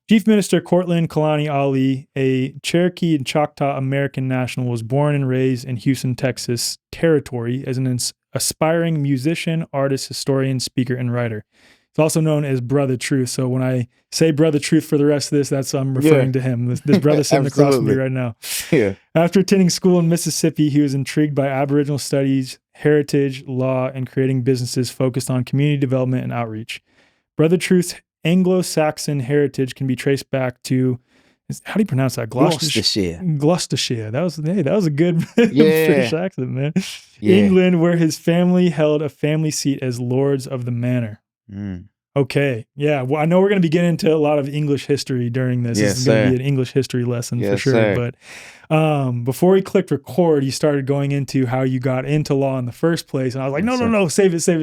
Chief Minister Cortland Kalani Ali, a Cherokee and Choctaw American national, was born and raised in Houston, Texas territory as an aspiring musician, artist, historian, speaker, and writer. He's also known as Brotha Truth. So when I say Brotha Truth for the rest of this, that's I'm referring to him. This brother sitting across from me right now. Yeah. After attending school in Mississippi, he was intrigued by Aboriginal studies, heritage, law, and creating businesses focused on community development and outreach. Brotha Truth's Anglo-Saxon heritage can be traced back to, how do you pronounce that? Gloucestershire. Gloucestershire. That was a good British accent, man. Yeah. England, where his family held a family seat as lords of the manor. Okay. Yeah. Well, I know we're going to be getting into a lot of English history during this. Yes, this is going to be an English history lesson for sure. Sir. But before he clicked record, he started going into how you got into law in the first place. And I was like, no, save it. So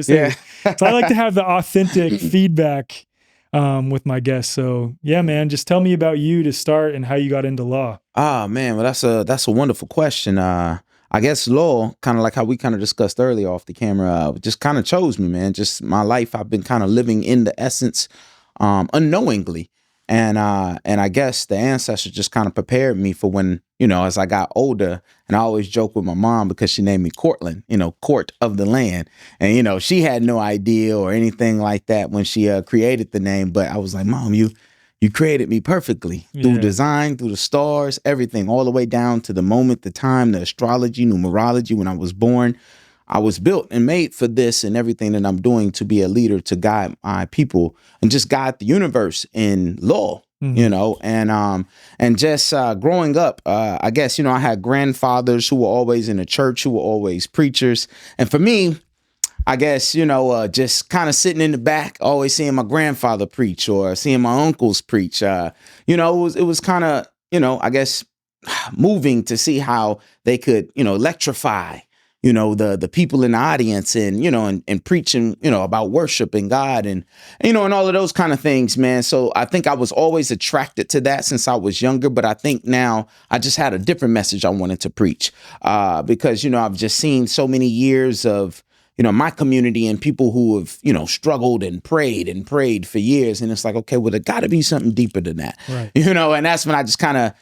I like to have the authentic feedback with my guests. So yeah, man, just tell me about you to start and how you got into law. Man, well, that's a wonderful question. I guess law, kind of like how we kind of discussed earlier off the camera, just kind of chose me, man. Just my life, I've been kind of living in the essence, unknowingly. And I guess the ancestors just kind of prepared me for when, as I got older. And I always joke with my mom because she named me Cortland, court of the land. And, she had no idea or anything like that when she created the name. But I was like, Mom, you created me perfectly through design, through the stars, everything, all the way down to the moment, the time, the astrology, numerology. When I was born, I was built and made for this and everything that I'm doing to be a leader, to guide my people and just guide the universe in law, and just growing up, I guess, I had grandfathers who were always in the church, who were always preachers. And for me, I guess, just kind of sitting in the back, always seeing my grandfather preach or seeing my uncles preach, it was kind of, I guess, moving to see how they could, electrify, the people in the audience and preaching, about worshiping God and all of those kind of things, man. So I think I was always attracted to that since I was younger. But I think now I just had a different message I wanted to preach because, I've just seen so many years of, my community and people who have, struggled and prayed for years. And it's like, okay, well, there got to be something deeper than that, right. And that's when I just kind of,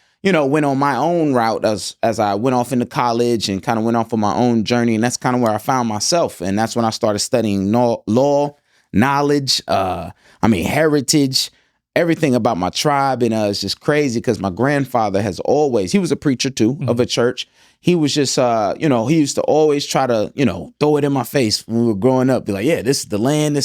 went on my own route as I went off into college and kind of went off on my own journey. And that's kind of where I found myself. And that's when I started studying law, knowledge, heritage, everything about my tribe. And it's just crazy because my grandfather he was a preacher too, of a church. He was just, he used to always try to, throw it in my face when we were growing up. Be like, yeah, this is the land.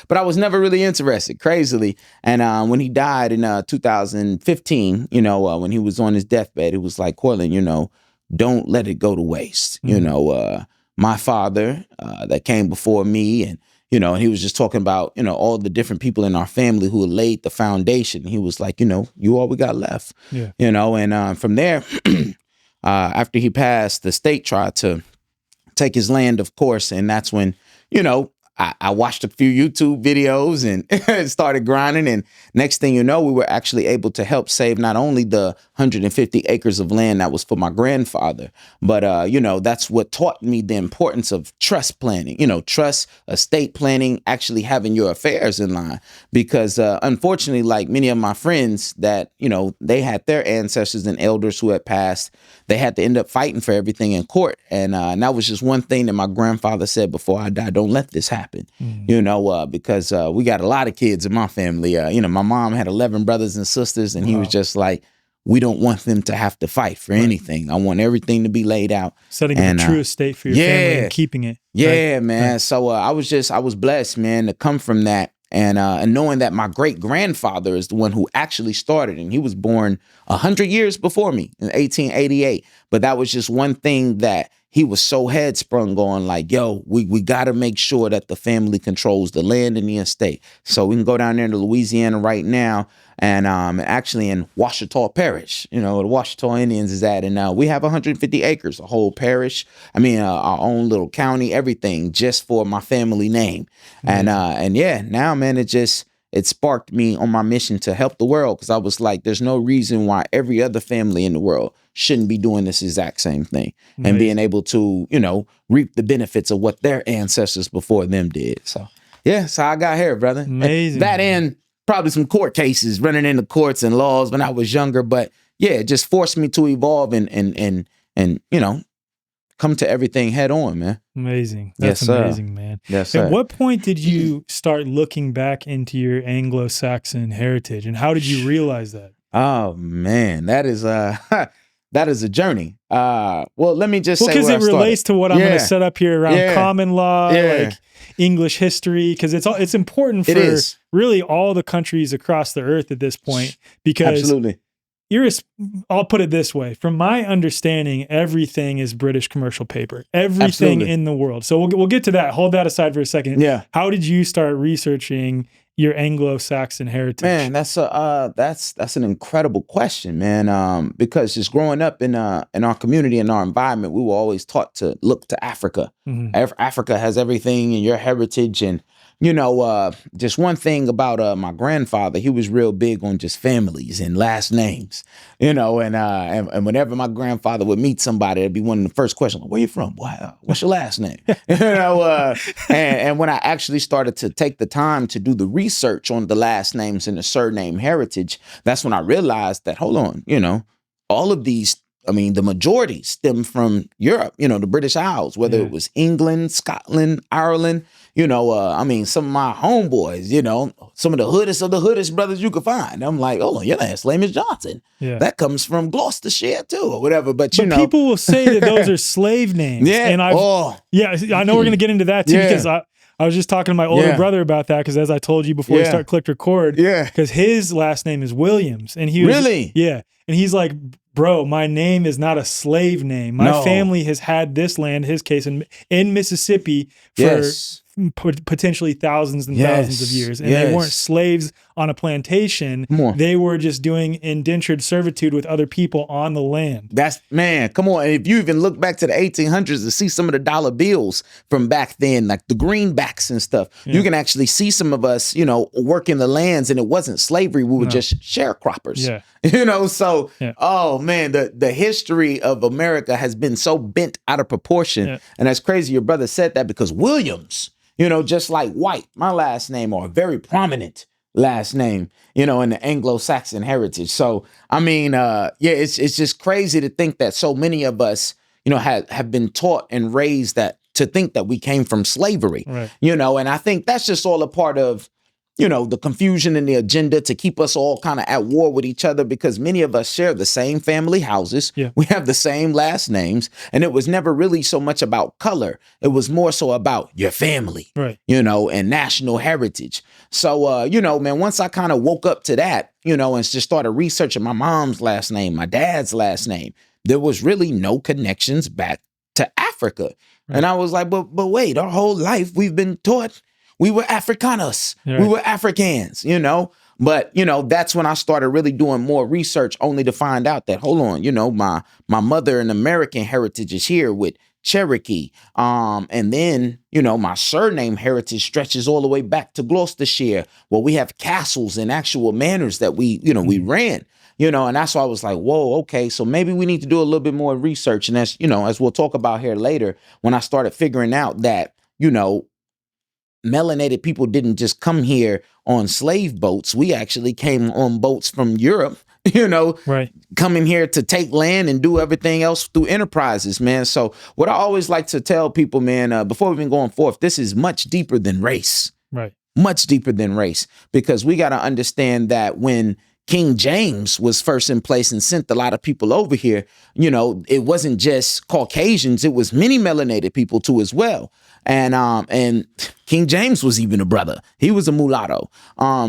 But I was never really interested, crazily. And when he died in 2015, when he was on his deathbed, it was like, Cortland, don't let it go to waste. My father that came before me and he was just talking about, all the different people in our family who had laid the foundation. He was like, you all we got left, and from there, after he passed, the state tried to take his land, of course. And that's when, I watched a few YouTube videos and started grinding. And next thing you know, we were actually able to help save not only the 150 acres of land that was for my grandfather, but, that's what taught me the importance of trust planning, trust, estate planning, actually having your affairs in line. Because unfortunately, like many of my friends that, they had their ancestors and elders who had passed, they had to end up fighting for everything in court. And that was just one thing that my grandfather said before I died: don't let this happen, because we got a lot of kids in my family. My mom had 11 brothers and sisters, and he was just like, we don't want them to have to fight for anything. I want everything to be laid out. Setting the true estate for your family and keeping it. Yeah, right? Man. Right. So I was blessed, man, to come from that. And knowing that my great grandfather is the one who actually started, and he was born 100 years before me in 1888. But that was just one thing that he was so headsprung on, like, yo, we got to make sure that the family controls the land and the estate. So we can go down there to Louisiana right now, and actually in Ouachita Parish, the Ouachita Indians is at, and we have 150 acres, a whole parish. Our own little county, everything just for my family name. Mm-hmm. And yeah, now, man, it sparked me on my mission to help the world, because I was like, there's no reason why every other family in the world shouldn't be doing this exact same thing and being able to, reap the benefits of what their ancestors before them did. So, yeah, so I got here, brother. Amazing. That and probably some court cases running in the courts and laws when I was younger, but yeah, it just forced me to evolve and you know, come to everything head on, man. Amazing. That's Yes, amazing, man. Yes, sir. At what point did you start looking back into your Anglo-Saxon heritage, and how did you realize that? Oh man, that is that is a journey. Well, let me just say because it relates to what I'm going to set up here around common law, like English history, because it's important for really all the countries across the earth at this point. Because absolutely. I'll put it this way. From my understanding, everything is British commercial paper. Everything in the world. So we'll get to that. Hold that aside for a second. Yeah. How did you start researching your Anglo-Saxon heritage? Man, that's an incredible question, man. Because just growing up in our community, in our environment, we were always taught to look to Africa. Mm-hmm. Africa has everything in your heritage. And you know, just one thing about my grandfather, he was real big on just families and last names, you know, and whenever my grandfather would meet somebody, it'd be one of the first questions, where you from? What's your last name? You know, and when I actually started to take the time to do the research on the last names and the surname heritage, that's when I realized that, hold on, you know, all of these, I mean, the majority stem from Europe, you know, the British Isles, whether it was England, Scotland, Ireland, you know, I mean, some of my homeboys, you know, some of the hoodest of the hoodest brothers you could find. I'm like, oh, your last name is Johnson. Yeah. That comes from Gloucestershire too, or whatever. But you know, people will say that those are slave names. Yeah. And I know we're going to get into that too, because I was just talking to my older brother about that, because as I told you before we start click record, because his last name is Williams. And he was, and he's like, bro, my name is not a slave name. My family has had this land, his case, in Mississippi for potentially thousands and thousands of years. And they weren't slaves on a plantation. They were just doing indentured servitude with other people on the land. That's, man, come on. And if you even look back to the 1800s to see some of the dollar bills from back then, like the greenbacks and stuff, you can actually see some of us, you know, working the lands, and it wasn't slavery. We were just sharecroppers. Yeah. You know, so, oh man, the history of America has been so bent out of proportion. Yeah. And that's crazy. Your brother said that, because Williams, you know, just like White, my last name, are a very prominent last name, you know, in the Anglo-Saxon heritage. So, I mean, it's just crazy to think that so many of us, you know, have been taught and raised to think that we came from slavery, you know, and I think that's just all a part of, you know, the confusion and the agenda to keep us all kind of at war with each other, because many of us share the same family houses. Yeah. We have the same last names. And it was never really so much about color. It was more so about your family, you know, and national heritage. So, you know, man, once I kind of woke up to that, you know, and just started researching my mom's last name, my dad's last name, there was really no connections back to Africa. And I was like, but wait, our whole life we've been taught we were Afrikaners. We were Africans, you know. But, you know, that's when I started really doing more research, only to find out that, hold on, you know, my mother and American heritage is here with Cherokee. And then, you know, my surname heritage stretches all the way back to Gloucestershire, where we have castles and actual manors that we ran. You know, and that's why I was like, whoa, okay, so maybe we need to do a little bit more research. And that's, you know, as we'll talk about here later, when I started figuring out that, you know, melanated people didn't just come here on slave boats. We actually came on boats from Europe, you know, coming here to take land and do everything else through enterprises, man. So what I always like to tell people, man, before we've been going forth, this is much deeper than race. Much deeper than race, because we got to understand that when King James was first in place and sent a lot of people over here, you know, it wasn't just Caucasians, it was many melanated people too as well. And King James was even a brother. He was a mulatto.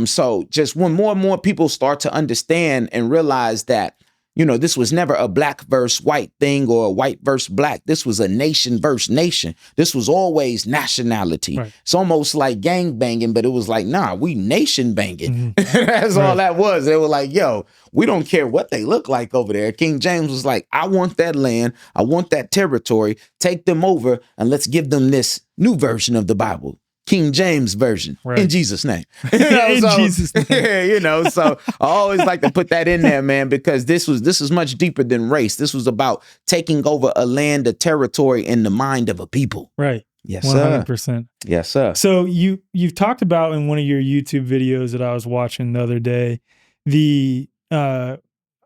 So just when more and more people start to understand and realize that, you know, this was never a black versus white thing or a white versus black. This was a nation versus nation. This was always nationality. It's almost like gang banging, but it was like, nah, we nation banging. That's all that was. They were like, yo, we don't care what they look like over there. King James was like, I want that land. I want that territory. Take them over and let's give them this new version of the Bible. King James version, in Jesus' name. You know, Jesus' name. Yeah, you know, so I always like to put that in there, man, because this is much deeper than race. This was about taking over a land, a territory, in the mind of a people. Yes, sir. 100%. Yes, sir. So you've talked about in one of your YouTube videos that I was watching the other day, the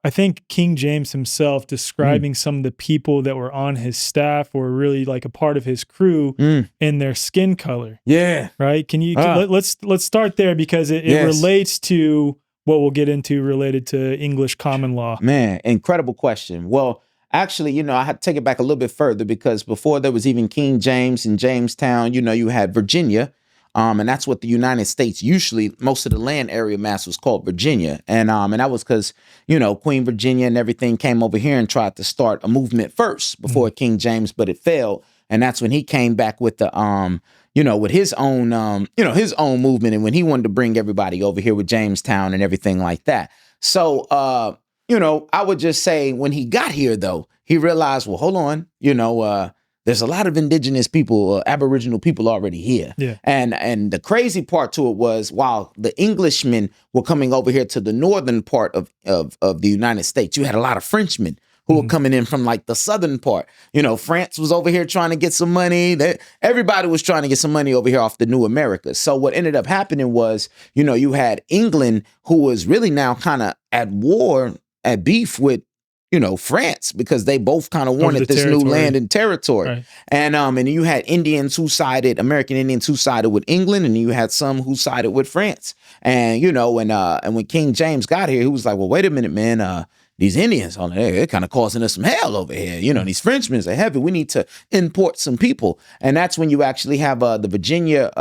I think King James himself describing some of the people that were on his staff or really like a part of his crew and their skin color. Yeah. Right? Can you let's start there because it relates to what we'll get into related to English common law. Man, incredible question. Well, actually, you know, I had to take it back a little bit further because before there was even King James in Jamestown, you know, you had Virginia. And that's what the United States usually, most of the land area mass was called Virginia. And that was because, you know, Queen Virginia and everything came over here and tried to start a movement first before King James, but it failed. And that's when he came back with the, you know, with his own, his own movement. And when he wanted to bring everybody over here with Jamestown and everything like that. So, you know, I would just say when he got here, though, he realized, well, hold on, you know, there's a lot of indigenous people, Aboriginal people already here. Yeah. And the crazy part to it was while the Englishmen were coming over here to the northern part of the United States, you had a lot of Frenchmen who were coming in from like the southern part. You know, France was over here trying to get some money. Everybody was trying to get some money over here off the New America. So what ended up happening was, you know, you had England who was really now kind of at war, at beef with, you know, France, because they both kind of wanted this new land and territory. Right. And you had Indians who sided, American Indians who sided with England, and you had some who sided with France. And, you know, and when King James got here, he was like, well, wait a minute, man, these Indians, they're kind of causing us some hell over here. You know, these Frenchmen are heavy. We need to import some people. And that's when you actually have the Virginia,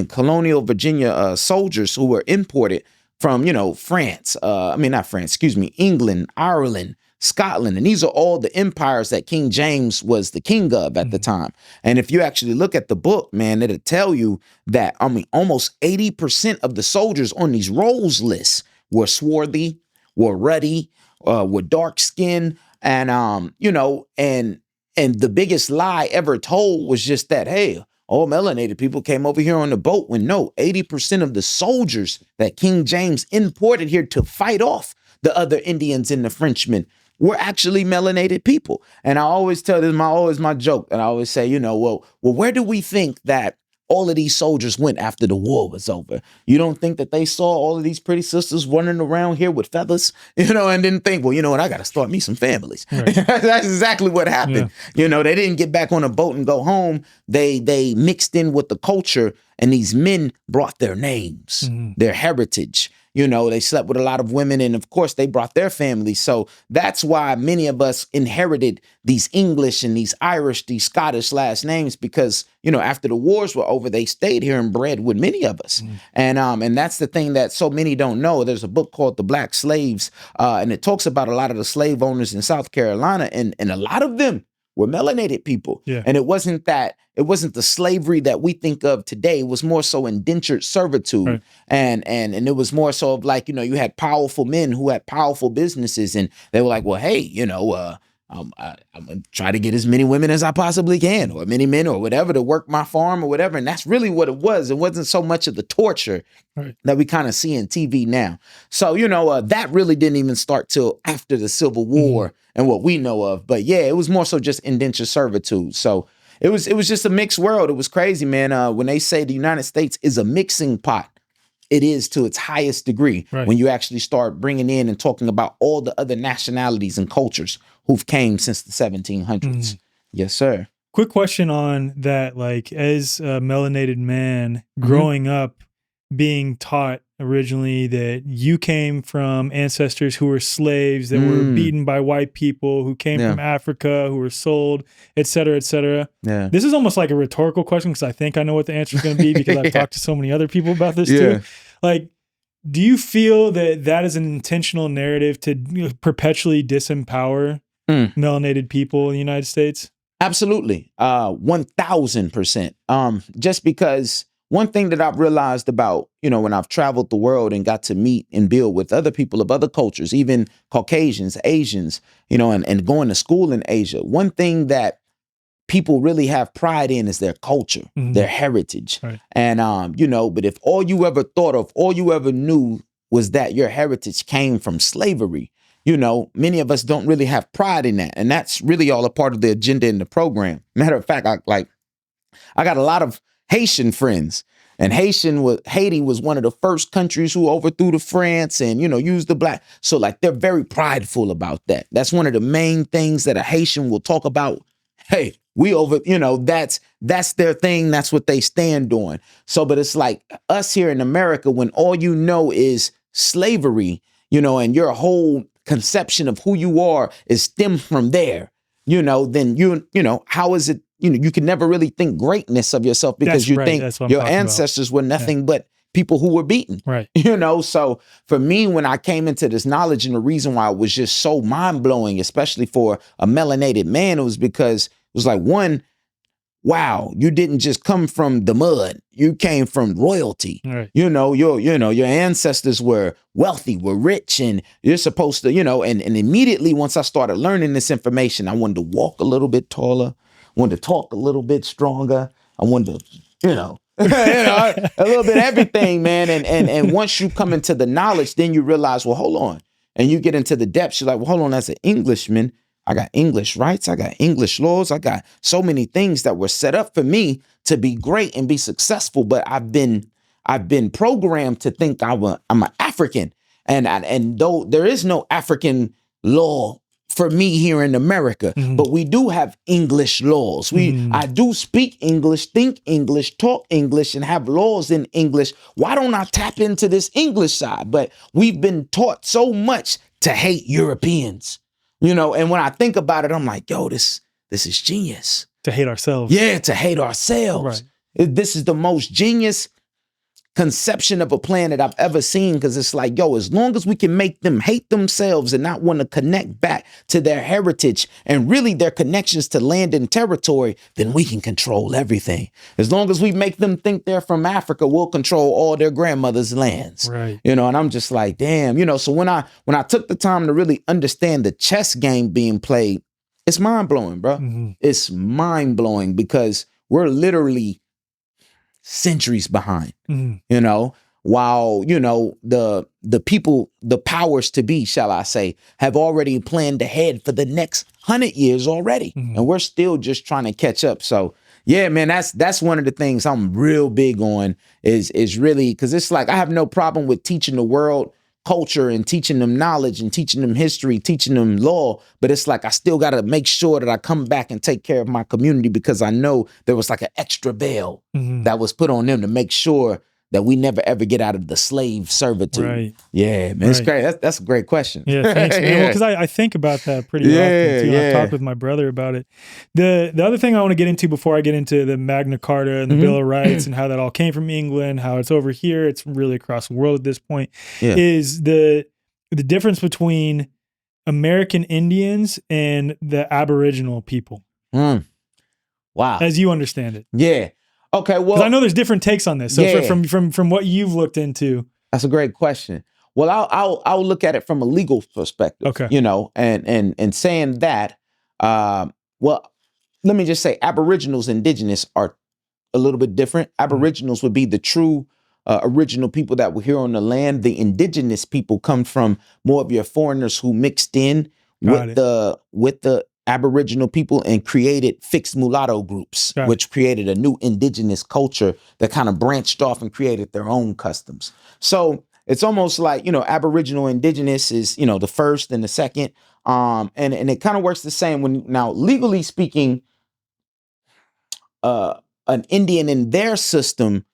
colonial Virginia soldiers who were imported from, you know, England, Ireland, Scotland. And these are all the empires that King James was the king of at the time. And if you actually look at the book, man, it'll tell you that, almost 80% of the soldiers on these rolls lists were swarthy, were ruddy, were dark skinned. And, you know, and the biggest lie ever told was just that, hey, all melanated people came over here on the boat, when no, 80% of the soldiers that King James imported here to fight off the other Indians and the Frenchmen were actually melanated people. And I always tell this, my joke. And I always say, you know, well, where do we think that all of these soldiers went after the war was over? You don't think that they saw all of these pretty sisters running around here with feathers, you know, and didn't think, well, you know what, I got to start me some families. Right. That's exactly what happened. Yeah. You know, they didn't get back on a boat and go home. They mixed in with the culture, and these men brought their names, their heritage. You know, they slept with a lot of women, and of course they brought their families. So that's why many of us inherited these English and these Irish, these Scottish last names, because, you know, after the wars were over, they stayed here and bred with many of us. And that's the thing that so many don't know. There's a book called The Black Slaves, and it talks about a lot of the slave owners in South Carolina, and a lot of them were melanated people. Yeah. And it wasn't the slavery that we think of today. It was more so indentured servitude. Right. And it was more so of like, you know, you had powerful men who had powerful businesses, and they were like, well, hey, you know, I'm gonna try to get as many women as I possibly can, or many men, or whatever, to work my farm or whatever. And that's really what it was. It wasn't so much of the torture that we kind of see in TV now. So, you know, that really didn't even start till after the Civil War and what we know of. But yeah, it was more so just indentured servitude. So it was just a mixed world. It was crazy, man. When they say the United States is a mixing pot, it is to its highest degree when you actually start bringing in and talking about all the other nationalities and cultures who've came since the 1700s. Yes, sir. Quick question on that. Like, as a melanated man growing up, being taught originally that you came from ancestors who were slaves that were beaten by white people, who came from Africa, who were sold, et cetera, et cetera. Yeah. This is almost like a rhetorical question, because I think I know what the answer is going to be, because I've talked to so many other people about this too. Like, do you feel that that is an intentional narrative to perpetually disempower melanated people in the United States? Absolutely. 1000%. Just because one thing that I've realized about, you know, when I've traveled the world and got to meet and build with other people of other cultures, even Caucasians, Asians, you know, and going to school in Asia, one thing that people really have pride in is their culture, their heritage. Right. And, you know, but if all you ever thought of, all you ever knew was that your heritage came from slavery, you know, many of us don't really have pride in that. And that's really all a part of the agenda in the program. Matter of fact, I got a lot of Haitian friends. And Haiti was one of the first countries who overthrew the France and, used the black. So like they're very prideful about that. That's one of the main things that a Haitian will talk about. Hey, we that's their thing. That's what they stand on. So, but it's like us here in America, when all you know is slavery, and your whole conception of who you are is stemmed from there, then how is it? You can never really think greatness of yourself because you think your ancestors were nothing but people who were beaten. Right. So for me, when I came into this knowledge, and the reason why it was just so mind blowing, especially for a melanated man, it was because it was like, one, wow, you didn't just come from the mud. You came from royalty. Right. Your ancestors were wealthy, were rich, and you're supposed to, and immediately once I started learning this information, I wanted to walk a little bit taller. Wanted to talk a little bit stronger. I wanted to, a little bit of everything, man. And once you come into the knowledge, then you realize, well, hold on. And you get into the depths. You're like, well, hold on. As an Englishman, I got English rights. I got English laws. I got so many things that were set up for me to be great and be successful. But I've been programmed to think I'm an African, and though there is no African law for me here in America, but we do have English laws. I do speak English, think English, talk English, and have laws in English. Why don't I tap into this English side? But we've been taught so much to hate Europeans, and when I think about it, I'm like, yo, this is genius. To hate ourselves. Yeah, to hate ourselves. Right. This is the most genius conception of a plan that I've ever seen, because it's like, yo, as long as we can make them hate themselves and not want to connect back to their heritage and really their connections to land and territory, then we can control everything. As long as we make them think they're from Africa, we'll control all their grandmother's lands. Right. And I'm just like, damn, so when I took the time to really understand the chess game being played, it's mind blowing, bro. It's mind blowing because we're literally centuries behind, while, the people, the powers to be, shall I say, have already planned ahead for the next 100 years already. And we're still just trying to catch up. So yeah, man, that's one of the things I'm real big on is really, because it's like, I have no problem with teaching the world culture and teaching them knowledge and teaching them history, teaching them law. But it's like, I still got to make sure that I come back and take care of my community, because I know there was like an extra veil that was put on them to make sure that we never ever get out of the slave servitude. Right. Yeah, man, it's great. That's a great question. Yeah, thanks, man. Well, because I think about that pretty often too. I've talked with my brother about it. The other thing I want to get into before I get into the Magna Carta and the Bill of Rights and how that all came from England, how it's over here, it's really across the world at this point, is the difference between American Indians and the Aboriginal people. Wow. As you understand it. Yeah. Okay, well, I know there's different takes on this. So from what you've looked into, that's a great question. Well, I'll look at it from a legal perspective. Okay, and saying that, well, let me just say, Aboriginals, Indigenous are a little bit different. Aboriginals would be the true original people that were here on the land. The Indigenous people come from more of your foreigners who mixed in with the Aboriginal people and created fixed mulatto groups, which created a new indigenous culture that kind of branched off and created their own customs. So it's almost like, Aboriginal Indigenous is, the first and the second. And it kind of works the same when, now legally speaking, an Indian in their system,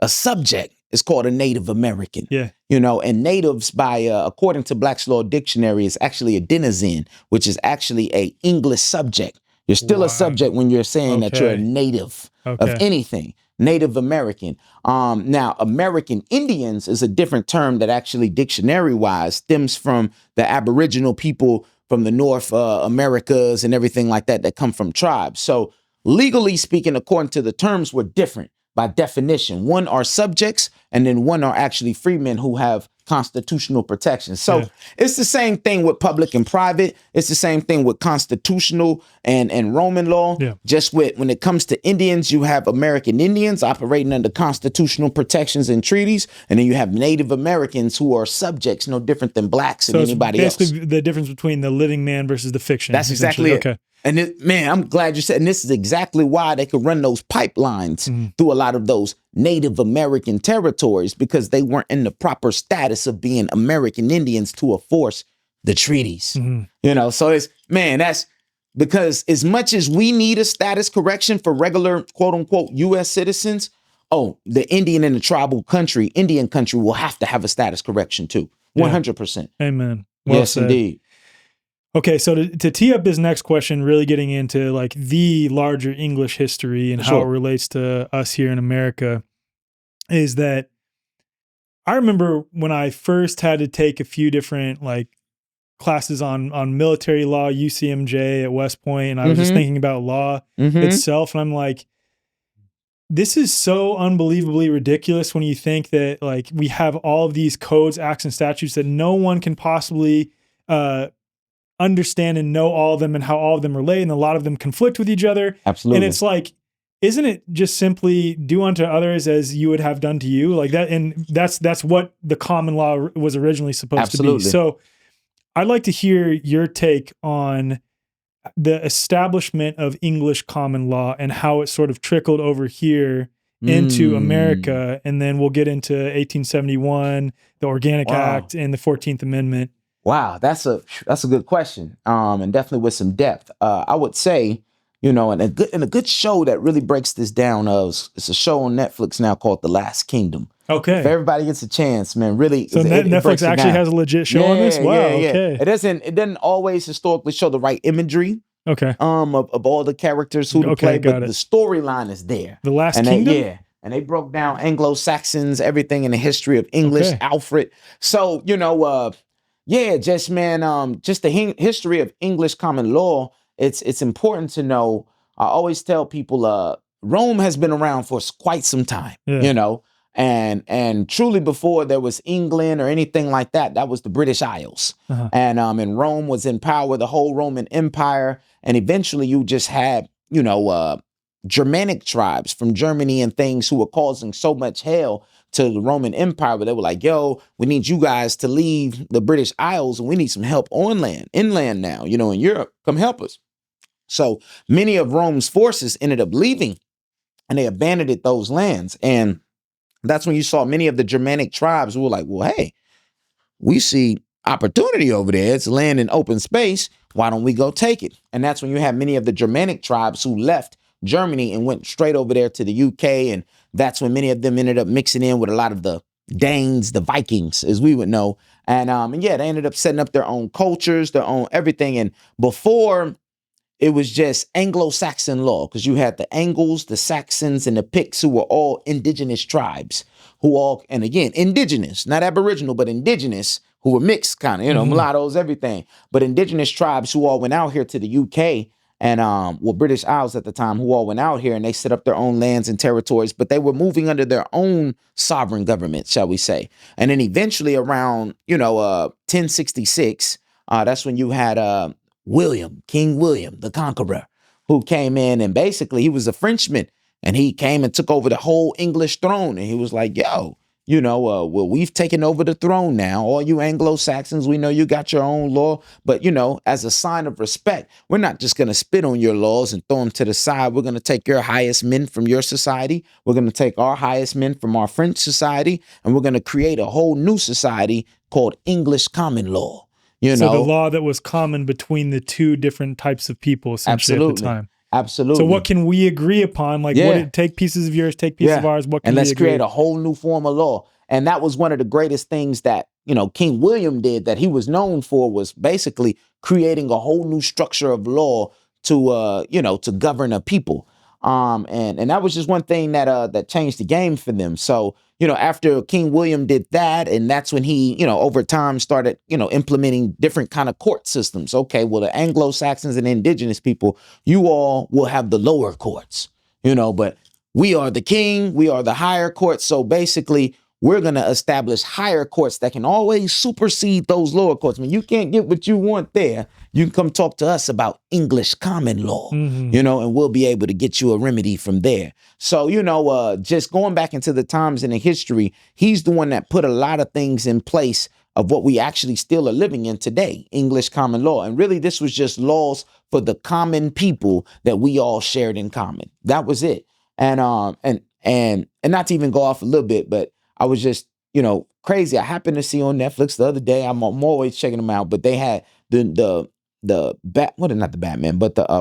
a subject, is called a Native American. Yeah. And natives, according to Black's Law Dictionary, is actually a denizen, which is actually a English subject. You're still a subject when you're saying that you're a native of anything. Native American. Now, American Indians is a different term that actually dictionary-wise stems from the Aboriginal people from the North Americas and everything like that come from tribes. So legally speaking, according to the terms, we're different. By definition, one are subjects, and then one are actually free men who have constitutional protections. So it's the same thing with public and private. It's the same thing with constitutional and Roman law. Yeah. Just when it comes to Indians, you have American Indians operating under constitutional protections and treaties. And then you have Native Americans who are subjects, no different than blacks and anybody else. Basically the difference between the living man versus the fiction. That's exactly it. Okay. And man, I'm glad you said, and this is exactly why they could run those pipelines through a lot of those Native American territories, because they weren't in the proper status of being American Indians to enforce the treaties. You know, so that's because as much as we need a status correction for regular quote unquote U.S. citizens, the Indian in the tribal country, Indian country will have to have a status correction too. 100%. Amen. Well yes, said. Indeed. Okay, so to tee up this next question, really getting into like the larger English history and how it relates to us here in America, is that I remember when I first had to take a few different like classes on military law, UCMJ at West Point, and I was just thinking about law itself, and I'm like, this is so unbelievably ridiculous when you think that like we have all of these codes, acts, and statutes that no one can possibly understand and know all of them and how all of them relate, and a lot of them conflict with each other. Absolutely. And it's like, isn't it just simply do unto others as you would have done to you? Like that, and that's what the common law was originally supposed to be. So I'd like to hear your take on the establishment of English common law and how it sort of trickled over here into America. And then we'll get into 1871, the Organic Act, and the 14th Amendment. Wow, that's a good question, and definitely with some depth. I would say, you know, and a good show that really breaks this down. It's a show on Netflix now called The Last Kingdom. Okay, if everybody gets a chance, man, really. So Netflix actually has a legit show on this. Wow. Okay, it doesn't always historically show the right imagery. Okay, of all the characters who to play, but the storyline is there. The Last Kingdom. And they broke down Anglo-Saxons, everything in the history of English, Alfred. So you know. Just the history of English common law. It's important to know. I always tell people, Rome has been around for quite some time, you know, and truly before there was England or anything like that, that was the British Isles. And Rome was in power, the whole Roman Empire. And eventually you just had, you know, Germanic tribes from Germany and things who were causing so much hell to the Roman Empire, where they were like, yo, we need you guys to leave the British Isles and we need some help inland now, you know, in Europe, come help us. So many of Rome's forces ended up leaving and they abandoned those lands. And that's when you saw many of the Germanic tribes who were like, well, hey, we see opportunity over there. It's land in open space. Why don't we go take it? And that's when you have many of the Germanic tribes who left Germany and went straight over there to the UK. And that's when many of them ended up mixing in with a lot of the Danes, the Vikings, as we would know. And they ended up setting up their own cultures, their own everything. And before, it was just Anglo-Saxon law, because you had the Angles, the Saxons, and the Picts, who were all indigenous tribes, and again, indigenous, not Aboriginal, but indigenous, who were mixed kind of, you know, mulattoes, everything. But indigenous tribes who all went out here to the UK and British Isles at the time, who all went out here and they set up their own lands and territories, but they were moving under their own sovereign government, shall we say. And then eventually around, 1066, that's when you had King William the Conqueror, who came in, and basically he was a Frenchman, and he came and took over the whole English throne. And he was like, yo, we've taken over the throne now. All you Anglo-Saxons, we know you got your own law, but, as a sign of respect, we're not just going to spit on your laws and throw them to the side. We're going to take your highest men from your society. We're going to take our highest men from our French society, and we're going to create a whole new society called English common law. So the law that was common between the two different types of people, essentially, at the time. Absolutely. So what can we agree upon? Like, take pieces of yours, take pieces of ours. What can let's create a whole new form of law. And that was one of the greatest things that, King William did, that he was known for, was basically creating a whole new structure of law to govern a people. And that was just one thing that changed the game for them. So, after King William did that, and that's when he, over time started, implementing different kind of court systems. Okay, well, the Anglo-Saxons and indigenous people, you all will have the lower courts, but we are the king, we are the higher court. So basically we're going to establish higher courts that can always supersede those lower courts. When you can't get what you want there, you can come talk to us about English common law, you know, and we'll be able to get you a remedy from there. So, you know, just going back into the times in the history, he's the one that put a lot of things in place of what we actually still are living in today, English common law. And really, this was just laws for the common people that we all shared in common. That was it. And not to even go off a little bit, but I was just, you know, crazy. I happened to see on Netflix the other day. I'm always checking them out, but they had the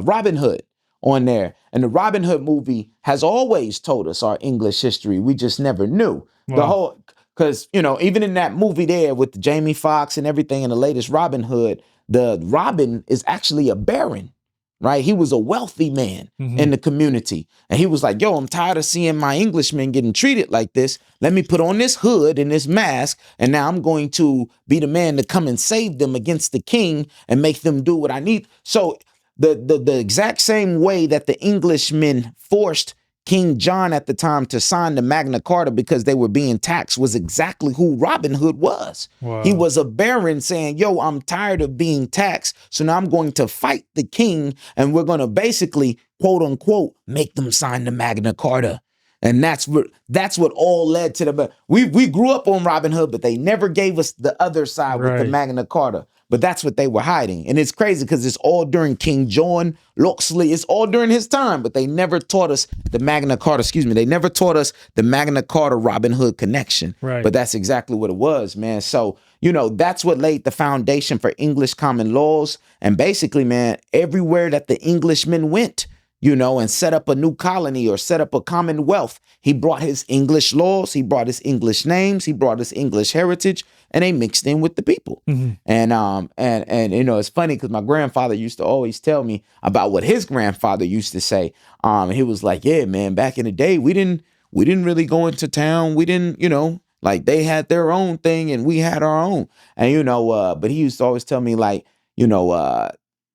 Robin Hood on there. And the Robin Hood movie has always told us our English history. We just never knew. Wow. Because, you know, even in that movie there with Jamie Foxx and everything in the latest Robin Hood, the Robin is actually a baron, right? He was a wealthy man in the community. And he was like, yo, I'm tired of seeing my Englishmen getting treated like this. Let me put on this hood and this mask. And now I'm going to be the man to come and save them against the king and make them do what I need. So the exact same way that the Englishmen forced King John at the time to sign the Magna Carta because they were being taxed was exactly who Robin Hood was. Wow. He was a baron saying, yo, I'm tired of being taxed. So now I'm going to fight the king and we're going to basically, quote unquote, make them sign the Magna Carta. And that's what all led to the, we grew up on Robin Hood, but they never gave us the other side with the Magna Carta. But that's what they were hiding. And it's crazy because it's all during King John Locksley. It's all during his time, but they never taught us the Magna Carta, They never taught us the Magna Carta Robin Hood connection. Right. But that's exactly what it was, man. So, you know, that's what laid the foundation for English common laws. And basically, man, everywhere that the Englishmen went, you know, and set up a new colony or set up a commonwealth, he brought his English laws, he brought his English names, he brought his English heritage, and they mixed in with the people. And you know, it's funny because my grandfather used to always tell me about what his grandfather used to say. He was like, yeah, man, back in the day, we didn't really go into town. We didn't, you know, like they had their own thing and we had our own. And, you know, but he used to always tell me like, you know,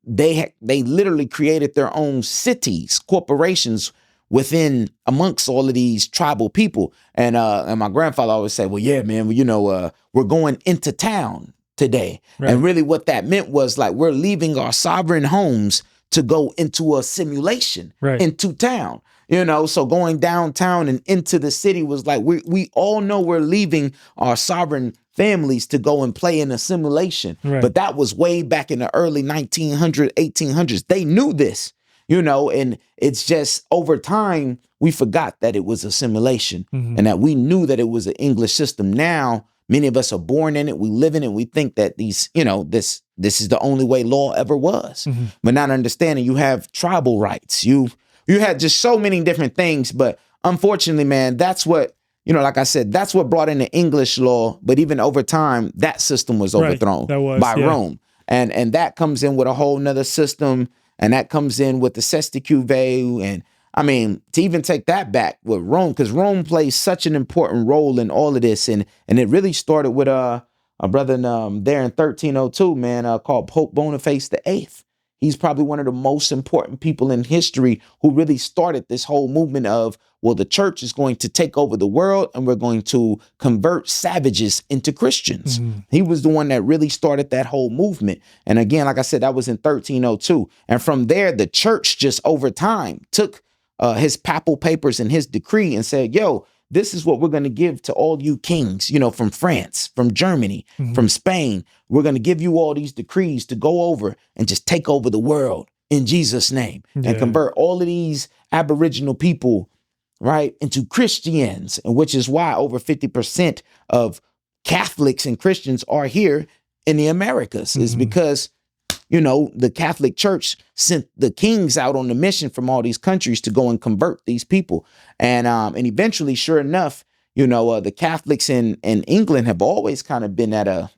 they literally created their own cities, corporations within amongst all of these tribal people. And my grandfather always said, well, yeah, man, you know, we're going into town today. Right. And really what that meant was like, we're leaving our sovereign homes to go into a simulation into town. You know, so going downtown and into the city was like, we all know we're leaving our sovereign families to go and play in a simulation. Right. But that was way back in the early 1900s, 1800s. They knew this, you know, and it's just over time, we forgot that it was a simulation and that we knew that it was an English system. Now, many of us are born in it. We live in it. We think that these, you know, this is the only way law ever was. But not understanding you have tribal rights. You had just so many different things. But unfortunately, man, that's what, you know, like I said, that's what brought in the English law. But even over time, that system was overthrown by Rome. And that comes in with a whole nother system. And that comes in with the Sesticuve. And I mean, to even take that back with Rome, because Rome plays such an important role in all of this. And it really started with a brother there in 1302, man, called Pope Boniface VIII. He's probably one of the most important people in history who really started this whole movement of, well, the church is going to take over the world and we're going to convert savages into Christians. He was the one that really started that whole movement. And again, like I said, that was in 1302. And from there, the church just over time took his papal papers and his decree and said, yo, this is what we're going to give to all you kings, you know, from France, from Germany, from Spain. We're going to give you all these decrees to go over and just take over the world in Jesus' name and convert all of these Aboriginal people, right, into Christians, and which is why over 50% of Catholics and Christians are here in the Americas is because, you know, the Catholic Church sent the kings out on the mission from all these countries to go and convert these people. And eventually, sure enough, you know, the Catholics in England have always kind of been at a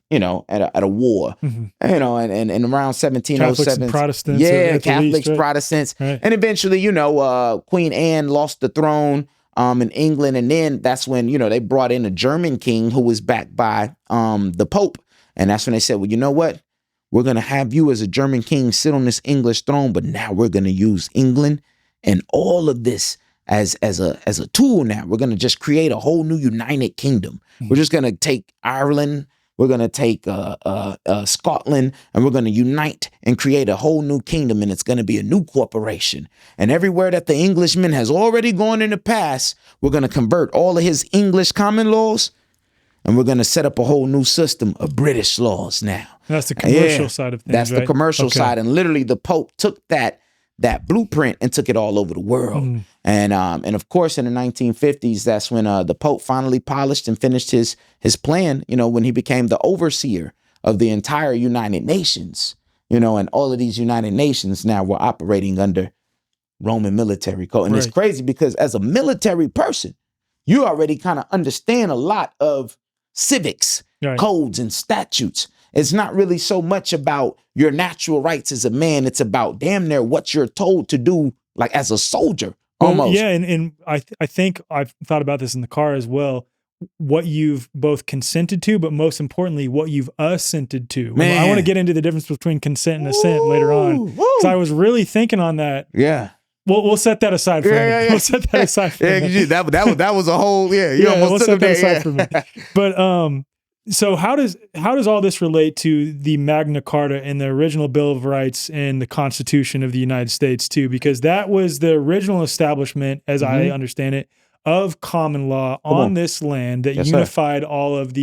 war, you know, and around 1707. Catholics and Protestants. Yeah, Catholics, Protestants. Right. And eventually, you know, Queen Anne lost the throne in England. And then that's when, you know, they brought in a German king who was backed by the Pope. And that's when they said, well, you know what? We're going to have you as a German king sit on this English throne, but now we're going to use England and all of this as a tool now. We're going to just create a whole new united kingdom. We're just going to take Ireland, we're going to take Scotland, and we're going to unite and create a whole new kingdom, and it's going to be a new corporation. And everywhere that the Englishman has already gone in the past, we're going to convert all of his English common laws, and we're going to set up a whole new system of British laws now. That's the commercial side of things, That's right? the commercial side. And literally the Pope took that blueprint and took it all over the world. And of course, in the 1950s, that's when the Pope finally polished and finished his plan, when he became the overseer of the entire United Nations, and all of these United Nations now were operating under Roman military code. And It's crazy because as a military person, you already kind of understand a lot of civics, codes, and statutes. It's not really so much about your natural rights as a man. It's about damn near what you're told to do, like as a soldier, almost. Yeah, and I think I've thought about this in the car as well. What you've both consented to, but most importantly, what you've assented to. Man. I want to get into the difference between consent and assent later on, because I was really thinking on that. Yeah. We'll set that aside for a minute. We'll set that aside for a minute. That was a whole, we'll set that aside for a minute. But so how does all this relate to the Magna Carta and the original Bill of Rights and the Constitution of the United States too? Because that was the original establishment, as I understand it, of common law on this land that unified all of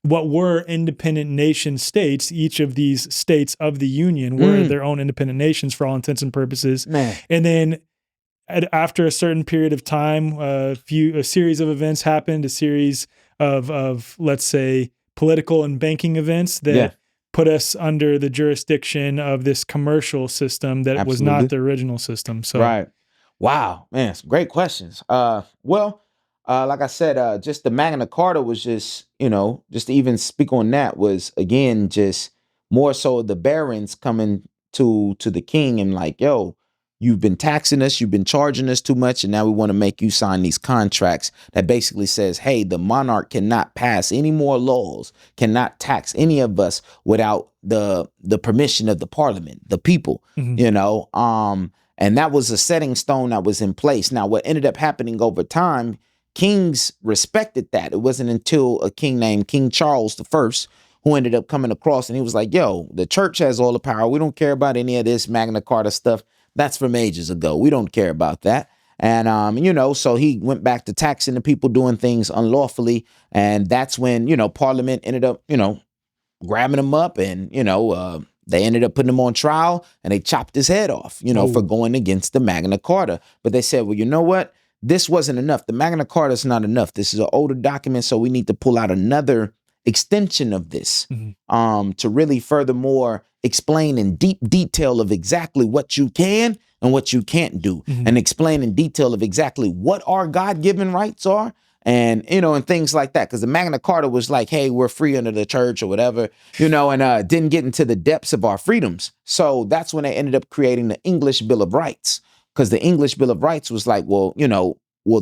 what were independent nation states. Each of these states of the Union were their own independent nations for all intents and purposes. Man. And then after a certain period of time, a series of events happened, a series of let's say political and banking events that put us under the jurisdiction of this commercial system that was not the original system. So right. Wow, man, some great questions. Like I said, just the Magna Carta was just to even speak on that was again just more so the barons coming to the king and like, yo, you've been taxing us, you've been charging us too much, and now we want to make you sign these contracts that basically says, hey, the monarch cannot pass any more laws, cannot tax any of us without the permission of the parliament, the people, and that was a setting stone that was in place. Now, what ended up happening over time, kings respected that. It wasn't until a king named King Charles I who ended up coming across and he was like, yo, the church has all the power. We don't care about any of this Magna Carta stuff. That's from ages ago. We don't care about that. And, so he went back to taxing the people doing things unlawfully. And that's when, Parliament ended up, grabbing him up and, they ended up putting him on trial and they chopped his head off, for going against the Magna Carta. But they said, well, you know what? This wasn't enough. The Magna Carta is not enough. This is an older document. So we need to pull out another extension of this to really furthermore explain in deep detail of exactly what you can and what you can't do and explain in detail of exactly what our God-given rights are and, and things like that. Because the Magna Carta was like, hey, we're free under the church or whatever, and didn't get into the depths of our freedoms. So that's when they ended up creating the English Bill of Rights, because the English Bill of Rights was like, well,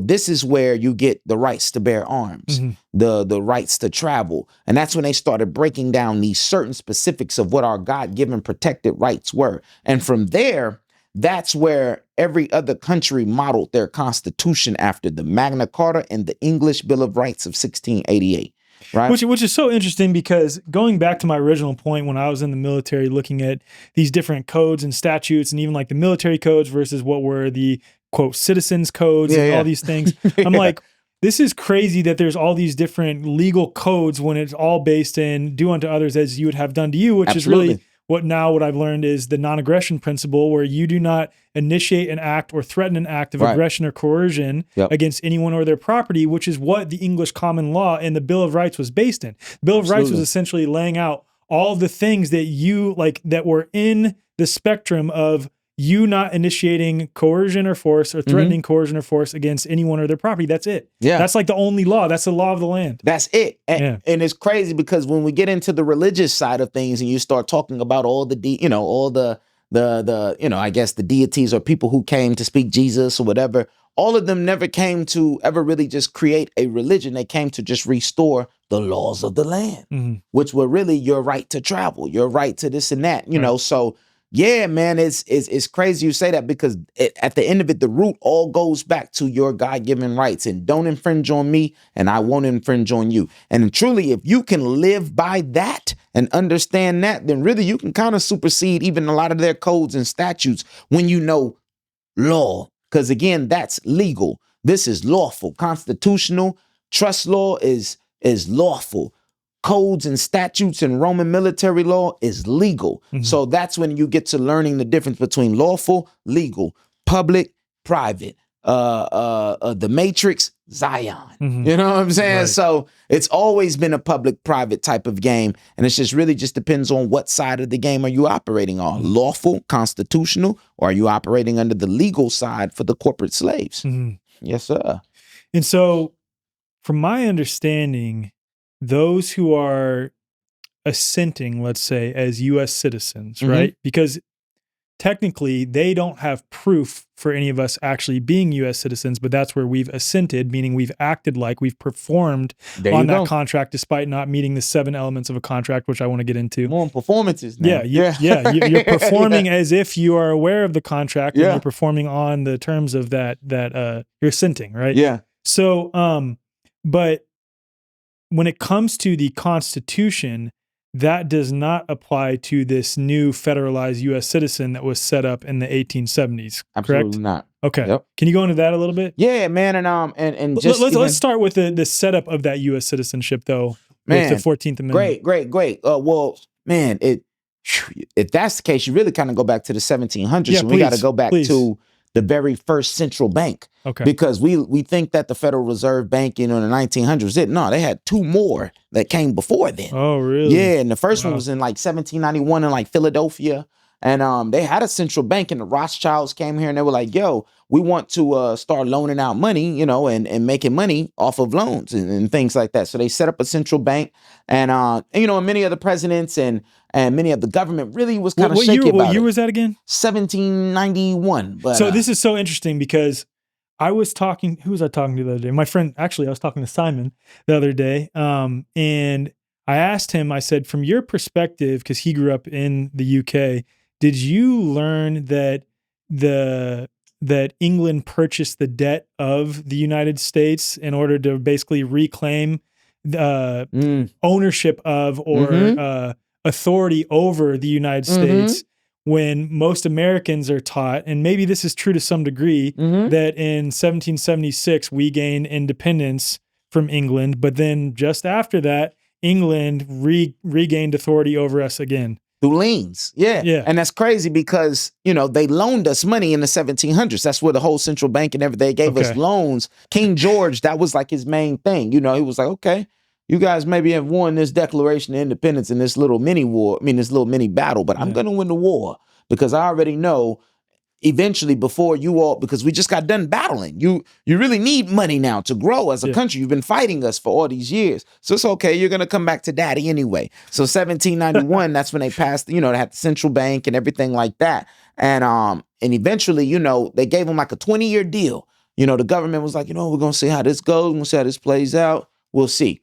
this is where you get the rights to bear arms, the rights to travel. And that's when they started breaking down these certain specifics of what our God-given protected rights were. And from there, that's where every other country modeled their constitution after the Magna Carta and the English Bill of Rights of 1688. Right. Which is so interesting because going back to my original point when I was in the military looking at these different codes and statutes and even like the military codes versus what were the quote citizens codes and all these things. I'm like, this is crazy that there's all these different legal codes when it's all based in do unto others as you would have done to you, which is really what I've learned is the non-aggression principle, where you do not initiate an act or threaten an act of aggression or coercion against anyone or their property, which is what the English common law and the Bill of Rights was based in. The Bill of Rights was essentially laying out all of the things that you like that were in the spectrum of you not initiating coercion or force or threatening coercion or force against anyone or their property. That's it. Yeah. That's like the only law. That's the law of the land. That's it. And it's crazy because when we get into the religious side of things and you start talking about all the I guess the deities or people who came to speak Jesus or whatever, all of them never came to ever really just create a religion. They came to just restore the laws of the land, which were really your right to travel, your right to this and that, so yeah, man, it's crazy you say that because at the end of it, the root all goes back to your God-given rights and don't infringe on me and I won't infringe on you. And truly, if you can live by that and understand that, then really you can kind of supersede even a lot of their codes and statutes when you know law. Because again, that's legal. This is lawful, constitutional. Trust law is lawful. Codes and statutes and Roman military law is legal. So that's when you get to learning the difference between lawful, legal, public, private, the matrix, Zion. You know what I'm saying? Right. So it's always been a public-private type of game. And it's just really just depends on what side of the game are you operating on, lawful, constitutional, or are you operating under the legal side for the corporate slaves? Yes, sir. And so from my understanding, those who are assenting, let's say, as U.S. citizens, right? Because technically they don't have proof for any of us actually being U.S. citizens, but that's where we've assented, meaning we've acted like we've performed on that contract despite not meeting the 7 elements of a contract, which I want to get into. More on performances now. You're performing as if you are aware of the contract and you're performing on the terms of that you're assenting, right? Yeah. So, but when it comes to the Constitution, that does not apply to this new federalized U.S. citizen that was set up in the 1870s. Absolutely correct? not. Okay. Yep. Can you go into that a little bit? Yeah, man, and just let's start with the setup of that U.S. citizenship, though. Man, with the 14th Amendment. Great. Well, man, if that's the case, you really kind of go back to the 1700s. Yeah, and we got to go back to the very first central bank. Okay. Because we think that the Federal Reserve Bank, in the 1900s, no, they had 2 more that came before then. Oh, really? Yeah, and the first one was in like 1791 in like Philadelphia. And they had a central bank, and the Rothschilds came here and they were like, yo, we want to start loaning out money, and making money off of loans and things like that. So they set up a central bank, and many of the presidents and many of the government really was kind of shaky about it. What year was that again? 1791. But, so this is so interesting because who was I talking to the other day? My friend, actually, I was talking to Simon the other day. And I asked him, I said, from your perspective, because he grew up in the UK, did you learn that England purchased the debt of the United States in order to basically reclaim ownership of or authority over the United States? When most Americans are taught, and maybe this is true to some degree, that in 1776 we gained independence from England, but then just after that, England regained authority over us again. Through liens. Yeah. And that's crazy because, they loaned us money in the 1700s. That's where the whole central bank and everything gave us loans. King George, that was like his main thing. He was like, okay, you guys maybe have won this Declaration of Independence in this little mini war, this little mini battle, but I'm going to win the war because I already know eventually before you all, because we just got done battling. You really need money now to grow as a country. You've been fighting us for all these years. So it's okay. You're going to come back to daddy anyway. So 1791, that's when they passed, they had the central bank and everything like that. And eventually, they gave them like a 20-year deal. The government was like, we're going to see how this goes. We're going to see how this plays out. We'll see.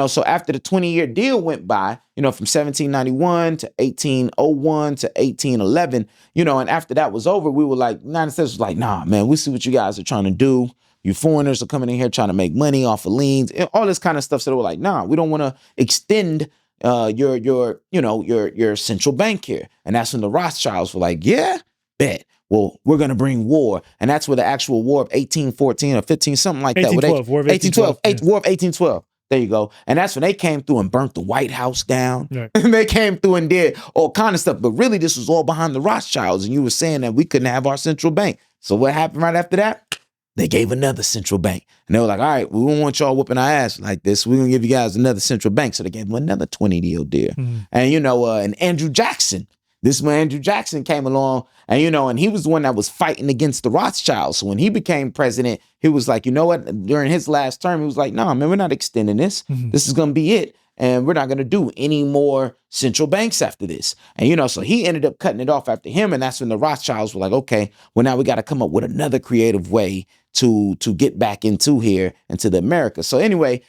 So after the 20-year deal went by, from 1791 to 1801 to 1811, and after that was over, we were like, United States was like, nah, man, we see what you guys are trying to do. You foreigners are coming in here trying to make money off of liens, all this kind of stuff. So they were like, nah, we don't want to extend your central bank here. And that's when the Rothschilds were like, yeah, bet. Well, we're going to bring war. And that's where the actual War of 1814 or 15, something like that. 1812, War of 1812. War of 1812. There you go. And that's when they came through and burnt the White House down. Right. And they came through and did all kind of stuff. But really, this was all behind the Rothschilds. And you were saying that we couldn't have our central bank. So what happened right after that? They gave another central bank. And they were like, all right, we don't want y'all whooping our ass like this. We're going to give you guys another central bank. So they gave them another 20-year deal. And, and Andrew Jackson. This when Andrew Jackson came along and he was the one that was fighting against the Rothschilds. So when he became president, he was like, you know what? During his last term, he was like, no, man, we're not extending this. This is going to be it. And we're not going to do any more central banks after this. And, so he ended up cutting it off after him. And that's when the Rothschilds were like, okay, well, now we got to come up with another creative way to get back into here, into the America. So anyway,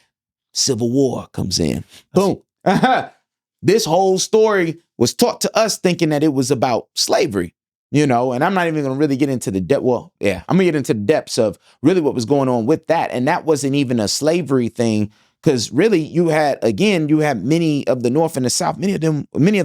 Civil War comes in. Boom. This whole story was taught to us thinking that it was about slavery, and I'm not even going to really get into the depth. Well, yeah, I'm going to get into the depths of really what was going on with that. And that wasn't even a slavery thing, because really you had many of the North and the South, many of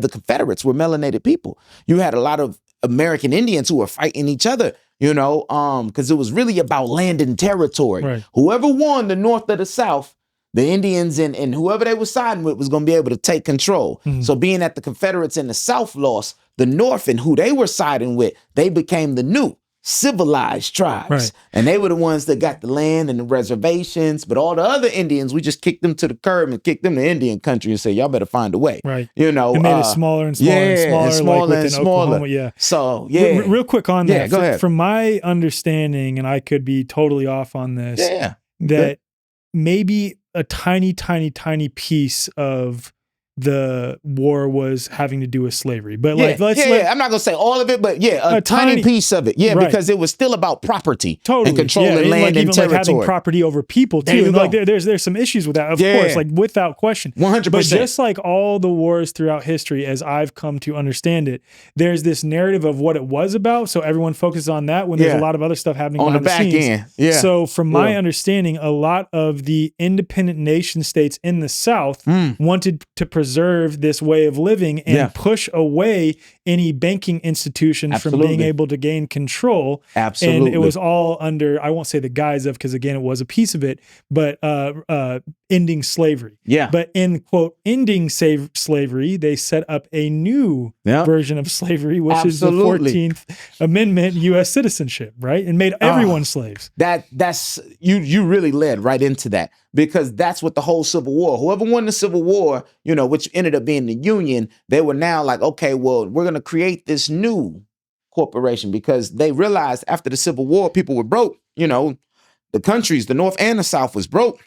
the Confederates were melanated people. You had a lot of American Indians who were fighting each other, because it was really about land and territory. Right. Whoever won, the North or the South, the Indians and whoever they were siding with was going to be able to take control. Mm-hmm. So being that the Confederates in the South lost, the North and who they were siding with, they became the new civilized tribes. Right. And they were the ones that got the land and the reservations. But all the other Indians, we just kicked them to the curb and kicked them to Indian country and said, y'all better find a way. Right. It made it smaller and smaller and smaller, like within Oklahoma. Yeah. So, yeah. Real quick on that. Yeah, go ahead. From my understanding, and I could be totally off on this, that maybe a tiny, tiny, tiny piece of the war was having to do with slavery. But I'm not gonna say all of it, but a tiny piece of it. Yeah, right. Because it was still about property and controlling land and territory. Having property over people too. And there's some issues with that, of course, without question. 100%. But just like all the wars throughout history, as I've come to understand it, there's this narrative of what it was about. So everyone focuses on that when there's a lot of other stuff happening on the behind back end. Yeah. So from my understanding, a lot of the independent nation states in the South wanted to preserve this way of living and push away any banking institutions from being able to gain control. Absolutely. And it was all under, I won't say the guise of, because again, it was a piece of it, but ending slavery. Yeah. But in quote, ending slavery, they set up a new version of slavery, which is the 14th Amendment, U.S. citizenship, right? And made everyone slaves. That's you really led right into that, because that's what the whole Civil War, whoever won the Civil War, which ended up being the Union, they were now like, okay, well, we're going to create this new corporation, because they realized after the Civil War, people were broke. The countries, the North and the South, was broke.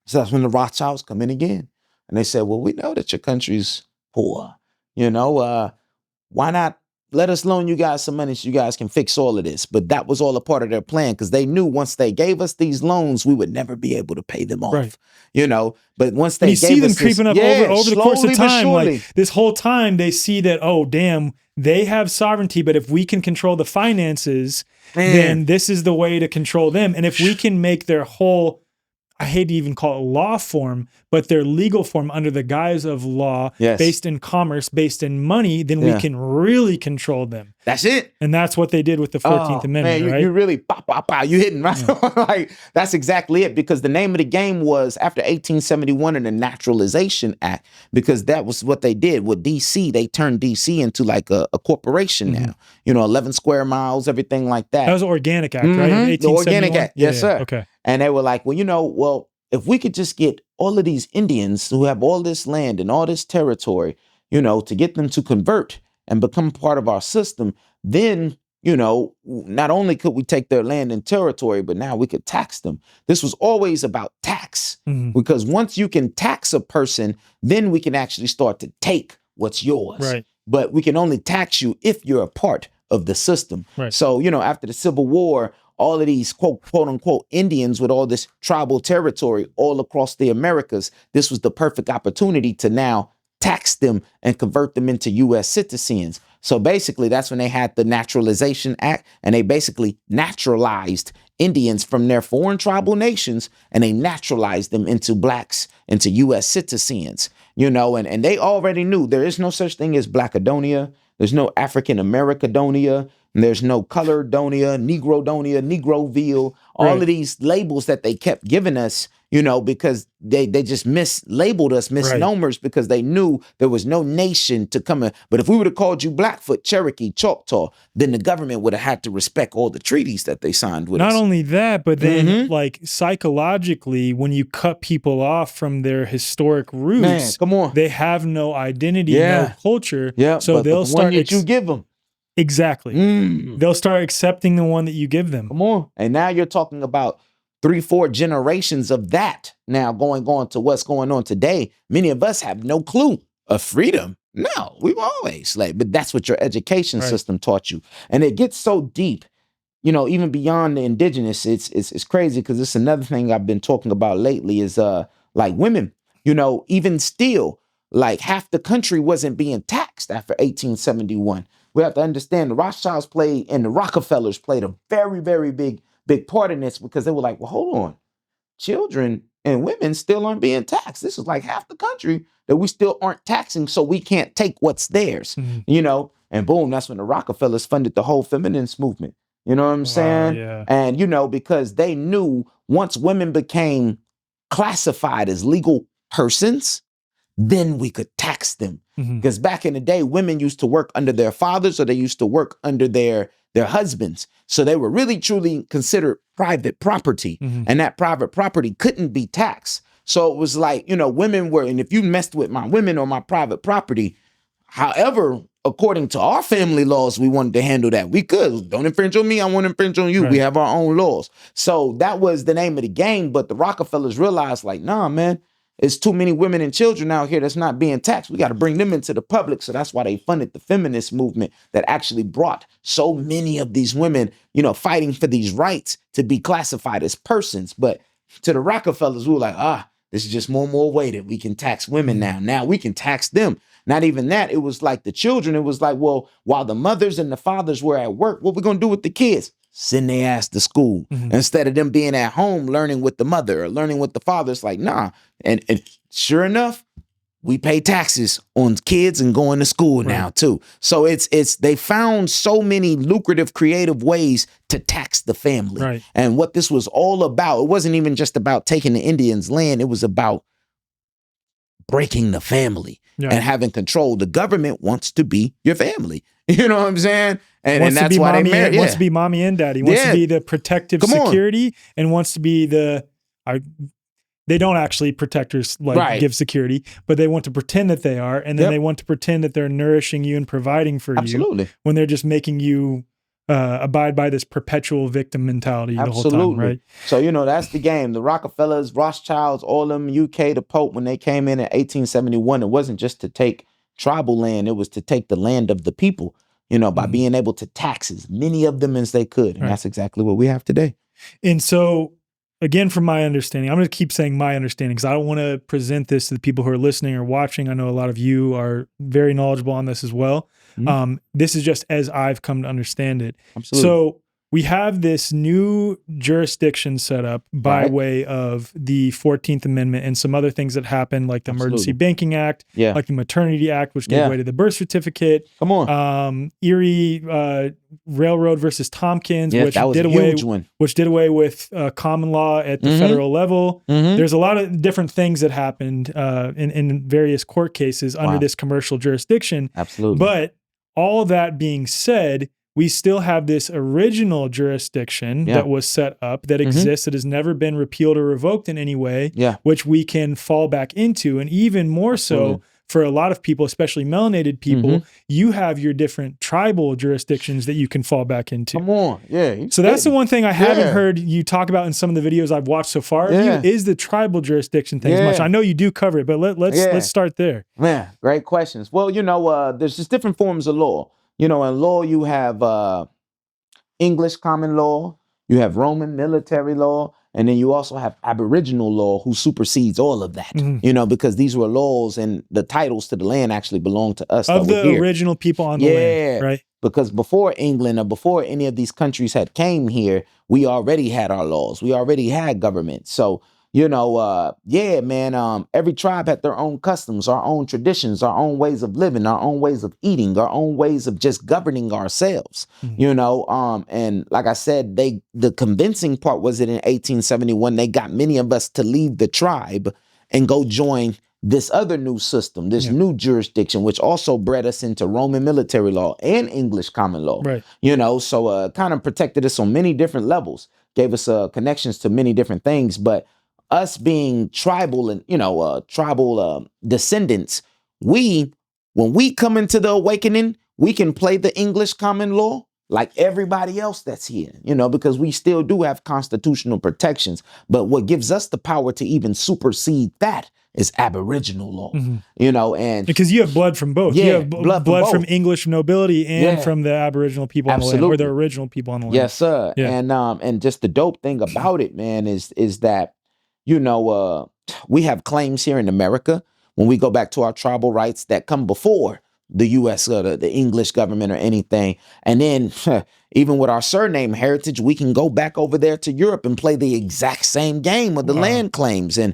So that's when the Rothschilds come in again. And they said, well, we know that your country's poor. Why not let us loan you guys some money so you guys can fix all of this? But that was all a part of their plan, because they knew once they gave us these loans, we would never be able to pay them off. Right. But once they you see them creeping up over the course of time, surely. like this whole time they see that, oh, damn, they have sovereignty, but if we can control the finances, then this is the way to control them. And if we can make their whole, I hate to even call it law form, but their legal form under the guise of law, based in commerce, based in money, then we can really control them. That's it. And that's what they did with the 14th Amendment, right? You really, you hitting right. Like, that's exactly it, because the name of the game was, after 1871 and the Naturalization Act, because that was what they did with DC. They turned DC into like a corporation now, 11 square miles, everything like that. That was the Organic Act, right? The Organic Act, yes, sir. Okay. And they were like, well, if we could just get all of these Indians who have all this land and all this territory, to get them to convert and become part of our system, then, not only could we take their land and territory, but now we could tax them. This was always about tax, because once you can tax a person, then we can actually start to take what's yours. Right. But we can only tax you if you're a part of the system. Right. So, after the Civil War, all of these quote unquote Indians with all this tribal territory all across the Americas, this was the perfect opportunity to now tax them and convert them into U.S. citizens. So basically, that's when they had the Naturalization Act, and they basically naturalized Indians from their foreign tribal nations, and they naturalized them into blacks, into U.S. citizens, and they already knew there is no such thing as Blackadonia. There's no African Americadonia. There's no Colordonia, Negrodonia, Negroville, all of these labels that they kept giving us, because they just mislabeled us, misnomers, because they knew there was no nation to come in. But if we would have called you Blackfoot, Cherokee, Choctaw, then the government would have had to respect all the treaties that they signed with us. Not only that, but then like psychologically, when you cut people off from their historic roots, they have no identity, no culture. Yeah, so they'll start. You give them. Exactly. They'll start accepting the one that you give them. Come on. And now you're talking about 3-4 generations of that now going on to what's going on today. Many of us have no clue of freedom. No, we've always slaves. But that's what your education system taught you. And it gets so deep, even beyond the indigenous. It's crazy, because it's another thing I've been talking about lately is like women, even still. like half the country wasn't being taxed after 1871. We have to understand the Rothschilds played and the Rockefellers played a very, very big part in this, because they were like, well, hold on, children and women still aren't being taxed. This is like half the country that we still aren't taxing, so we can't take what's theirs, and boom, that's when the Rockefellers funded the whole feminist movement. You know what I'm saying? Yeah. And, because they knew once women became classified as legal persons, then we could tax them. Because back in the day, women used to work under their fathers, or they used to work under their husbands. So they were really, truly considered private property. And that private property couldn't be taxed. So it was like, women were, and if you messed with my women or my private property, however, according to our family laws, we wanted to handle that. We could. Don't infringe on me, I won't infringe on you. Right. We have our own laws. So that was the name of the game. But the Rockefellers realized, like, nah, man, it's too many women and children out here that's not being taxed. We got to bring them into the public. So that's why they funded the feminist movement that actually brought so many of these women, fighting for these rights to be classified as persons. But to the Rockefellers, we were like, this is just more way that we can tax women now. Now we can tax them. Not even that. It was like the children. It was like, well, while the mothers and the fathers were at work, what we going to do with the kids? Send their ass to school instead of them being at home learning with the mother or learning with the father. It's like, nah. And sure enough, we pay taxes on kids and going to school now too. So they found so many lucrative, creative ways to tax the family. Right. And what this was all about, it wasn't even just about taking the Indians' land. It was about breaking the family and having control. The government wants to be your family. You know what I'm saying? And that's why they marry. Wants to be mommy and daddy. Wants to be the protective security and wants to be they don't actually protectors give security, but they want to pretend that they are. And then they want to pretend that they're nourishing you and providing for you when they're just making you abide by this perpetual victim mentality the whole time, right? So, that's the game. The Rockefellers, Rothschilds, all them, UK, the Pope, when they came in 1871, it wasn't just to take tribal land. It was to take the land of the people, by being able to tax as many of them as they could. And that's exactly what we have today. And so, again, from my understanding, I'm going to keep saying my understanding because I don't want to present this to the people who are listening or watching. I know a lot of you are very knowledgeable on this as well. This is just as I've come to understand it. Absolutely. So we have this new jurisdiction set up by way of the 14th Amendment and some other things that happened, like the Emergency Banking Act, like the Maternity Act, which gave way to the birth certificate. Come on. Erie Railroad versus Tompkins, which did away with common law at the federal level. There's a lot of different things that happened in various court cases under this commercial jurisdiction. Absolutely. But all that being said, we still have this original jurisdiction that was set up that exists, that has never been repealed or revoked in any way, which we can fall back into. And even more so for a lot of people, especially melanated people, you have your different tribal jurisdictions that you can fall back into. Come on. Yeah. So that's the one thing I haven't heard you talk about in some of the videos I've watched so far of you is the tribal jurisdiction thing as much. I know you do cover it, but let's start there. Man, great questions. Well, there's just different forms of law. In law, you have English common law, you have Roman military law, and then you also have Aboriginal law, who supersedes all of that, because these were laws and the titles to the land actually belong to us. Of the original people on the land, right? Because before England or before any of these countries had came here, we already had our laws. We already had government. So, every tribe had their own customs, our own traditions, our own ways of living, our own ways of eating, our own ways of just governing ourselves, and like I said, the convincing part was that in 1871, they got many of us to leave the tribe and go join this other new system, this new jurisdiction, which also bred us into Roman military law and English common law, right? So kind of protected us on many different levels, gave us connections to many different things, but us being tribal and, tribal descendants, when we come into the awakening, we can play the English common law like everybody else that's here, because we still do have constitutional protections. But what gives us the power to even supersede that is Aboriginal law, and because you have blood from both. You have blood from English nobility and from the Aboriginal people on the land, or the original people on the land. Yes, sir. Yeah. And just the dope thing about it, man, is that we have claims here in America. when we go back to our tribal rights that come before the U.S. or the English government or anything. And then even with our surname heritage, we can go back over there to Europe and play the exact same game with the land claims. And,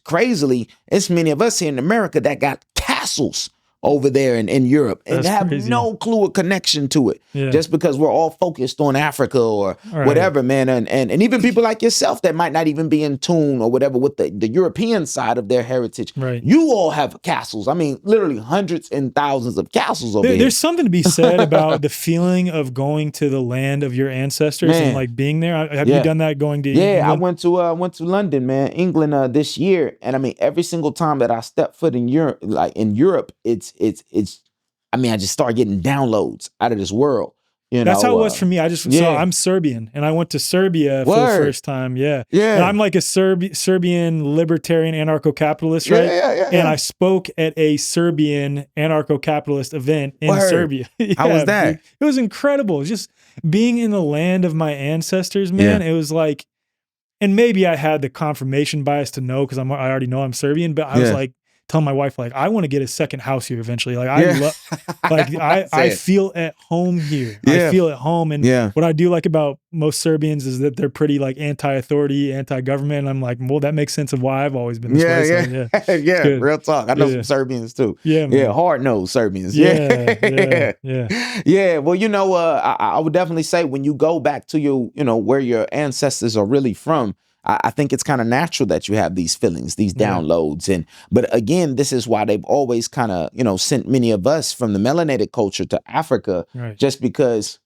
crazily, it's many of us here in America that got castles over there in Europe and have no clue or connection to it just because we're all focused on Africa or whatever, man. And even people like yourself that might not even be in tune or whatever with the European side of their heritage. Right. You all have castles. I mean, literally hundreds and thousands of castles over here. There's something to be said about the feeling of going to the land of your ancestors and like being there. Have you done that going to England? I went to London, man, England this year. And I mean, every single time that I step foot in Europe, I just started getting downloads out of this world. That's how it was for me. I'm Serbian, and I went to Serbia for the first time. Yeah. And I'm like a Serbian libertarian anarcho-capitalist, right? And I spoke at a Serbian anarcho-capitalist event in Serbia. How was that? Dude. It was incredible. Just being in the land of my ancestors, man. It was like, and maybe I had the confirmation bias to know because I already know I'm Serbian, but I was like, telling my wife, like, I want to get a second house here eventually. Like, I feel at home here. I feel at home. And what I do like about most Serbians is that they're pretty like anti-authority, anti-government. And I'm like, well, that makes sense of why I've always been this way. So, real talk. I know some Serbians too. Hard-nosed Serbians. Yeah. Well, I would definitely say when you go back to your, where your ancestors are really from, I think it's kind of natural that you have these feelings, these downloads. But again, this is why they've always kind of, sent many of us from the melanated culture to Africa, just because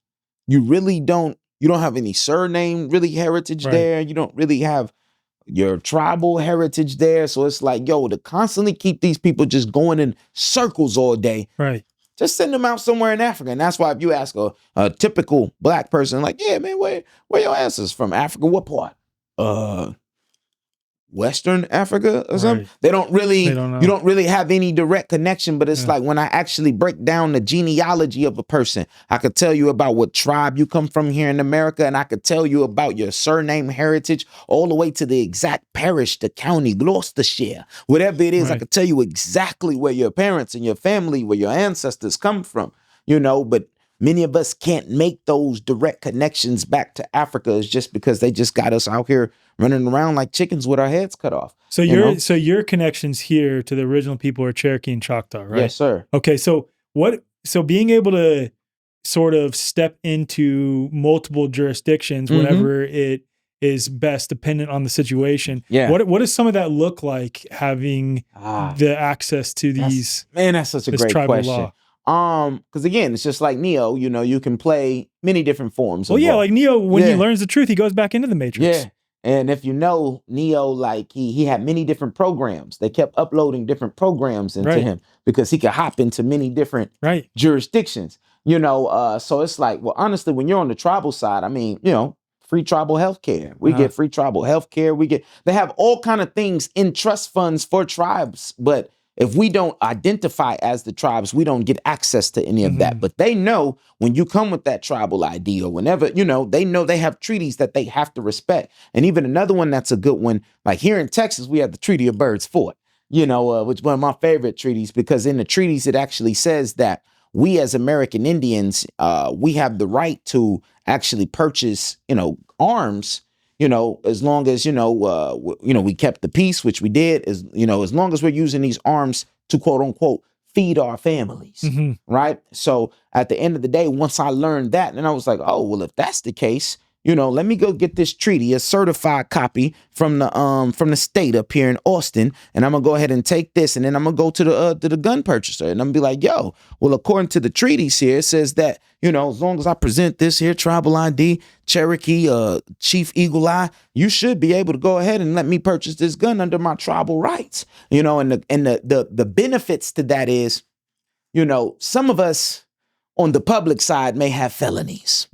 you don't have any surname really heritage there. You don't really have your tribal heritage there. So it's like, to constantly keep these people just going in circles all day. Right. Just send them out somewhere in Africa. And that's why if you ask a typical black person, like, yeah, man, where your ancestors from? Africa? What part? Western Africa or something. You don't really have any direct connection, but it's like when I actually break down the genealogy of a person, I could tell you about what tribe you come from here in America, and I could tell you about your surname heritage all the way to the exact parish, the county, Gloucestershire, whatever it is. I could tell you exactly where your parents and your family, where your ancestors come from, but many of us can't make those direct connections back to Africa. It's just because they just got us out here running around like chickens with our heads cut off. So your connections here to the original people are Cherokee and Choctaw, right? Yes, sir. Okay, so being able to sort of step into multiple jurisdictions whenever it is best, dependent on the situation. Yeah. What does some of that look like, having the access to these? That's such a great question. Law? Because again, it's just like Neo, you can play many different forms. Like Neo, when he learns the truth, he goes back into the Matrix. Yeah. And if Neo, like he had many different programs. They kept uploading different programs into him because he could hop into many different jurisdictions. So it's like, well, honestly, when you're on the tribal side, I mean, free tribal healthcare. We get free tribal healthcare. They have all kind of things in trust funds for tribes, but if we don't identify as the tribes, we don't get access to any of that. But they know when you come with that tribal ID or whenever, they know they have treaties that they have to respect. And even another one that's a good one, like here in Texas, we have the Treaty of Birds Fort, which is one of my favorite treaties, because in the treaties, it actually says that we as American Indians, we have the right to actually purchase, arms, as long as, we kept the peace, which we did, as long as we're using these arms to quote unquote feed our families. Right. So at the end of the day, once I learned that, and I was like, oh, well, if that's the case, let me go get this treaty, a certified copy from the state up here in Austin, and I'm gonna go ahead and take this, and then I'm gonna go to the gun purchaser, and I'm gonna be like, yo, well, according to the treaties here, it says that as long as I present this here tribal ID, Cherokee, Chief Eagle Eye, you should be able to go ahead and let me purchase this gun under my tribal rights, and the benefits to that is, some of us on the public side may have felonies,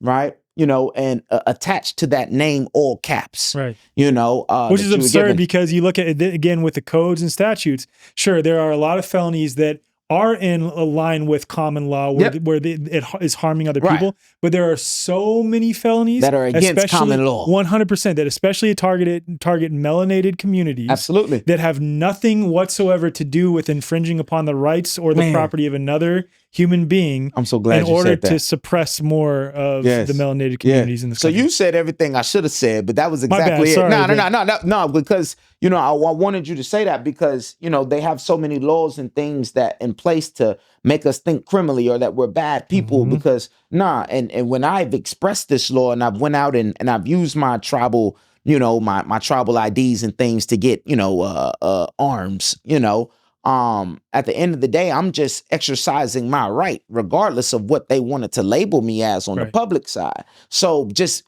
right? And attached to that name, all caps, right? Which is absurd, because you look at it again with the codes and statutes. Sure, there are a lot of felonies that are in a line with common law where, Yep. it is harming other Right. people. But there are so many felonies That are against especially common law. 100% that especially target melanated communities Absolutely. that have nothing whatsoever to do with infringing upon the rights or the Man. property of another human being. I'm so glad in you order said that. to suppress more of Yes. the melanated communities in this So country. you said everything I should have said, but that was My bad, exactly it. sorry, No, because, you know, I wanted you to say that because, you know, they have so many laws and things that in place to make us think criminally or that we're bad people because and when I've expressed this law and I've went out and I've used my tribal, you know, my tribal IDs and things to get, you know, arms, you know, at the end of the day, I'm just exercising my right, regardless of what they wanted to label me as on the public side. So just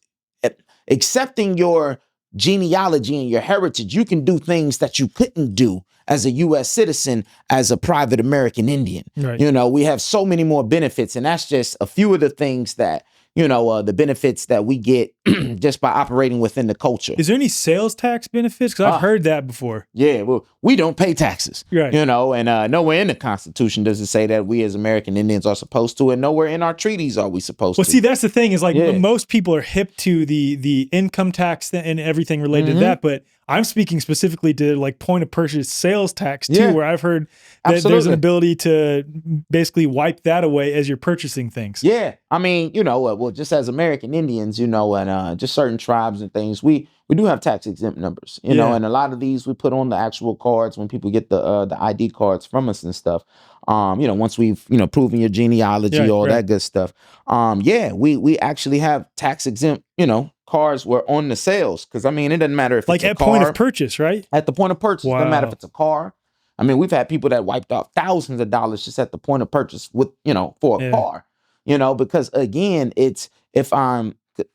accepting your genealogy and your heritage, you can do things that you couldn't do as a U.S. citizen, as a private American Indian. Right. You know, we have so many more benefits, and that's just a few of the things that, you know, the benefits that we get just by operating within the culture. Is there any sales tax benefits? Because I've heard that before. Yeah, well, we don't pay taxes, Right. you know, and nowhere in the Constitution does it say that we as American Indians are supposed to, and nowhere in our treaties are we supposed to. Well, see, that's the thing is like most people are hip to the income tax and everything related to that, but I'm speaking specifically to like point of purchase sales tax too, where I've heard that there's an ability to basically wipe that away as you're purchasing things. Yeah, I mean, you know, well, just as American Indians, you know, and just certain tribes and things, we do have tax exempt numbers, you know, and a lot of these we put on the actual cards when people get the ID cards from us and stuff. You know, once we've, you know, proven your genealogy, all that good stuff. We actually have tax exempt, you know, cards were on the sales. Cause I mean, it doesn't matter if like it's a at car, point of purchase, right? At the point of purchase. Wow. Doesn't matter if it's a car. I mean, we've had people that wiped off thousands of dollars just at the point of purchase with, you know, for a car, you know, because again, it's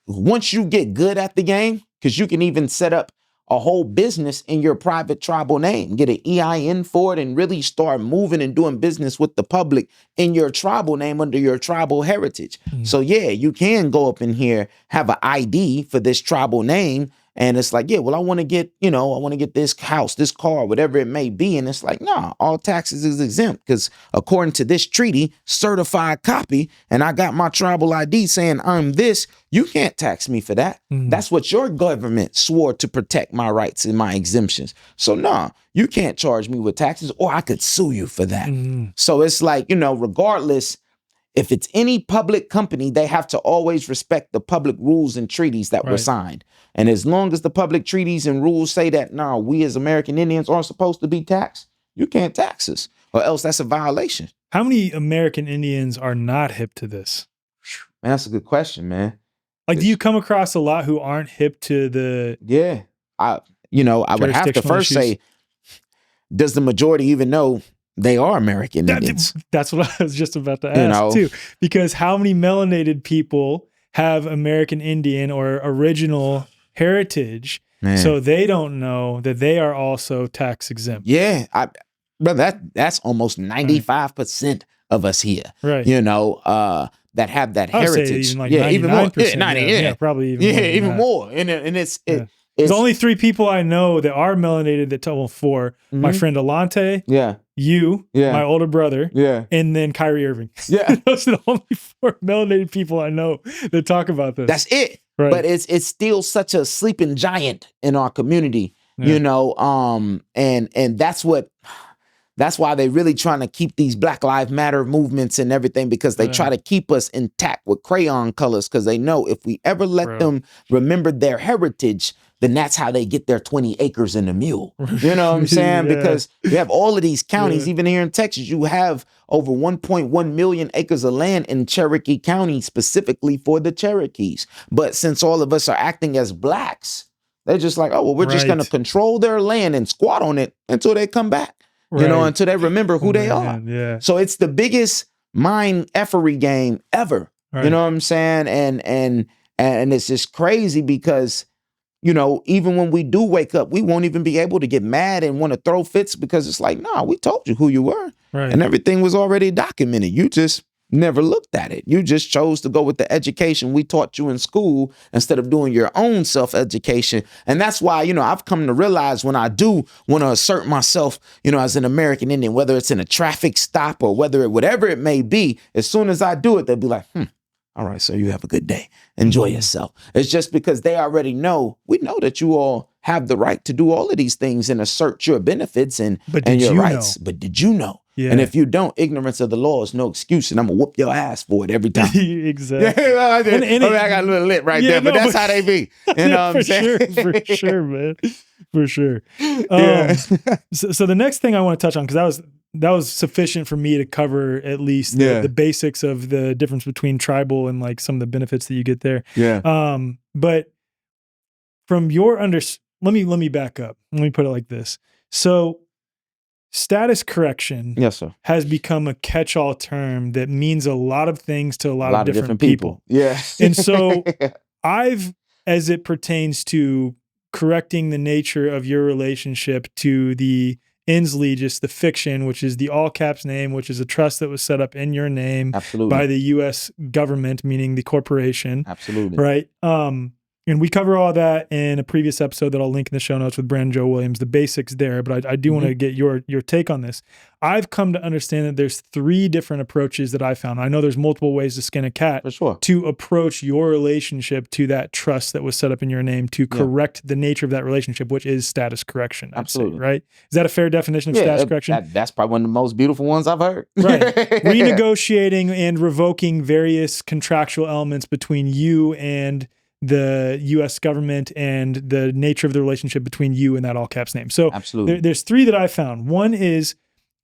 once you get good at the game, because you can even set up a whole business in your private tribal name, get an EIN for it and really start moving and doing business with the public in your tribal name under your tribal heritage. So yeah, you can go up in here, have an ID for this tribal name. And it's like, yeah, well, I want to get, you know, I want to get this house, this car, whatever it may be. And it's like, nah, all taxes is exempt because according to this treaty, certified copy, and I got my tribal ID saying I'm this, you can't tax me for that. That's what your government swore to protect my rights and my exemptions. So nah, you can't charge me with taxes or I could sue you for that. So it's like, you know, regardless, if it's any public company, they have to always respect the public rules and treaties that were signed. And as long as the public treaties and rules say that, no, we as American Indians aren't supposed to be taxed, you can't tax us or else that's a violation. How many American Indians are not hip to this? Man, that's a good question, man. Like, do you come across a lot who aren't hip to the... Yeah. I would have to first say, does the majority even know they are American Indians? That's what I was just about to ask too. Because how many melanated people have American Indian or original heritage, so they don't know that they are also tax exempt? Yeah, brother, that's almost 95% of us here. Right. You know, that have that heritage. Even like even more. 90%. Probably even more. And it's there's only 3 people I know that are melanated that tell 4. My friend Alante, you, my older brother, and then Kyrie Irving. Yeah. Those are the only 4 melanated people I know that talk about this. That's it. Right. But it's still such a sleeping giant in our community, you know, and that's why they really trying to keep these Black Lives Matter movements and everything, because they try to keep us intact with crayon colors, because they know if we ever let them remember their heritage, then that's how they get their 20 acres and a mule. You know what I'm saying? Because you have all of these counties, even here in Texas, you have over 1.1 million acres of land in Cherokee County, specifically for the Cherokees. But since all of us are acting as Blacks, they're just like, oh, well, we're just going to control their land and squat on it until they come back. You know, until they remember who they are. Yeah. So it's the biggest mind effery game ever. You know what I'm saying? And it's just crazy because, you know, even when we do wake up, we won't even be able to get mad and want to throw fits because it's like, nah, we told you who you were. And everything was already documented. You just never looked at it. You just chose to go with the education we taught you in school instead of doing your own self-education. And that's why, I've come to realize when I do want to assert myself, as an American Indian, whether it's in a traffic stop or whatever it may be, as soon as I do it, they'll be like, all right, so you have a good day. Enjoy yourself. It's just because they already know, we know that you all have the right to do all of these things and assert your benefits and your rights. But did you know? Yeah. And if you don't, ignorance of the law is no excuse, and I'm going to whoop your ass for it every time. Exactly. I got a little lit right there, but that's how they be. You know what I'm saying? For sure, man. For sure. So the next thing I want to touch on, because that was sufficient for me to cover at least the basics of the difference between tribal and like some of the benefits that you get there. Yeah. But from your let me back up. Let me put it like this. So status correction has become a catch-all term that means a lot of things to a lot of different people. Yeah. And so as it pertains to correcting the nature of your relationship to the Inslee, just the fiction, which is the all caps name, which is a trust that was set up in your name by the U.S. government, meaning the corporation. Absolutely. Right. And we cover all that in a previous episode that I'll link in the show notes with Brandon Joe Williams, the basics there. But I do want to get your take on this. I've come to understand that there's 3 different approaches that I found. I know there's multiple ways to skin a cat to approach your relationship to that trust that was set up in your name to correct the nature of that relationship, which is status correction. Absolutely. Say, right? Is that a fair definition of status correction? That's probably one of the most beautiful ones I've heard. Right. Renegotiating and revoking various contractual elements between you and the U.S. government and the nature of the relationship between you and that all caps name. So there's 3 that I found. One is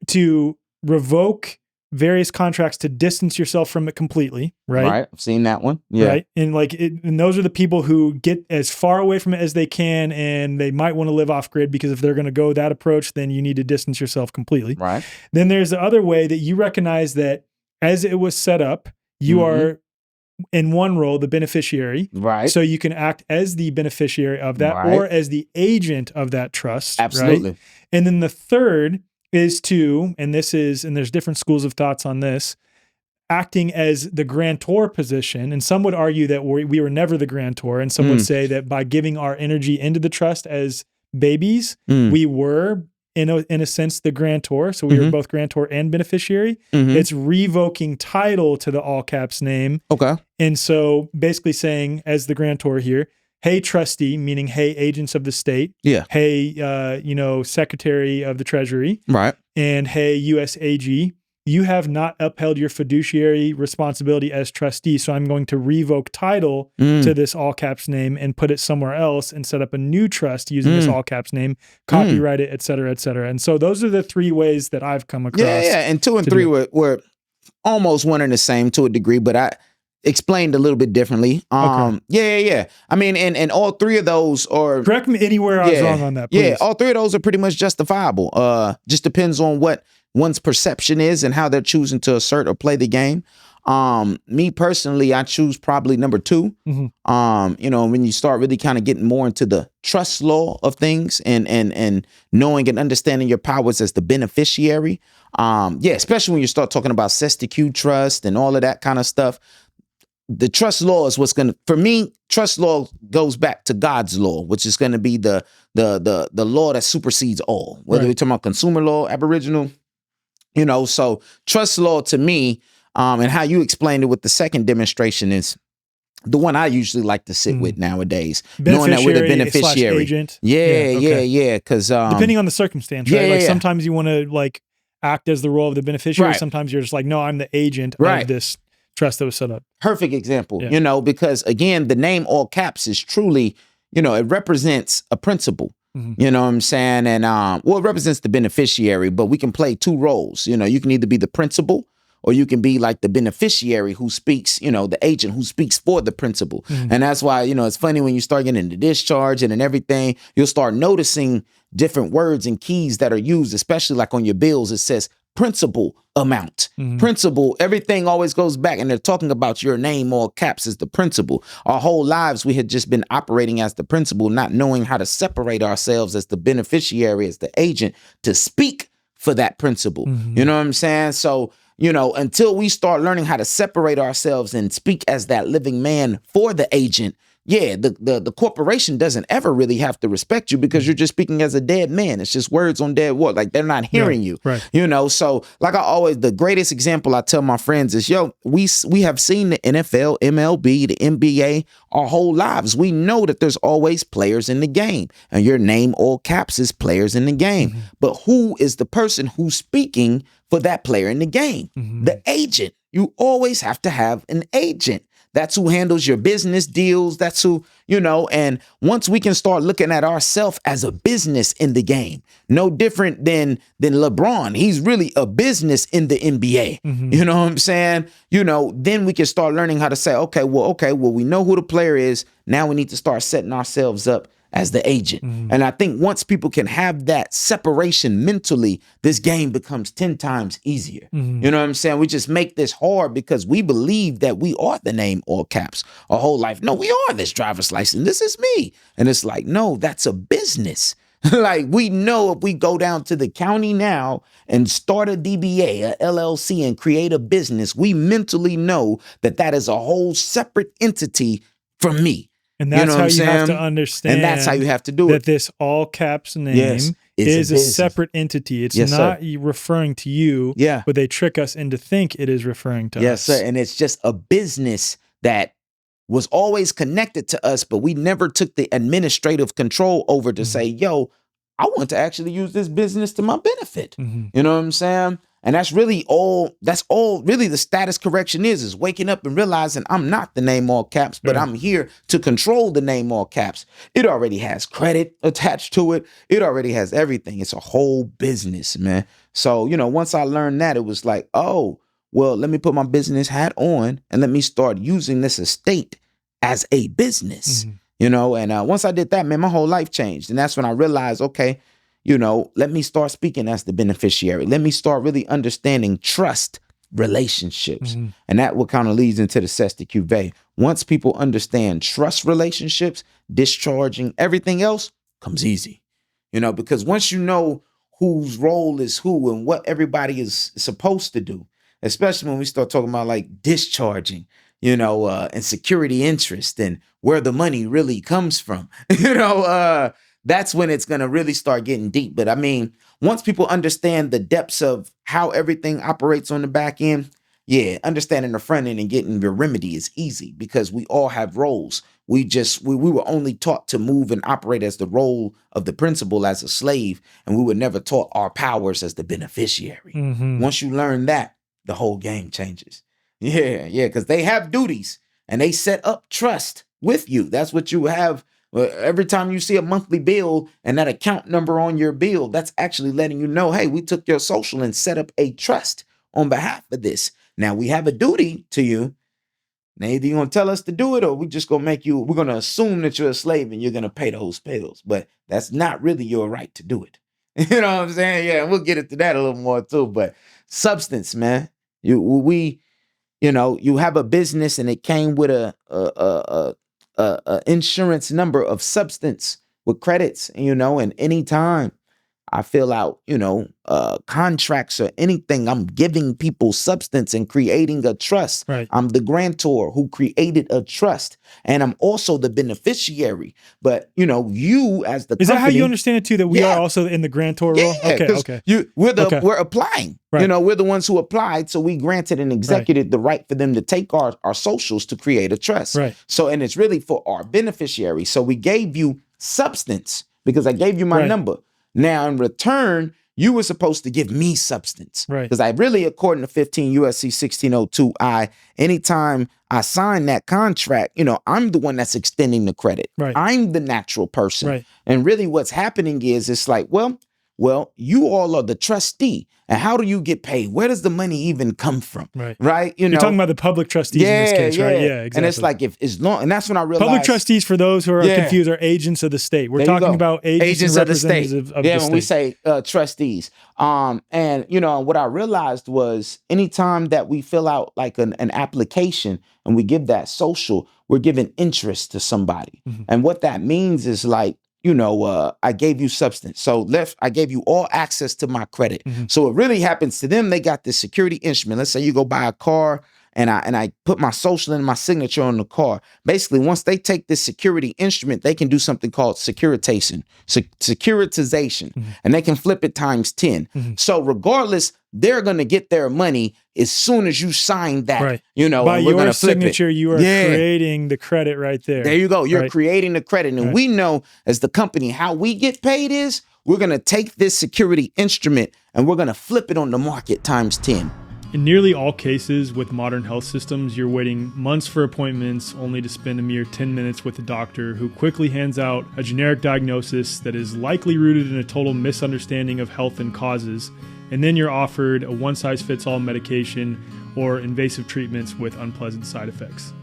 to revoke various contracts to distance yourself from it completely, right? Right. I've seen that one. Yeah. Right. And those are the people who get as far away from it as they can, and they might want to live off grid, because if they're going to go that approach, then you need to distance yourself completely. Right. Then there's the other way that you recognize that as it was set up, you are in one role, the beneficiary. Right. So you can act as the beneficiary of that or as the agent of that trust. Absolutely. Right? And then the third is and there's different schools of thoughts on this, acting as the grantor position. And some would argue that we were never the grantor. And some would say that by giving our energy into the trust as babies, we were in a sense the grantor. So we were both grantor and beneficiary. It's revoking title to the all caps name. Okay. And so basically saying, as the grantor here, hey trustee, meaning hey agents of the state. Yeah. Hey Secretary of the Treasury. Right. And hey US AG, you have not upheld your fiduciary responsibility as trustee. So I'm going to revoke title to this all caps name and put it somewhere else and set up a new trust using this all caps name, copyright it, et cetera, et cetera. And so those are the 3 ways that I've come across. Yeah. And 2 and 3 were almost one and the same to a degree, but I explained a little bit differently. Yeah. I mean, and all 3 of those are... Correct me anywhere I was wrong on that, please. Yeah, all 3 of those are pretty much justifiable. Just depends on what one's perception is and how they're choosing to assert or play the game. Me personally, I choose probably number 2. When you start really kind of getting more into the trust law of things and knowing and understanding your powers as the beneficiary. Especially when you start talking about cestui trust and all of that kind of stuff. The trust law is what's going to, for me, trust law goes back to God's law, which is going to be the law that supersedes all, whether we're talking about consumer law, Aboriginal, so trust law to me, and how you explained it with the second demonstration is the one I usually like to sit with nowadays, knowing that we're the beneficiary. Agent. Yeah. Because depending on the circumstance, right? Like sometimes you want to act as the role of the beneficiary. Right. Sometimes you're just like, no, I'm the agent of this trust that was set up. Perfect example, because again, the name all caps is truly, it represents a principle. You know what I'm saying? And it represents the beneficiary, but we can play 2 roles. You can either be the principal or you can be like the beneficiary who speaks, the agent who speaks for the principal. And that's why, it's funny when you start getting into discharge and everything, you'll start noticing different words and keys that are used, especially like on your bills. It says principal amount, principal, everything always goes back, and they're talking about your name, all caps, as the principal. Our whole lives, we had just been operating as the principal, not knowing how to separate ourselves as the beneficiary, as the agent, to speak for that principle. You know what I'm saying? So until we start learning how to separate ourselves and speak as that living man for the agent, the corporation doesn't ever really have to respect you because you're just speaking as a dead man. It's just words on dead wood. Like they're not hearing you, right. So like the greatest example I tell my friends is, we have seen the NFL, MLB, the NBA our whole lives. We know that there's always players in the game, and your name all caps is players in the game. Mm-hmm. But who is the person who's speaking for that player in the game? Mm-hmm. The agent. You always have to have an agent. That's who handles your business deals. That's who, and once we can start looking at ourselves as a business in the game, no different than LeBron. He's really a business in the NBA. Mm-hmm. You know what I'm saying? Then we can start learning how to say, okay, we know who the player is. Now we need to start setting ourselves up as the agent. Mm-hmm. And I think once people can have that separation mentally, this game becomes 10 times easier. Mm-hmm. You know what I'm saying? We just make this hard because we believe that we are the name all caps our whole life. No, we are this driver's license. This is me. And it's like, no, that's a business. Like we know if we go down to the county now and start a DBA, a LLC, and create a business, we mentally know that that is a whole separate entity from me. And that's how you have to understand. And that's how you have to do that this all caps name is a separate entity. It's not referring to you, but they trick us into think it is referring to us. Yes, sir. And it's just a business that was always connected to us, but we never took the administrative control over to say, I want to actually use this business to my benefit. Mm-hmm. You know what I'm saying? And that's all really the status correction is waking up and realizing I'm not the name all caps, but I'm here to control the name all caps. It already has credit attached to it. It already has everything. It's a whole business, man. So, once I learned that, it was like, oh, well, let me put my business hat on and let me start using this estate as a business, and once I did that, man, my whole life changed. And that's when I realized, okay, let me start speaking as the beneficiary. Let me start really understanding trust relationships. Mm-hmm. And that what kind of leads into the ceste cuvee. Once people understand trust relationships, discharging, everything else comes easy. Because once you know whose role is who and what everybody is supposed to do, especially when we start talking about like discharging, and security interest and where the money really comes from, that's when it's going to really start getting deep. But I mean, once people understand the depths of how everything operates on the back end, understanding the front end and getting your remedy is easy because we all have roles. We were only taught to move and operate as the role of the principal as a slave, and we were never taught our powers as the beneficiary. Mm-hmm. Once you learn that, the whole game changes. Because they have duties and they set up trust with you. That's what you have. Every time you see a monthly bill and that account number on your bill, that's actually letting you know, hey, we took your social and set up a trust on behalf of this. Now we have a duty to you. Now either you're going to tell us to do it or we just going to we're going to assume that you're a slave and you're going to pay those bills. But that's not really your right to do it. You know what I'm saying? Yeah, we'll get into that a little more too. But substance, man, you have a business and it came with a insurance number of substance with credits, and anytime I fill out, contracts or anything, I'm giving people substance and creating a trust. Right. I'm the grantor who created a trust, and I'm also the beneficiary. But you as the is that how you understand it too? That we are also in the grantor role. Okay. We're applying. Right. We're the ones who applied, so we granted and executed the right for them to take our socials to create a trust. Right. So, and it's really for our beneficiary. So we gave you substance because I gave you my number. Now, in return, you were supposed to give me substance. Right. Because I really, according to 15 USC 1602I, anytime I sign that contract, I'm the one that's extending the credit. Right. I'm the natural person. Right. And really what's happening is it's like, well, you all are the trustee. And how do you get paid? Where does the money even come from? Right. You're talking about the public trustees in this case, right? Yeah, exactly. And it's like and that's when I realized public trustees, for those who are confused, are agents of the state. We're talking about agents and representatives of the state. When we say trustees. And what I realized was anytime that we fill out like an application and we give that social, we're giving interest to somebody. Mm-hmm. And what that means is like, I gave you substance. So I gave you all access to my credit. So it really happens to them. They got this security instrument. Let's say you go buy a car and I put my social and my signature on the car. Basically, once they take this security instrument, they can do something called securitization, and they can flip it times 10. So regardless, they're going to get their money as soon as you sign that, Right. By your signature, you are creating the credit right there. There you go. You're creating the credit. And we know as the company, how we get paid is we're going to take this security instrument and we're going to flip it on the market times 10. In nearly all cases with modern health systems, you're waiting months for appointments only to spend a mere 10 minutes with a doctor who quickly hands out a generic diagnosis that is likely rooted in a total misunderstanding of health and causes, and then you're offered a one-size-fits-all medication or invasive treatments with unpleasant side effects.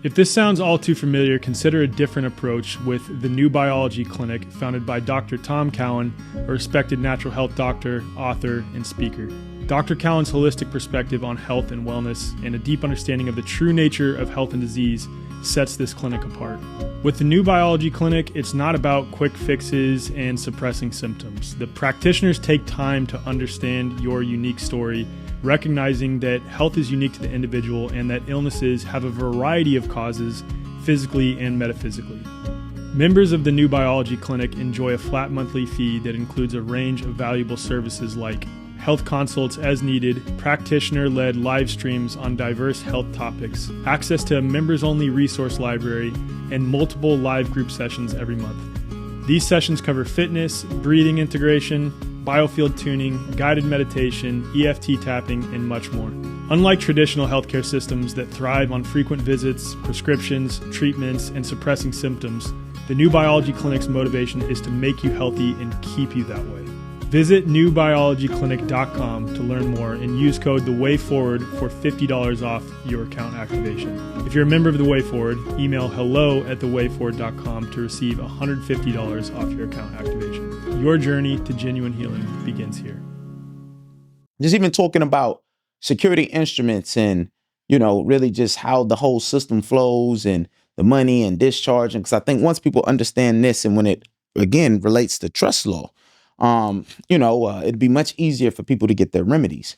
If this sounds all too familiar, consider a different approach with the New Biology Clinic, founded by Dr. Tom Cowan, a respected natural health doctor, author, and speaker. Dr. Cowan's holistic perspective on health and wellness and a deep understanding of the true nature of health and disease sets this clinic apart. With the New Biology Clinic, it's not about quick fixes and suppressing symptoms. The practitioners take time to understand your unique story, recognizing that health is unique to the individual and that illnesses have a variety of causes, physically and metaphysically. Members of the New Biology Clinic enjoy a flat monthly fee that includes a range of valuable services like health consults as needed, practitioner-led live streams on diverse health topics, access to a members-only resource library, and multiple live group sessions every month. These sessions cover fitness, breathing integration, biofield tuning, guided meditation, EFT tapping, and much more. Unlike traditional healthcare systems that thrive on frequent visits, prescriptions, treatments, and suppressing symptoms, the New Biology Clinic's motivation is to make you healthy and keep you that way. Visit newbiologyclinic.com to learn more and use code THEWAYFORWARD for $50 off your account activation. If you're a member of The Way Forward, email hello@thewayforward.com to receive $150 off your account activation. Your journey to genuine healing begins here. Just even talking about security instruments and, really just how the whole system flows and the money and discharging. Because I think once people understand this and when it, again, relates to trust law, it'd be much easier for people to get their remedies.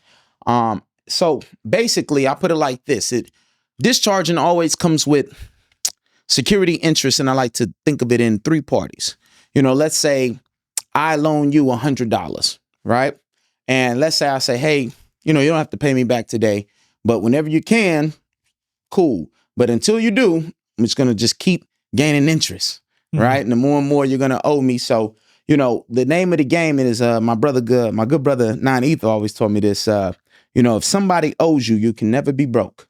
So basically, I put it like this. Discharging always comes with security interest, and I like to think of it in three parties. Let's say I loan you $100, right? And let's say I say, hey, you don't have to pay me back today, but whenever you can, cool. But until you do, I'm just going to just keep gaining interest, right? And the more and more you're going to owe me. So, the name of the game is my good brother, Nine Ether, always told me this. If somebody owes you, you can never be broke.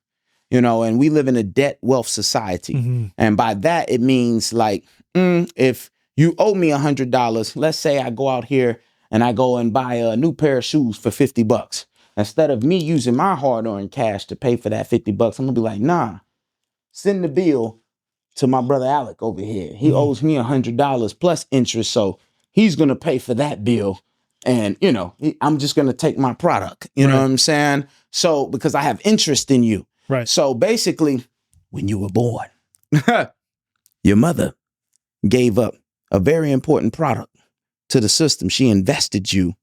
And we live in a debt wealth society. And by that, it means like, if you owe me $100, let's say I go out here and I go and buy a new pair of shoes for $50. Instead of me using my hard-earned cash to pay for that $50, I'm gonna be like, nah, send the bill to my brother Alec over here. He owes me $100 plus interest, so he's going to pay for that bill. And, I'm just going to take my product. You know what I'm saying? So, because I have interest in you. Right. So basically, when you were born, your mother gave up a very important product to the system. She invested you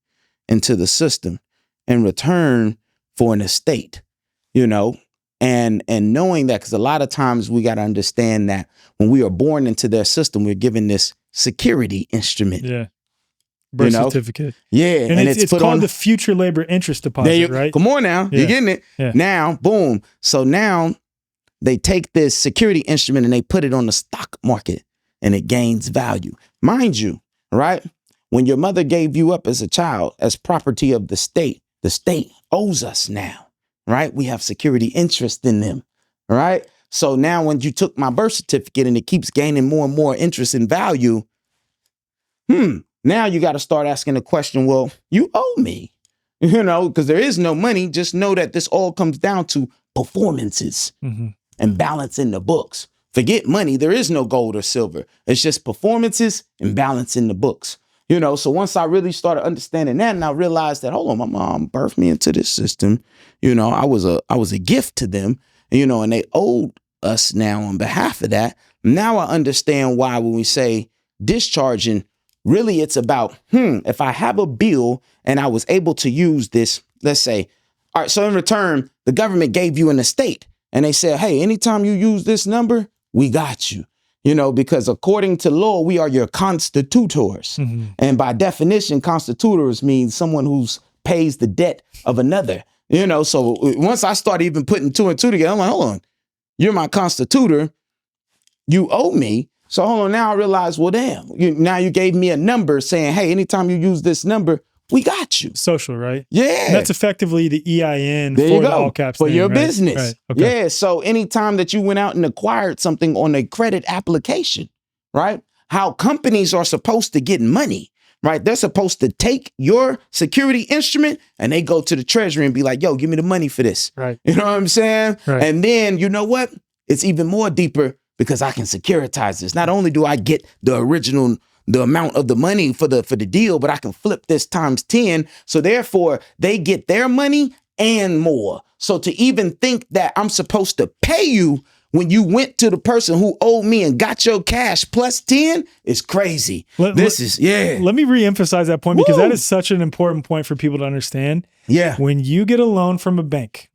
into the system in return for an estate, and knowing that, because a lot of times we got to understand that when we are born into their system, we're given this security instrument. Yeah. Birth certificate. Yeah. And it's called the future labor interest deposit, right? Come on now. Yeah. You're getting it. Yeah. Now, boom. So now they take this security instrument and they put it on the stock market and it gains value. Mind you, right? When your mother gave you up as a child as property of the state owes us now, right? We have security interest in them, right? So now when you took my birth certificate and it keeps gaining more and more interest and value, now you got to start asking the question, well, you owe me, because there is no money. Just know that this all comes down to performances and balance in the books. Forget money. There is no gold or silver. It's just performances and balance in the books. So once I really started understanding that, and I realized that, hold on, my mom birthed me into this system. I was a gift to them, and they owed us now on behalf of that. Now I understand why when we say discharging, really it's about, if I have a bill and I was able to use this, let's say, all right, so in return, the government gave you an estate and they said, hey, anytime you use this number, we got you. Because according to law, we are your constitutors. Mm-hmm. And by definition, constitutors means someone who's pays the debt of another. So once I started even putting two and two together, I'm like, hold on, you're my constitutor. You owe me. So hold on, now I realize, well, damn, now you gave me a number saying, hey, anytime you use this number, we got you. Social, right? Yeah. And that's effectively the EIN there for you go. the all caps for name, your right? business. Right. Okay. Yeah. So anytime that you went out and acquired something on a credit application, right? How companies are supposed to get money, right? They're supposed to take your security instrument and they go to the treasury and be like, yo, give me the money for this. Right. You know what I'm saying? Right. And then you know what? It's even more deeper because I can securitize this. Not only do I get the amount of the money for the deal, but I can flip this times 10. So therefore they get their money and more. So to even think that I'm supposed to pay you when you went to the person who owed me and got your cash plus 10 is crazy. Let me reemphasize that point because that is such an important point for people to understand. Yeah. When you get a loan from a bank,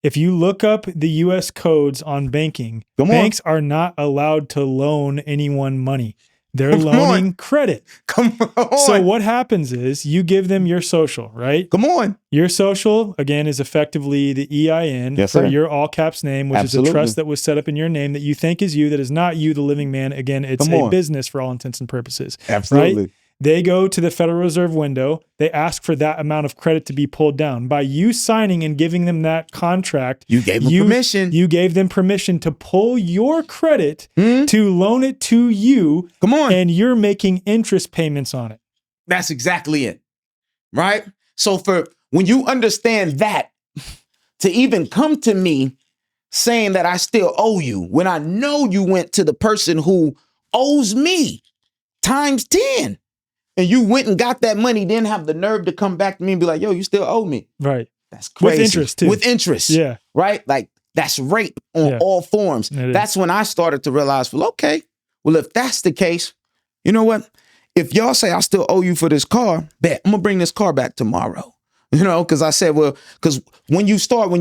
if you look up the U.S. codes on banking, banks are not allowed to loan anyone money. They're loaning credit. Come on. So what happens is you give them your social, right? Come on. Your social, again, is effectively the EIN for your all caps name, which is a trust that was set up in your name that you think is you, that is not you, the living man. Again, it's a business for all intents and purposes. Absolutely. Right? They go to the Federal Reserve window. They ask for that amount of credit to be pulled down. By you signing and giving them that contract, you gave them permission. You gave them permission to pull your credit to loan it to you. Come on. And you're making interest payments on it. That's exactly it. Right? So when you understand that, to even come to me saying that I still owe you, when I know you went to the person who owes me times 10. And you went and got that money, then have the nerve to come back to me and be like, yo, you still owe me. Right. That's crazy. With interest, too. With interest. Yeah. Right? Like, that's rape on all forms. That's when I started to realize, well, okay, well, if that's the case, you know what? If y'all say I still owe you for this car, bet I'm going to bring this car back tomorrow. Because I said, because when you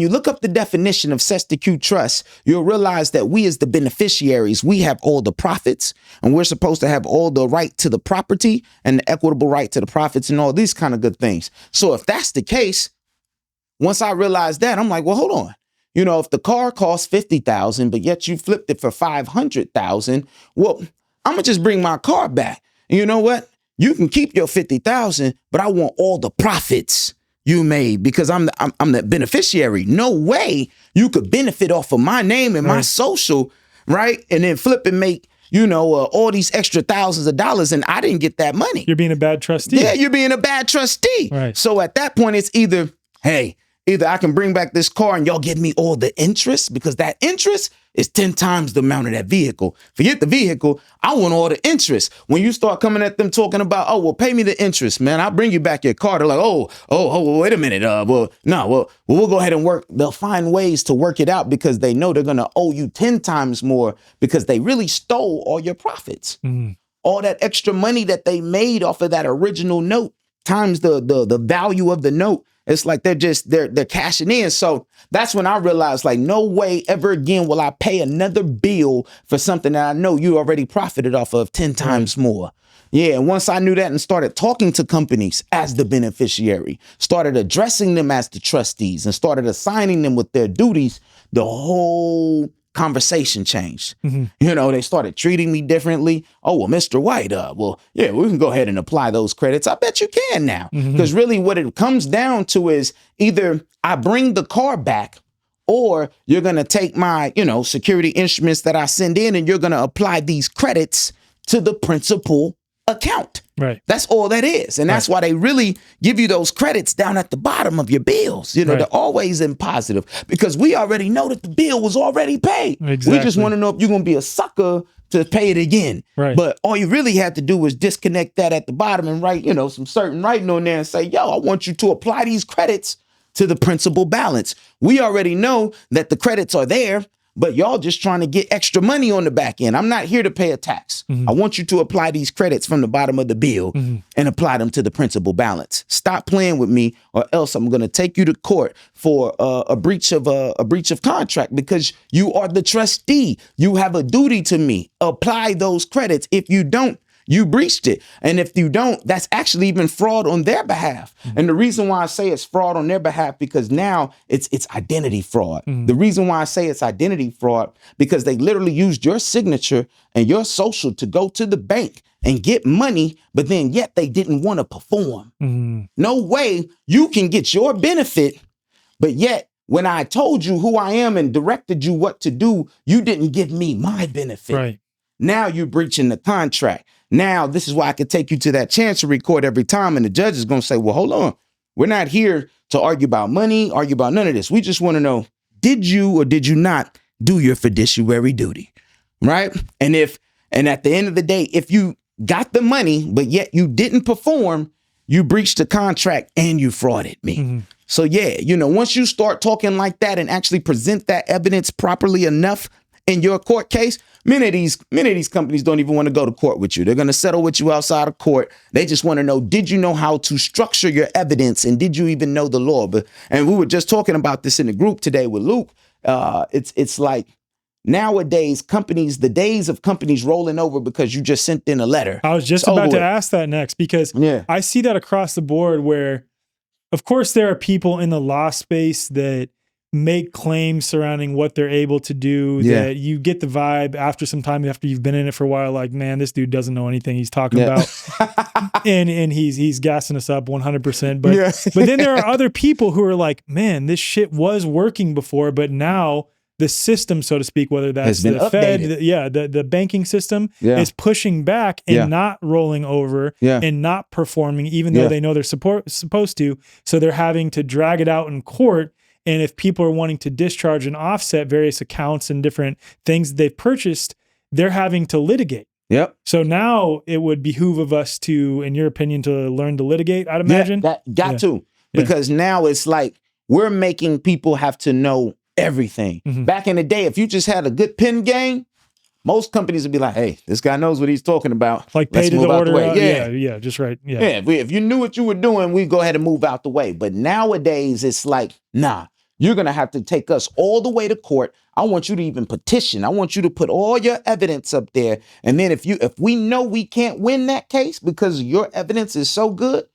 look up the definition of cestui trust, you'll realize that we as the beneficiaries, we have all the profits and we're supposed to have all the right to the property and the equitable right to the profits and all these kind of good things. So if that's the case, once I realized that, I'm like, well, hold on. If the car costs $50,000, but yet you flipped it for $500,000, well, I'm going to just bring my car back. And you know what? You can keep your $50,000, but I want all the profits you made because I'm the beneficiary. No way you could benefit off of my name and my social, right? And then flip and make, all these extra thousands of dollars and I didn't get that money. You're being a bad trustee. Yeah, you're being a bad trustee. Right. So at that point, it's either I can bring back this car and y'all give me all the interest because that interest is 10 times the amount of that vehicle. Forget the vehicle. I want all the interest. When you start coming at them talking about, oh, well, pay me the interest, man. I'll bring you back your car. They're like, oh, wait a minute. We'll go ahead and work. They'll find ways to work it out because they know they're going to owe you 10 times more because they really stole all your profits. All that extra money that they made off of that original note times the value of the note. It's like they're cashing in. So that's when I realized, like, no way ever again will I pay another bill for something that I know you already profited off of 10 times more. Yeah. And once I knew that and started talking to companies as the beneficiary, started addressing them as the trustees and started assigning them with their duties, the whole conversation changed. They started treating me differently. Oh, well, Mr. White, we can go ahead and apply those credits. I bet you can now. Because really what it comes down to is either I bring the car back or you're going to take my, security instruments that I send in and you're going to apply these credits to the principal account. Right. That's all that is. And that's why they really give you those credits down at the bottom of your bills. They're always in positive because we already know that the bill was already paid. Exactly. We just want to know if you're going to be a sucker to pay it again. Right. But all you really have to do is disconnect that at the bottom and write, some certain writing on there and say, yo, I want you to apply these credits to the principal balance. We already know that the credits are there. but y'all just trying to get extra money on the back end. I'm not here to pay a tax. I want you to apply these credits from the bottom of the bill and apply them to the principal balance. Stop playing with me, or else I'm going to take you to court for a breach of contract, because you are the trustee. You have a duty to me. Apply those credits. If you don't, you breached it. And if you don't, that's actually even fraud on their behalf. And the reason why I say it's fraud on their behalf, because now it's identity fraud. The reason why I say it's identity fraud, because they literally used your signature and your social to go to the bank and get money, but then yet they didn't want to perform. No way you can get your benefit, but yet when I told you who I am and directed you what to do, you didn't give me my benefit. Right. Now you're breaching the contract. Now, this is why I could take you to that chancery court every time, and the judge is going to say, well, hold on. We're not here to argue about money, argue about none of this. We just want to know, did you or did you not do your fiduciary duty? Right? And at the end of the day, if you got the money, but yet you didn't perform, you breached the contract and you frauded me. So yeah, once you start talking like that and actually present that evidence properly enough in your court case, many of these companies don't even want to go to court with you. They're going to settle with you outside of court. They just want to know, did you know how to structure your evidence, and did you even know the law? And we were just talking about this in the group today with Luke. It's like nowadays the days of companies rolling over because you just sent in a letter. I was just about to ask that next, because I see that across the board where, of course, there are people in the law space that make claims surrounding what they're able to do, that you get the vibe after some time, after you've been in it for a while, like, man, this dude doesn't know anything he's talking about. and he's gassing us up 100%. But then there are other people who are like, man, this shit was working before, but now the system, so to speak, whether that's the updated. Fed, the banking system is pushing back and not rolling over and not performing, even though they know they're supposed to. So they're having to drag it out in court. And if people are wanting to discharge and offset various accounts and different things they've purchased, they're having to litigate. Yep. So now it would behoove of us to, in your opinion, to learn to litigate, I'd imagine. Because now it's like we're making people have to know everything. Back in the day, if you just had a good pen game, most companies would be like, hey, this guy knows what he's talking about. Like pay to the order. Just right. If you knew what you were doing, we'd go ahead and move out the way. But nowadays, it's like, nah, you're going to have to take us all the way to court. I want you to even petition. I want you to put all your evidence up there. And then if we know we can't win that case because your evidence is so good,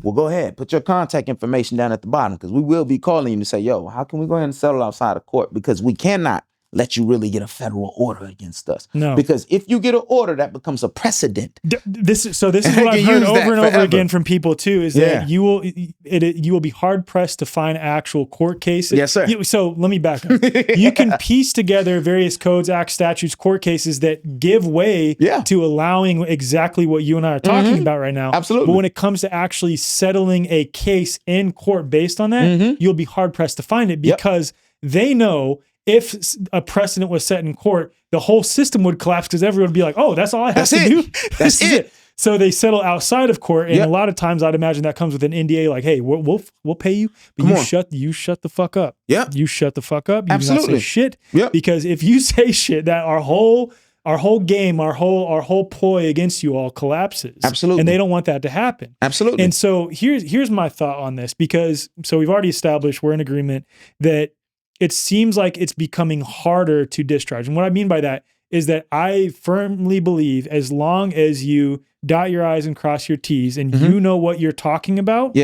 well, go ahead. Put your contact information down at the bottom, because we will be calling you to say, yo, how can we go ahead and settle outside of court? Because we cannot let you really get a federal order against us. No. Because if you get an order, that becomes a precedent. This is what I've heard over and over again from people too, is that you will be hard pressed to find actual court cases. Yes, sir. So let me back up. You can piece together various codes, acts, statutes, court cases that give way to allowing exactly what you and I are talking about right now. Absolutely. But when it comes to actually settling a case in court based on that, you'll be hard pressed to find it, because they know if a precedent was set in court, the whole system would collapse, because everyone would be like, oh, that's all I have to do? That's it. So they settle outside of court. And a lot of times I'd imagine that comes with an NDA, like, hey, we'll pay you, but you shut the fuck up. Yep. You shut the fuck up. You Absolutely. do not say shit. Yep. Because if you say shit, that our whole game, our whole ploy against you all collapses. Absolutely. And they don't want that to happen. Absolutely. And so here's my thought on this, because so we've already established, we're in agreement that it seems like it's becoming harder to discharge. And what I mean by that is that I firmly believe, as long as you dot your I's and cross your T's and you know what you're talking about,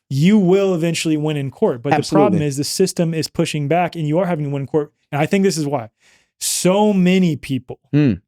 you will eventually win in court. But the problem is the system is pushing back and you are having to win in court. And I think this is why. So many people, and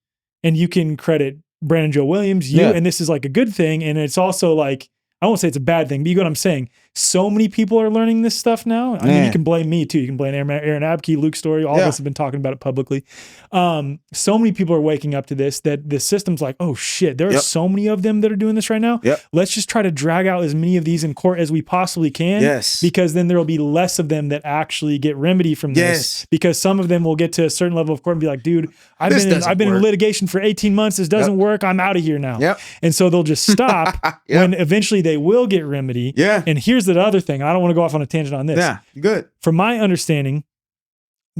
you can credit Brandon Joe Williams, and this is like a good thing. And it's also like, I won't say it's a bad thing, but you get what I'm saying. So many people are learning this stuff now. I mean, you can blame me too. You can blame Aaron Abke, Luke Story. All of us have been talking about it publicly. So many people are waking up to this, that the system's like, oh shit, there are so many of them that are doing this right now. Let's just try to drag out as many of these in court as we possibly can. Because then there will be less of them that actually get remedy from this. Because some of them will get to a certain level of court and be like, dude, I've been in litigation for 18 months. This doesn't work. I'm out of here now. And so they'll just stop when eventually they will get remedy. And here's the other thing. I don't want to go off on a tangent on this. Good. From my understanding,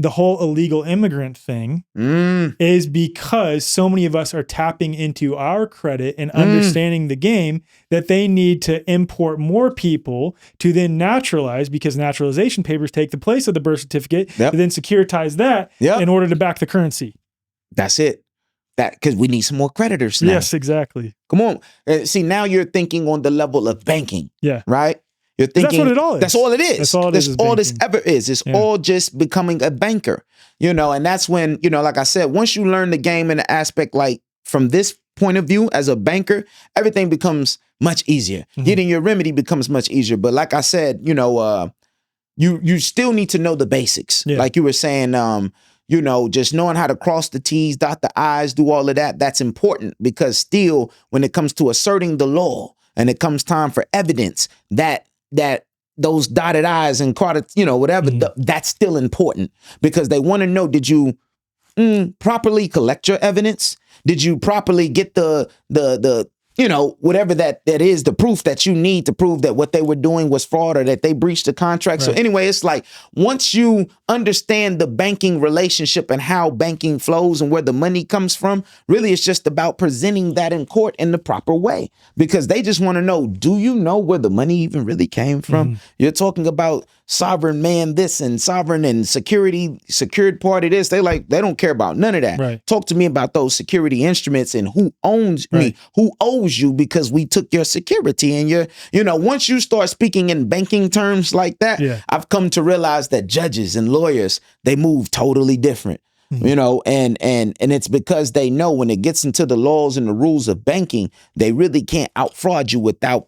the whole illegal immigrant thing is because so many of us are tapping into our credit and understanding the game that they need to import more people to then naturalize, because naturalization papers take the place of the birth certificate, to then securitize that in order to back the currency. That's it. That because we need some more creditors now. Yes, exactly. Come on. See, now you're thinking on the level of banking. Yeah. Right? You're thinking that's what it all is. That's all it is. That's all it is. That's all this ever is. It's all just becoming a banker. You know, and that's when, you know, like I said, once you learn the game in the aspect, like from this point of view as a banker, everything becomes much easier. Getting your remedy becomes much easier. But like I said, you know, you still need to know the basics. Like you were saying, you know, just knowing how to cross the T's, dot the I's, do all of that. That's important, because still, when it comes to asserting the law and it comes time for evidence, that those dotted I's and you know, whatever, that's still important, because they want to know, did you properly collect your evidence? Did you properly get the you know, whatever that is, the proof that you need to prove that what they were doing was fraud or that they breached the contract. So anyway, it's like, once you understand the banking relationship and how banking flows and where the money comes from, really it's just about presenting that in court in the proper way, because they just want to know, do you know where the money even really came from? You're talking about sovereign man this and sovereign and secured party this. They don't care about none of that. Talk to me about those security instruments and who owns me, who owes you because we took your security. And you know, once you start speaking in banking terms like that, I've come to realize that judges and lawyers, they move totally different. You know, and it's because they know when it gets into the laws and the rules of banking, they really can't out fraud you without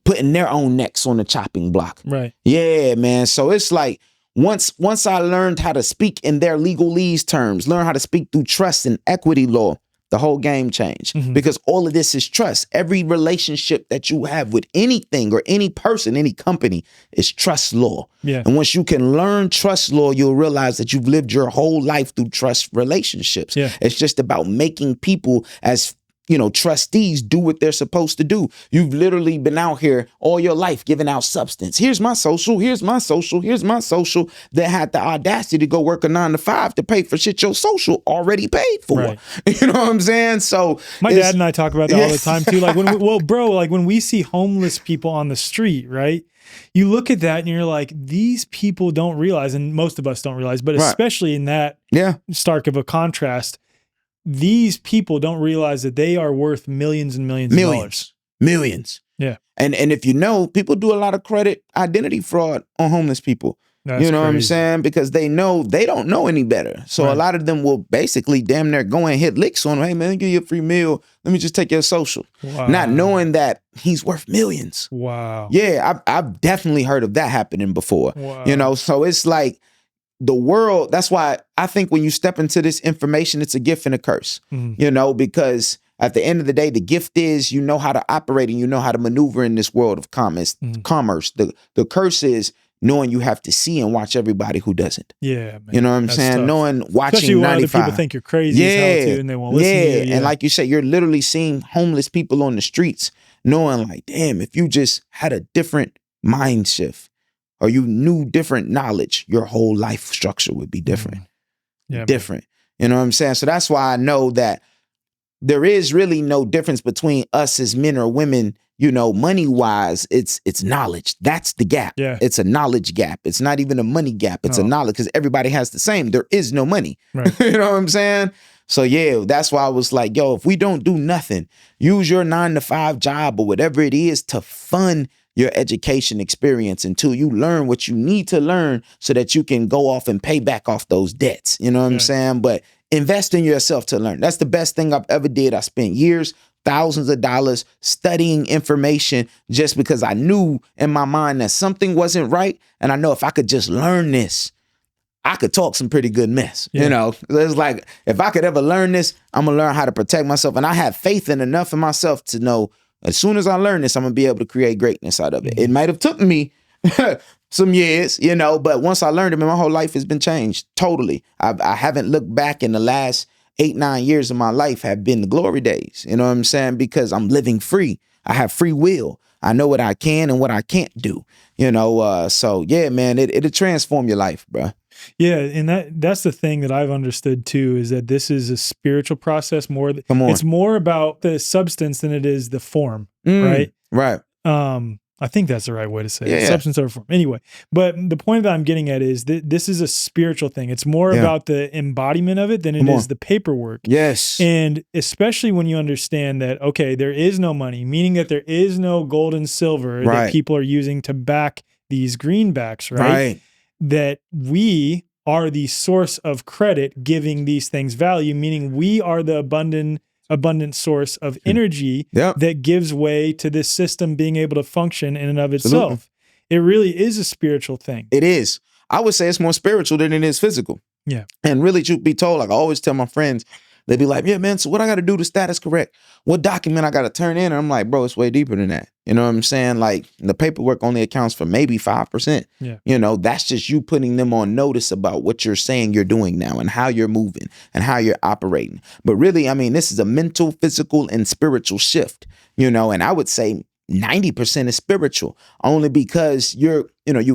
putting their own necks on the chopping block. Yeah, man. So it's like, once I learned how to speak in their legalese terms, learn how to speak through trust and equity law, the whole game changed, because all of this is trust. Every relationship that you have with anything or any person, any company, is trust law. And once you can learn trust law, you'll realize that you've lived your whole life through trust relationships. It's just about making people, as you know, trustees, do what they're supposed to do. You've literally been out here all your life giving out substance. Here's my social, here's my social, here's my social. That had the audacity to go work a 9 to 5 to pay for shit your social already paid for. You know what I'm saying? So my dad and I talk about that all the time too. Like when we see homeless people on the street, right? You look at that and you're like, these people don't realize, and most of us don't realize, but especially in that stark of a contrast, these people don't realize that they are worth millions and millions of dollars. Millions. Yeah. And if you know, people do a lot of credit identity fraud on homeless people. That's you know crazy. what I'm saying? Because they know they don't know any better. So a lot of them will basically damn near go and hit licks on, hey man, give you a free meal. Let me just take your social. Not knowing that he's worth millions. Yeah, I've definitely heard of that happening before. You know, so it's like, the world, that's why I think when you step into this information, it's a gift and a curse, you know, because at the end of the day, the gift is you know how to operate and you know how to maneuver in this world of commerce. The curse is knowing you have to see and watch everybody who doesn't. Yeah, man. You know what I'm saying? Tough. Watching especially 95. People think you're crazy as hell too, and they won't listen to you. And like you said, you're literally seeing homeless people on the streets, knowing like, damn, if you just had a different mind shift, or you knew different knowledge, your whole life structure would be different. Different. You know what I'm saying? So that's why I know that there is really no difference between us as men or women, you know, money wise. It's knowledge. That's the gap. It's a knowledge gap. It's not even a money gap. It's a knowledge, because everybody has the same. There is no money. You know what I'm saying? So yeah, that's why I was like, yo, if we don't do nothing, use your 9 to 5 job or whatever it is to fund your education experience until you learn what you need to learn so that you can go off and pay back off those debts. You know what I'm saying? But invest in yourself to learn. That's the best thing I've ever did. I spent years, thousands of dollars studying information just because I knew in my mind that something wasn't right. And I know if I could just learn this, I could talk some pretty good mess. You know, it's like, if I could ever learn this, I'm going to learn how to protect myself. And I have faith in enough in myself to know, as soon as I learn this, I'm going to be able to create greatness out of it. It might have took me some years, you know, but once I learned it, my whole life has been changed totally. I haven't looked back in the last 8-9 years of my life have been the glory days. You know what I'm saying? Because I'm living free. I have free will. I know what I can and what I can't do, you know? So yeah, man, it'll transform your life, bro. Yeah, and that's the thing that I've understood too, is that this is a spiritual process more. Come on. It's more about the substance than it is the form, Mm, right? right. I think that's the right way to say it. Yeah. Substance over form. Anyway, but the point that I'm getting at is that this is a spiritual thing. It's more Yeah. about the embodiment of it than it Come is on. the paperwork. Yes. And especially when you understand that, okay, there is no money, meaning that there is no gold and silver Right. that people are using to back these greenbacks, right? Right. That we are the source of credit giving these things value, meaning we are the abundant source of energy Yep. that gives way to this system being able to function in and of Absolutely. itself. It really is a spiritual thing. It is. I would say it's more spiritual than it is physical. Yeah. And really, truth be told, like I always tell my friends, they be like, yeah, man, so what I got to do to status correct? What document I got to turn in? And I'm like, bro, it's way deeper than that. You know what I'm saying? Like the paperwork only accounts for maybe 5%. Yeah. You know, that's just you putting them on notice about what you're saying you're doing now and how you're moving and how you're operating. But really, I mean, this is a mental, physical, and spiritual shift, you know, and I would say 90% is spiritual, only because you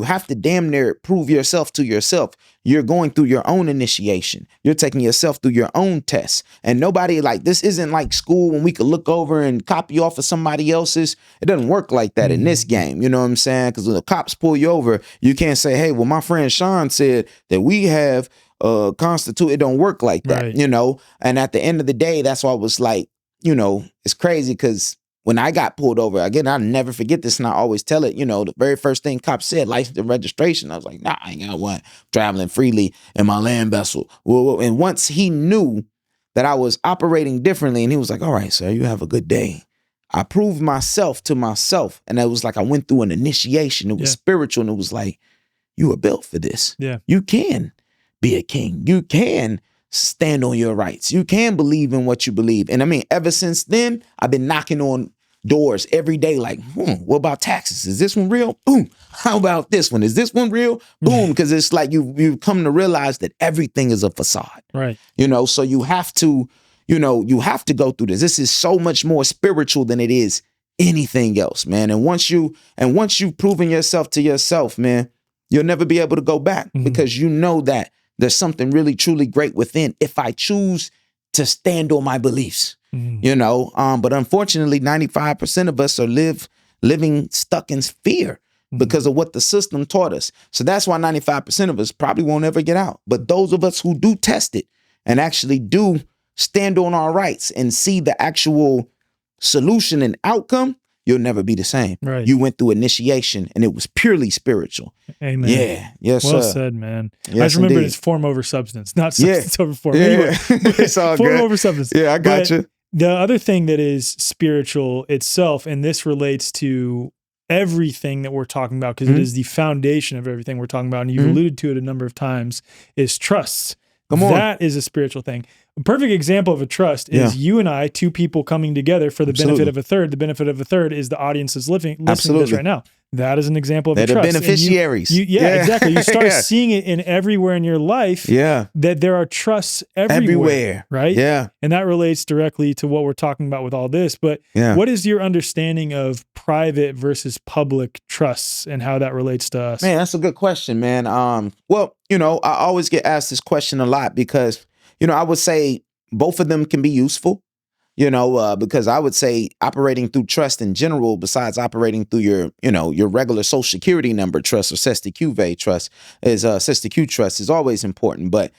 have to damn near prove yourself to yourself. You're going through your own initiation. You're taking yourself through your own tests. And nobody, like, this isn't like school when we could look over and copy off of somebody else's. It doesn't work like that in this game. You know what I'm saying? Because when the cops pull you over, you can't say, hey, well, my friend Sean said that we have constitute. It don't work like that, Right. you know? And at the end of the day, that's why I was like, you know, it's crazy because when I got pulled over, again, I'll never forget this, and I always tell it, you know, the very first thing cops said, license and registration. I was like, nah, I ain't got one. Traveling freely in my land vessel. Well, and once he knew that I was operating differently, and he was like, all right, sir, you have a good day. I proved myself to myself, and it was like I went through an initiation. It was spiritual, and it was like, you were built for this. Yeah. You can be a king. You can stand on your rights. You can believe in what you believe. And I mean, ever since then, I've been knocking on doors every day, like, what about taxes? Is this one real? Boom. How about this one? Is this one real? Boom. Because it's like you come to realize that everything is a facade. Right. You know, so you have to go through this. This is so much more spiritual than it is anything else, man. And once you've proven yourself to yourself, man, you'll never be able to go back because you know that there's something really, truly great within if I choose to stand on my beliefs. You know, but unfortunately, 95% of us are living stuck in fear because of what the system taught us. So that's why 95% of us probably won't ever get out. But those of us who do test it and actually do stand on our rights and see the actual solution and outcome, you'll never be the same. Right. You went through initiation and it was purely spiritual. Amen. Yeah. Yes, well sir. said, man. Yes, I just remember indeed. it's form over substance, not substance over form. Yeah. Anyway, It's all form good. over substance. Yeah, I got But you. the other thing that is spiritual itself, and this relates to everything that we're talking about, because it is the foundation of everything we're talking about, and you've alluded to it a number of times, is trust. Come on. That is a spiritual thing. A perfect example of a trust is you and I, two people coming together for the benefit of a third. The benefit of a third is the audience is listening to this right now. That is an example of They're a trust. the beneficiaries. Exactly. You start seeing it in everywhere in your life. Yeah. That there are trusts everywhere. Right? Yeah. And that relates directly to what we're talking about with all this. But what is your understanding of private versus public trusts and how that relates to us? Man, that's a good question, man. Well, you know, I always get asked this question a lot because, you know, I would say both of them can be useful. You know, because I would say operating through trust in general, besides operating through your regular Social Security number trust or CESTIQ trust is always important. But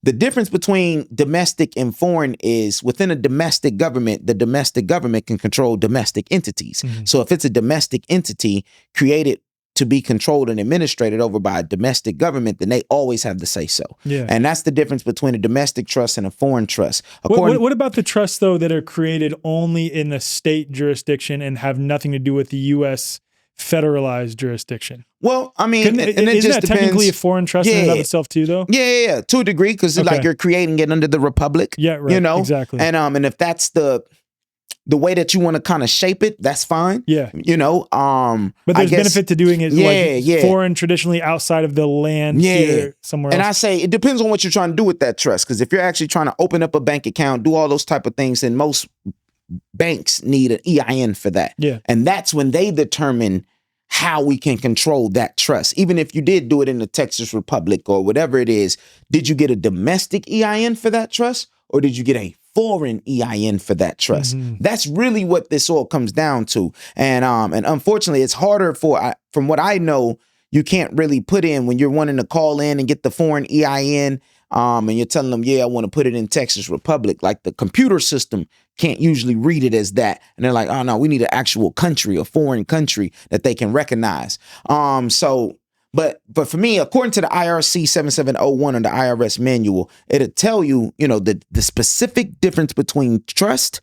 the difference between domestic and foreign is within a domestic government, the domestic government can control domestic entities. So if it's a domestic entity created to be controlled and administrated over by a domestic government, then they always have the say so. Yeah. And that's the difference between a domestic trust and a foreign trust. What about the trusts, though, that are created only in the state jurisdiction and have nothing to do with the U.S. federalized jurisdiction? Well, I mean, isn't that technically a foreign trust in and of itself too, though? Yeah, to a degree, because like you're creating it under the republic. Yeah, right. You know, exactly. And if that's the way that you want to kind of shape it, that's fine. Yeah. You know, but there's benefit to doing it foreign, traditionally outside of the land here, somewhere else. And I say it depends on what you're trying to do with that trust. Because if you're actually trying to open up a bank account, do all those type of things, then most banks need an EIN for that. Yeah. And that's when they determine how we can control that trust. Even if you did do it in the Texas Republic or whatever it is, did you get a domestic EIN for that trust, or did you get a foreign EIN for that trust? That's really what this all comes down to. And unfortunately, it's harder from what I know, you can't really put in when you're wanting to call in and get the foreign EIN. And you're telling them, yeah, I want to put it in Texas Republic. Like the computer system can't usually read it as that. And they're like, oh no, we need an actual country, a foreign country that they can recognize. But for me, according to the IRC 7701 and the IRS manual, it'll tell you, the specific difference between trust,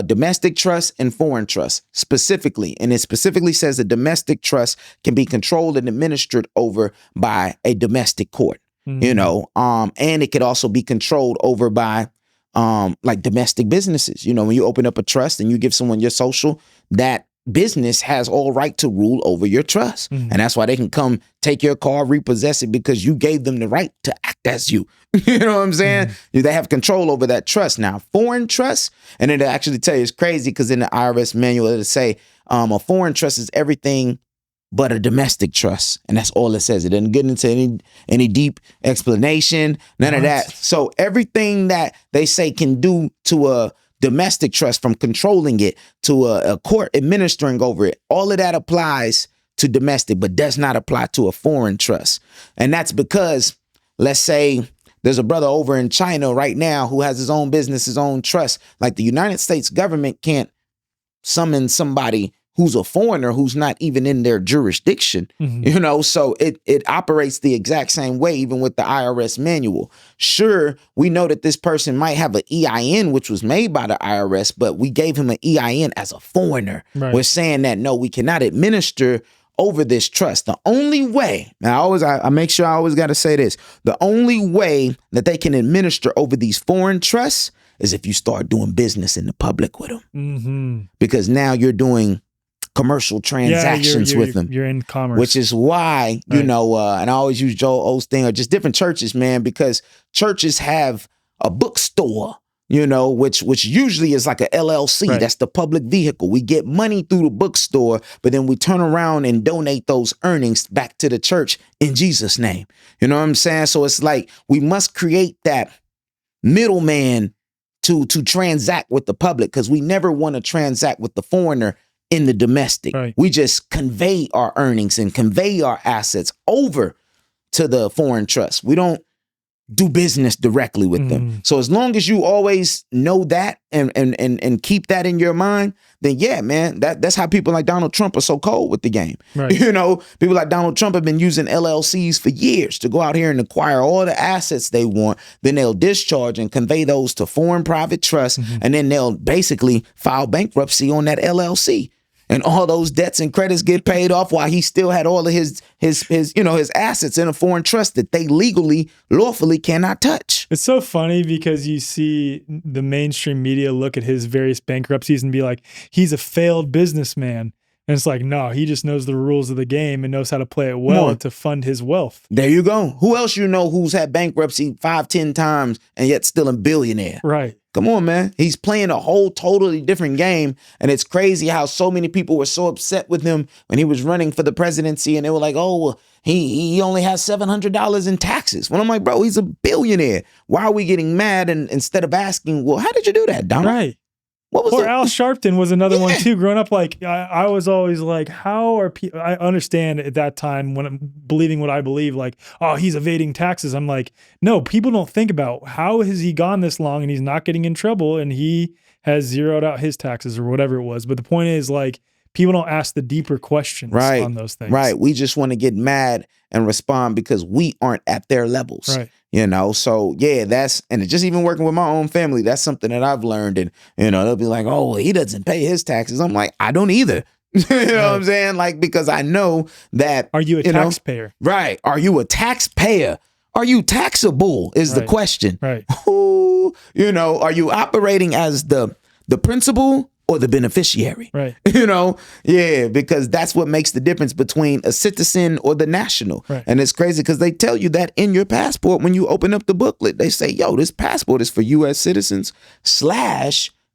domestic trust and foreign trust specifically. And it specifically says that domestic trust can be controlled and administered over by a domestic court. And it could also be controlled over by like domestic businesses. When you open up a trust and you give someone your social, that business has all right to rule over your trust. And that's why they can come take your car, repossess it, because you gave them the right to act as you. You know what I'm saying? They have control over that trust. Now, foreign trust, and it'll actually tell you, it's crazy because in the IRS manual, it'll say a foreign trust is everything but a domestic trust. And that's all it says. It doesn't get into any deep explanation, none of that. So everything that they say can do to a domestic trust, from controlling it to a court administering over it, all of that applies to domestic, but does not apply to a foreign trust. And that's because, let's say there's a brother over in China right now who has his own business, his own trust. Like the United States government can't summon somebody who's a foreigner who's not even in their jurisdiction, so it operates the exact same way, even with the IRS manual. Sure, we know that this person might have an EIN, which was made by the IRS, but we gave him an EIN as a foreigner. Right. We're saying that, no, we cannot administer over this trust. The only way, now I make sure I always got to say this, the only way that they can administer over these foreign trusts is if you start doing business in the public with them. Because now you're doing commercial transactions with them. You're in commerce. Which is why, and I always use Joel Osteen or just different churches, man, because churches have a bookstore, which usually is like a LLC. Right. That's the public vehicle. We get money through the bookstore, but then we turn around and donate those earnings back to the church in Jesus' name. You know what I'm saying? So it's like we must create that middleman to transact with the public, because we never want to transact with the foreigner in the domestic. Right. We just convey our earnings and convey our assets over to the foreign trust. We don't do business directly with them. So as long as you always know that and keep that in your mind, then yeah, man, that's how people like Donald Trump are so cold with the game. Right. People like Donald Trump have been using LLCs for years to go out here and acquire all the assets they want. Then they'll discharge and convey those to foreign private trusts, and then they'll basically file bankruptcy on that LLC. And all those debts and credits get paid off while he still had all of his assets in a foreign trust that they legally, lawfully cannot touch. It's so funny because you see the mainstream media look at his various bankruptcies and be like, he's a failed businessman. And it's like, no, he just knows the rules of the game and knows how to play it well to fund his wealth. There you go. Who else who's had bankruptcy 5-10 times and yet still a billionaire? Right. Come on, man. He's playing a whole totally different game. And it's crazy how so many people were so upset with him when he was running for the presidency. And they were like, oh, well, he only has $700 in taxes. When I'm like, bro, he's a billionaire. Why are we getting mad? And instead of asking, well, how did you do that, Donald? Right. Or Al Sharpton was another one too. Growing up, like I was always like, how are people? I understand at that time when I'm believing what I believe, like, oh, he's evading taxes. I'm like, no, people don't think about how has he gone this long and he's not getting in trouble and he has zeroed out his taxes or whatever it was. But the point is, like, people don't ask the deeper questions on those things. Right. We just want to get mad and respond because we aren't at their levels. Right. So yeah, and it's just even working with my own family, that's something that I've learned. And, they'll be like, oh, well, he doesn't pay his taxes. I'm like, I don't either. You know what I'm saying? Like, because I know that. Are you a taxpayer? Right. Are you a taxpayer? Are you taxable is the question. Right. Ooh, are you operating as the principal or the beneficiary? Right. Because that's what makes the difference between a citizen or the national. Right. And it's crazy because they tell you that in your passport when you open up the booklet. They say, yo, this passport is for U.S. citizens /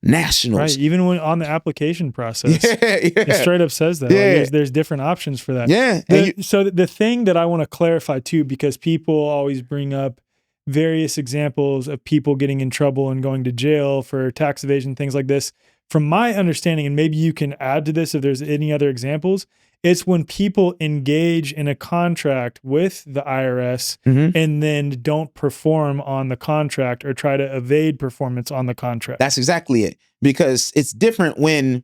nationals. Right. Even when on the application process, it straight up says that. Yeah. Like there's different options for that. Yeah. So the thing that I want to clarify too, because people always bring up various examples of people getting in trouble and going to jail for tax evasion, things like this. From my understanding, and maybe you can add to this if there's any other examples, it's when people engage in a contract with the IRS and then don't perform on the contract or try to evade performance on the contract. That's exactly it. Because it's different when,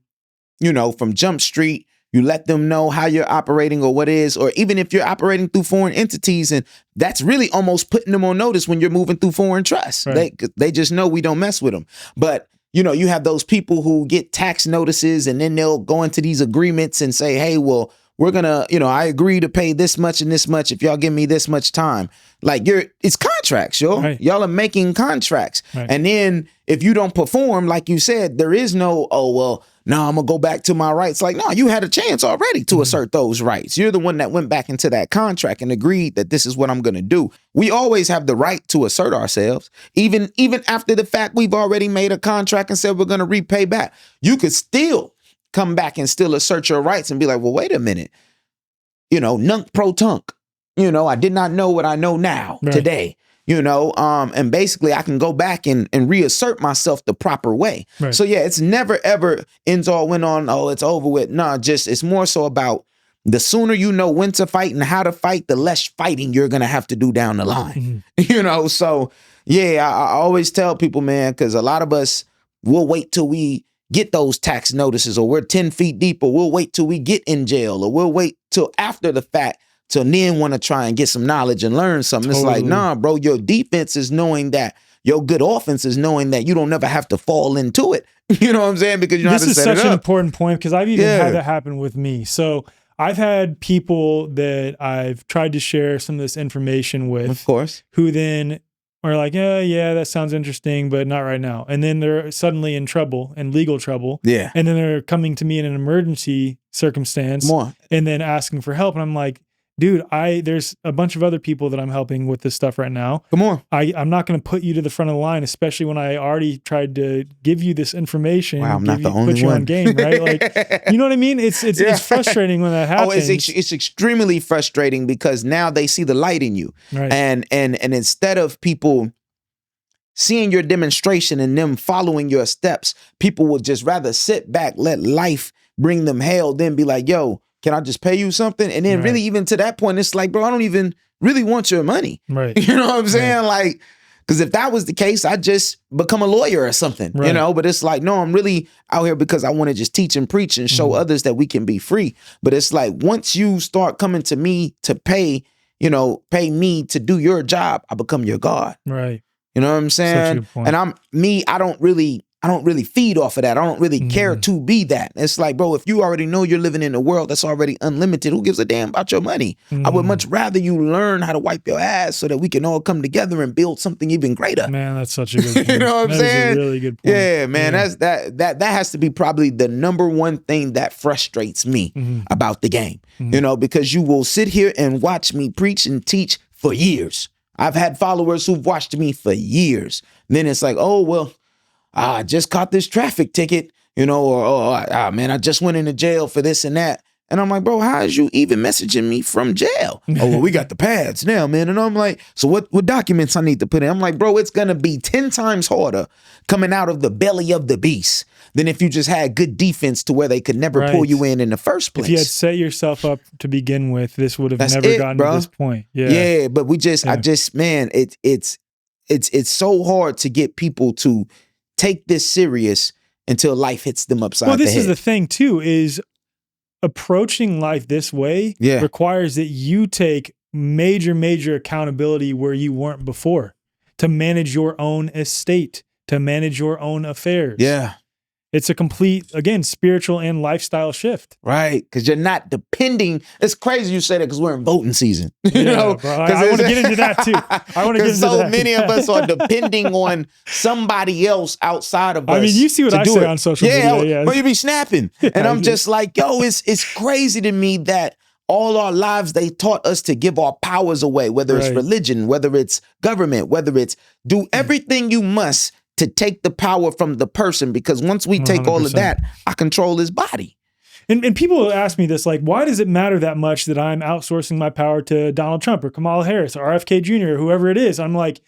from Jump Street, you let them know how you're operating or what is, or even if you're operating through foreign entities, and that's really almost putting them on notice when you're moving through foreign trusts. Right. They just know we don't mess with them. But you have those people who get tax notices and then they'll go into these agreements and say, hey, well, we're going to, I agree to pay this much and this much if y'all give me this much time. Like it's contracts, yo. Right. Y'all are making contracts. Right. And then if you don't perform, like you said, there is no, no, I'm going to go back to my rights. Like, no, you had a chance already to assert those rights. You're the one that went back into that contract and agreed that this is what I'm going to do. We always have the right to assert ourselves. Even after the fact, we've already made a contract and said we're going to repay back. You could still come back and still assert your rights and be like, well, wait a minute, nunc pro tunc, I did not know what I know now today, and basically I can go back and reassert myself the proper way. Right. So yeah, it's never ever ends all went on. Oh, it's over with. No, it's more so about the sooner you know when to fight and how to fight, the less fighting you're going to have to do down the line, So yeah, I always tell people, man, because a lot of us will wait till we get those tax notices, or we're 10 feet deep, or we'll wait till we get in jail, or we'll wait till after the fact to then want to try and get some knowledge and learn something. Totally. It's like, nah, bro, your defense is knowing that, your good offense is knowing that you don't never have to fall into it. You know what I'm saying? Because you know how to set it up. This is such an important point, because I've even had that happen with me. So I've had people that I've tried to share some of this information with, of course, who then are like, yeah, that sounds interesting, but not right now. And then they're suddenly in trouble, in legal trouble. Yeah. And then they're coming to me in an emergency circumstance and then asking for help. And I'm like, dude, there's a bunch of other people that I'm helping with this stuff right now. Come on. I'm not going to put you to the front of the line, especially when I already tried to give you this information. Wow, I'm not the only put you one. On game, right? Like, you know what I mean? It's frustrating when that happens. It's extremely frustrating because now they see the light in you. Right. And instead of people seeing your demonstration and them following your steps, people would just rather sit back, let life bring them hell, then be like, yo, can I just pay you something? And then really even to that point, it's like, bro, I don't even really want your money. Right. You know what I'm saying? Like, because if that was the case, I'd just become a lawyer or something, but it's like, no, I'm really out here because I want to just teach and preach and show others that we can be free. But it's like, once you start coming to me to pay me to do your job, I become your God. Right. You know what I'm saying? And I don't really feed off of that. I don't really care to be that. It's like, bro, if you already know you're living in a world that's already unlimited, who gives a damn about your money? I would much rather you learn how to wipe your ass so that we can all come together and build something even greater. Man, that's such a good point. You know what I'm saying? Is a really good point. Yeah, man. That has to be probably the number one thing that frustrates me about the game. Because you will sit here and watch me preach and teach for years. I've had followers who've watched me for years. Then it's like, oh, well, I just caught this traffic ticket, or man, I just went into jail for this and that. And I'm like, bro, how is you even messaging me from jail? Oh, well, we got the pads now, man. And I'm like, so what documents I need to put in? I'm like, bro, it's going to be 10 times harder coming out of the belly of the beast than if you just had good defense to where they could never pull you in the first place. If you had set yourself up to begin with, this would have never gotten to this point. Yeah, but man, it's so hard to get people to take this serious until life hits them upside the head. Well, this is the thing too, is approaching life this way requires that you take major accountability where you weren't before, to manage your own estate, to manage your own affairs. Yeah. It's a complete, again, spiritual and lifestyle shift. Right. Because you're not depending. It's crazy you say that because we're in voting season. You know? Bro, I want to get into that too. So many of us are depending on somebody else outside of us. I mean, you see what I say on social media. Yeah. Well, you be snapping. And I'm just like, yo, it's crazy to me that all our lives, they taught us to give our powers away, whether it's religion, whether it's government, whether it's do everything you must to take the power from the person, because once we take all of 100%. that, I control his body. And people ask me this, like, why does it matter that much that I'm outsourcing my power to Donald Trump or Kamala Harris or RFK Jr. or whoever it is? I'm like,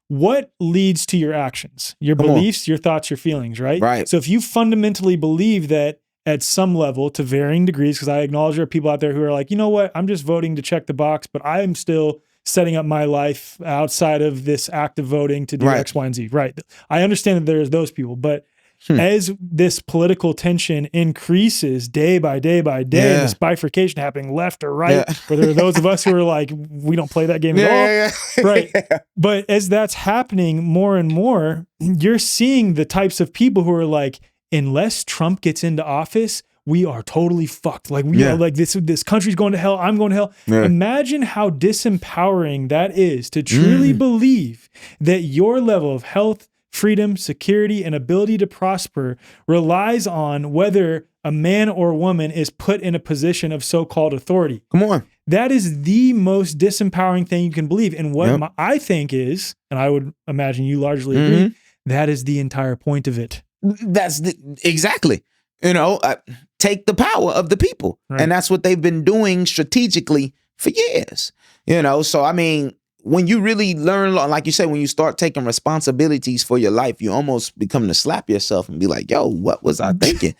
what leads to your actions, your beliefs, your thoughts, your feelings, right? Right. So if you fundamentally believe that at some level, to varying degrees, because I acknowledge there are people out there who are like, you know what, I'm just voting to check the box, but I am still setting up my life outside of this act of voting to do X, Y, and Z. Right. I understand that there's those people, but as this political tension increases day by day by day, and this bifurcation happening left or right, where there are those of us who are like, we don't play that game at all. Right. But as that's happening more and more, you're seeing the types of people who are like, unless Trump gets into office, we are totally fucked. Like we are like this country's going to hell. I'm going to hell. Imagine how disempowering that is to truly believe that your level of health, freedom, security, and ability to prosper relies on whether a man or woman is put in a position of so-called authority. Come on. That is the most disempowering thing you can believe. And what I think is, and I would imagine you largely agree, that is the entire point of it. That's exactly, take the power of the people. Right. And that's what they've been doing strategically for years, So, I mean, when you really learn, like you said, when you start taking responsibilities for your life, you almost become to slap yourself and be like, yo, what was I thinking?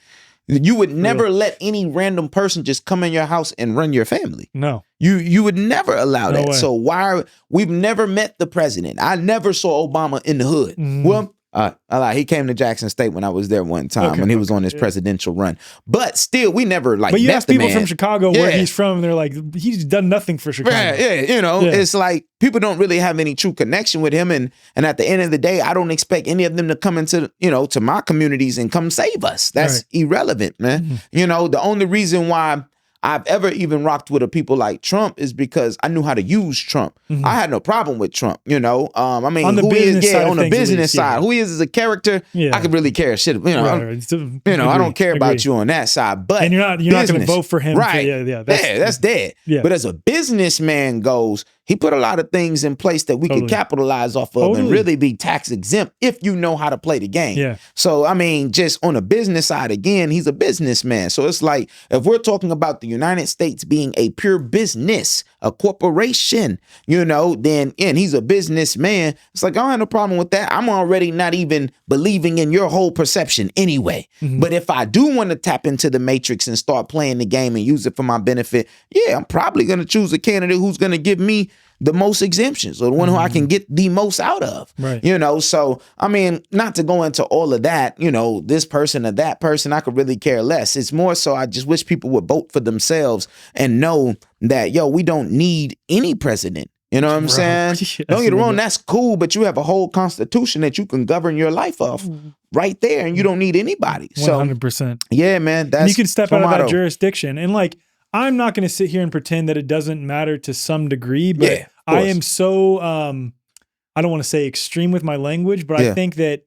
You would never let any random person just come in your house and run your family. No. You would never allow that. Way. So we've never met the president. I never saw Obama in the hood. Well, he came to Jackson State when I was there one time when he was on his presidential run. But still, we never But you met ask the people man. from Chicago where he's from, and they're like, he's done nothing for Chicago. It's like people don't really have any true connection with him. And at the end of the day, I don't expect any of them to come into, to my communities and come save us. That's irrelevant, man. The only reason why I've ever even rocked with people like Trump is because I knew how to use Trump. I had no problem with Trump, I mean, on the business side, on the business side, who he is as a character, I could really care shit. I don't care about you on that side. But and you're not going to vote for him, right? That's dead. Yeah. But as a businessman goes, he put a lot of things in place that we could capitalize off of and really be tax exempt if you know how to play the game. Yeah. So, I mean, just on the business side, again, he's a businessman. So it's like, if we're talking about the United States being a pure business, a corporation, then, and he's a businessman, it's like, I don't have no problem with that. I'm already not even believing in your whole perception anyway. But if I do want to tap into the matrix and start playing the game and use it for my benefit, I'm probably going to choose a candidate who's going to give me the most exemptions, or the one who I can get the most out of, right? So, I mean, not to go into all of that, this person or that person, I could really care less. It's more so I just wish people would vote for themselves and know that, we don't need any president. You know what I'm saying? Don't get it wrong, that's cool, but you have a whole constitution that you can govern your life off right there, and you don't need anybody. 100%. Yeah, man. That's you can step out of that jurisdiction. And like, I'm not going to sit here and pretend that it doesn't matter to some degree, but I am so, I don't want to say extreme with my language, but I think that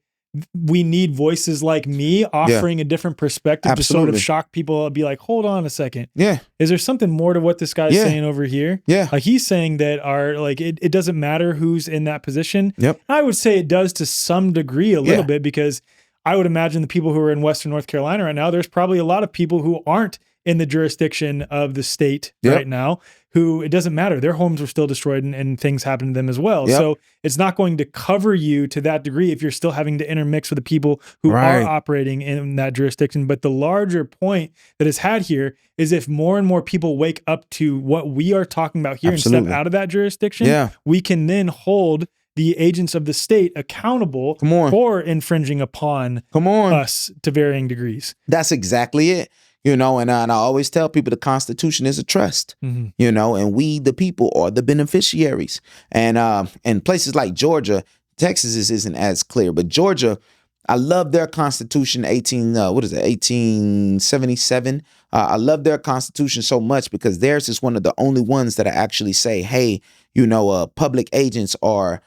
we need voices like me offering a different perspective to sort of shock people and be like, hold on a second. Yeah. Is there something more to what this guy's saying over here? Yeah. Like he's saying that it doesn't matter who's in that position. Yep. I would say it does to some degree a little bit, because I would imagine the people who are in Western North Carolina right now, there's probably a lot of people who aren't in the jurisdiction of the state right now, who it doesn't matter. Their homes were still destroyed and things happened to them as well. Yep. So it's not going to cover you to that degree if you're still having to intermix with the people who are operating in that jurisdiction. But the larger point that is had here is if more and more people wake up to what we are talking about here and step out of that jurisdiction, we can then hold the agents of the state accountable for infringing upon us to varying degrees. That's exactly it. And I always tell people the Constitution is a trust, and we, the people, are the beneficiaries. And places like Georgia, Texas isn't as clear, but Georgia, I love their Constitution, 1877. I love their Constitution so much because theirs is one of the only ones that actually say, hey, public agents are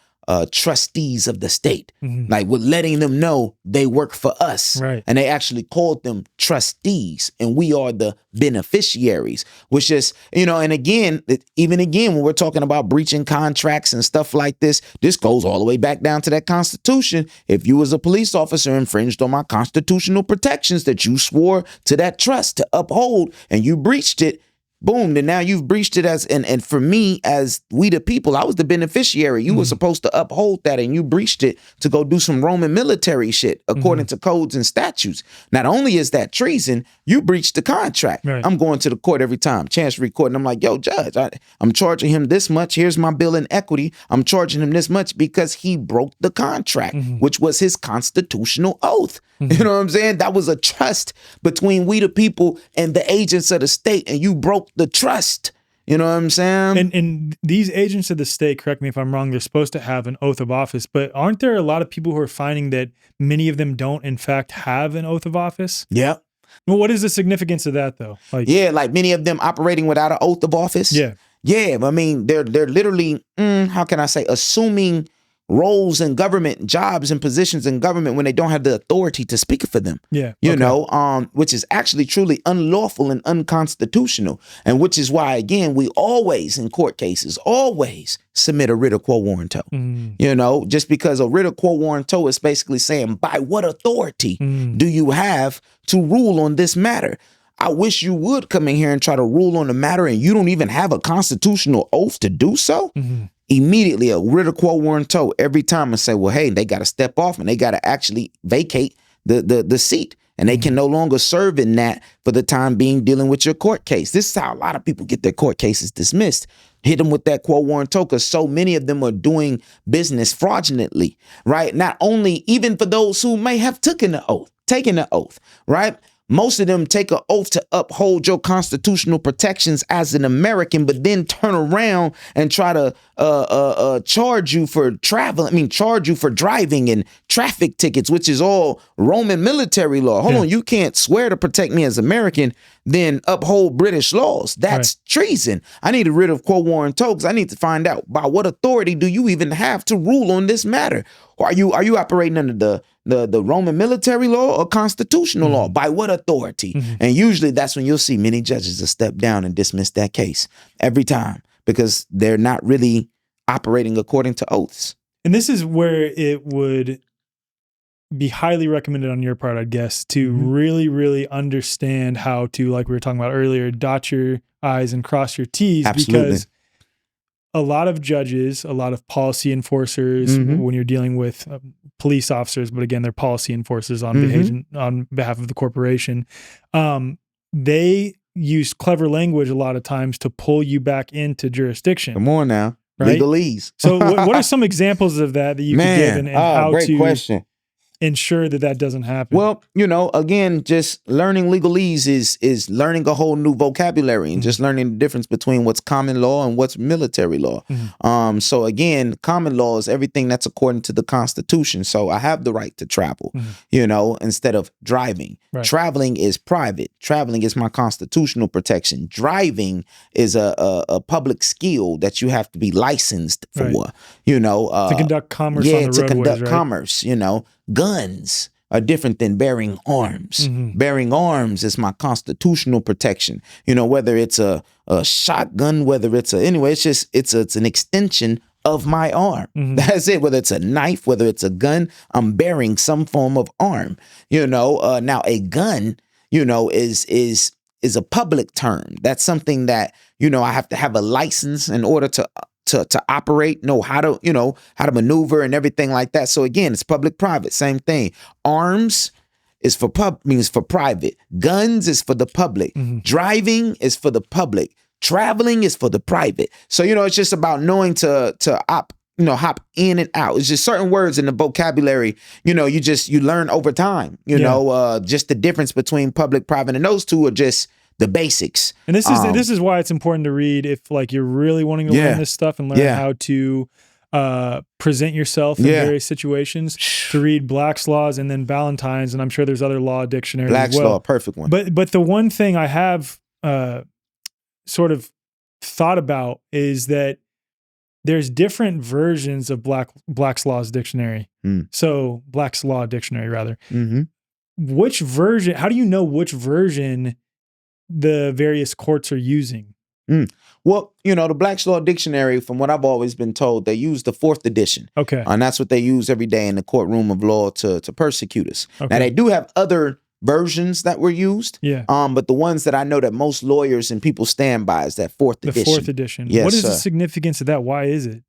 trustees of the state. Like we're letting them know they work for us. Right. And they actually called them trustees, and we are the beneficiaries, which is, and again, even again, when we're talking about breaching contracts and stuff like this goes all the way back down to that Constitution. If you as a police officer infringed on my constitutional protections that you swore to that trust to uphold, and you breached it, boom, then now you've breached it and for me, as we the people, I was the beneficiary. You were supposed to uphold that, and you breached it to go do some Roman military shit according to codes and statutes. Not only is that treason, you breached the contract. Right. I'm going to the court every time, Chancery Court, and I'm like, yo, judge, I'm charging him this much. Here's my bill in equity. I'm charging him this much because he broke the contract, which was his constitutional oath. You know what I'm saying? That was a trust between we the people and the agents of the state, and you broke the trust. You know what I'm saying? And these agents of the state, correct me if I'm wrong, they're supposed to have an oath of office, but aren't there a lot of people who are finding that many of them don't in fact have an oath of office? Yeah. Well, what is the significance of that though? Like many of them operating without an oath of office. Yeah. Yeah. I mean, they're literally, how can I say, assuming roles in government, jobs and positions in government when they don't have the authority to speak for them. Yeah. You know, which is actually truly unlawful and unconstitutional. And which is why, again, we always in court cases, always submit a writ of quo warranto. You know, just because a writ of quo warranto is basically saying, by what authority do you have to rule on this matter? I wish you would come in here and try to rule on the matter and you don't even have a constitutional oath to do so. Immediately a writ of quo warranto every time and say, well, hey, they got to step off and they got to actually vacate the seat. And they can no longer serve in that for the time being dealing with your court case. This is how a lot of people get their court cases dismissed. Hit them with that quo warranto because so many of them are doing business fraudulently, right? Not only even for those who may have taken the oath, right? Most of them take an oath to uphold your constitutional protections as an American, but then turn around and try to charge you for charge you for driving and traffic tickets, which is all Roman military law. Hold on, you can't swear to protect me as American, then uphold British laws. That's treason. I need a writ of quo warranto because I need to find out by what authority do you even have to rule on this matter? Or are you operating under the Roman military law or constitutional law? By what authority? And usually that's when you'll see many judges will step down and dismiss that case every time because they're not really operating according to oaths. And this is where it would be highly recommended on your part, I guess, to really, really understand how to, like we were talking about earlier, dot your I's and cross your T's. Absolutely. Because a lot of judges, a lot of policy enforcers, when you're dealing with police officers, but again, they're policy enforcers on behalf of the corporation, they use clever language a lot of times to pull you back into jurisdiction. Come on now. Right? Legalese. So what are some examples of that you could give and how great to question. ensure that doesn't happen? Well, you know, again, just learning legalese is learning a whole new vocabulary and just learning the difference between what's common law and what's military law. So again, common law is everything that's according to the Constitution. So I have the right to travel, you know, instead of driving. Right. Traveling is private. Traveling is my constitutional protection. Driving is a public skill that you have to be licensed for, you know. To conduct commerce on the roadways, to conduct commerce, you know. Guns are different than bearing arms. Bearing arms is my constitutional protection. You know, whether it's a shotgun, whether it's it's an extension of my arm. That's it. Whether it's a knife, whether it's a gun, I'm bearing some form of arm. You know, now a gun, you know, is a public term. That's something that, you know, I have to have a license in order to operate, know how to maneuver and everything like that. So again, it's public private, same thing. Arms is for private. Guns is for the public. Driving is for the public. Traveling is for the private. So, you know, it's just about knowing to hop in and out. It's just certain words in the vocabulary, you know, you learn over time, you know, just the difference between public, private, and those two are just the basics. And this is why it's important to read if like you're really wanting to learn this stuff and learn how to present yourself in various situations, to read Black's Laws and then Ballantyne's, and I'm sure there's other law dictionaries Black's as well. Law, perfect one. But the one thing I have sort of thought about is that there's different versions of Black's Law's dictionary. So Black's Law dictionary, rather. Mm-hmm. Which version? How do you know which version the various courts are using? Well, the Black's Law Dictionary, from what I've always been told, they use the 4th edition. Okay. And that's what they use every day in the courtroom of law to persecute us. Okay. Now, they do have other versions that were used. Yeah. But the ones that I know that most lawyers and people stand by is that 4th edition. The 4th edition. Yes, what is sir. the significance of that? Why is it?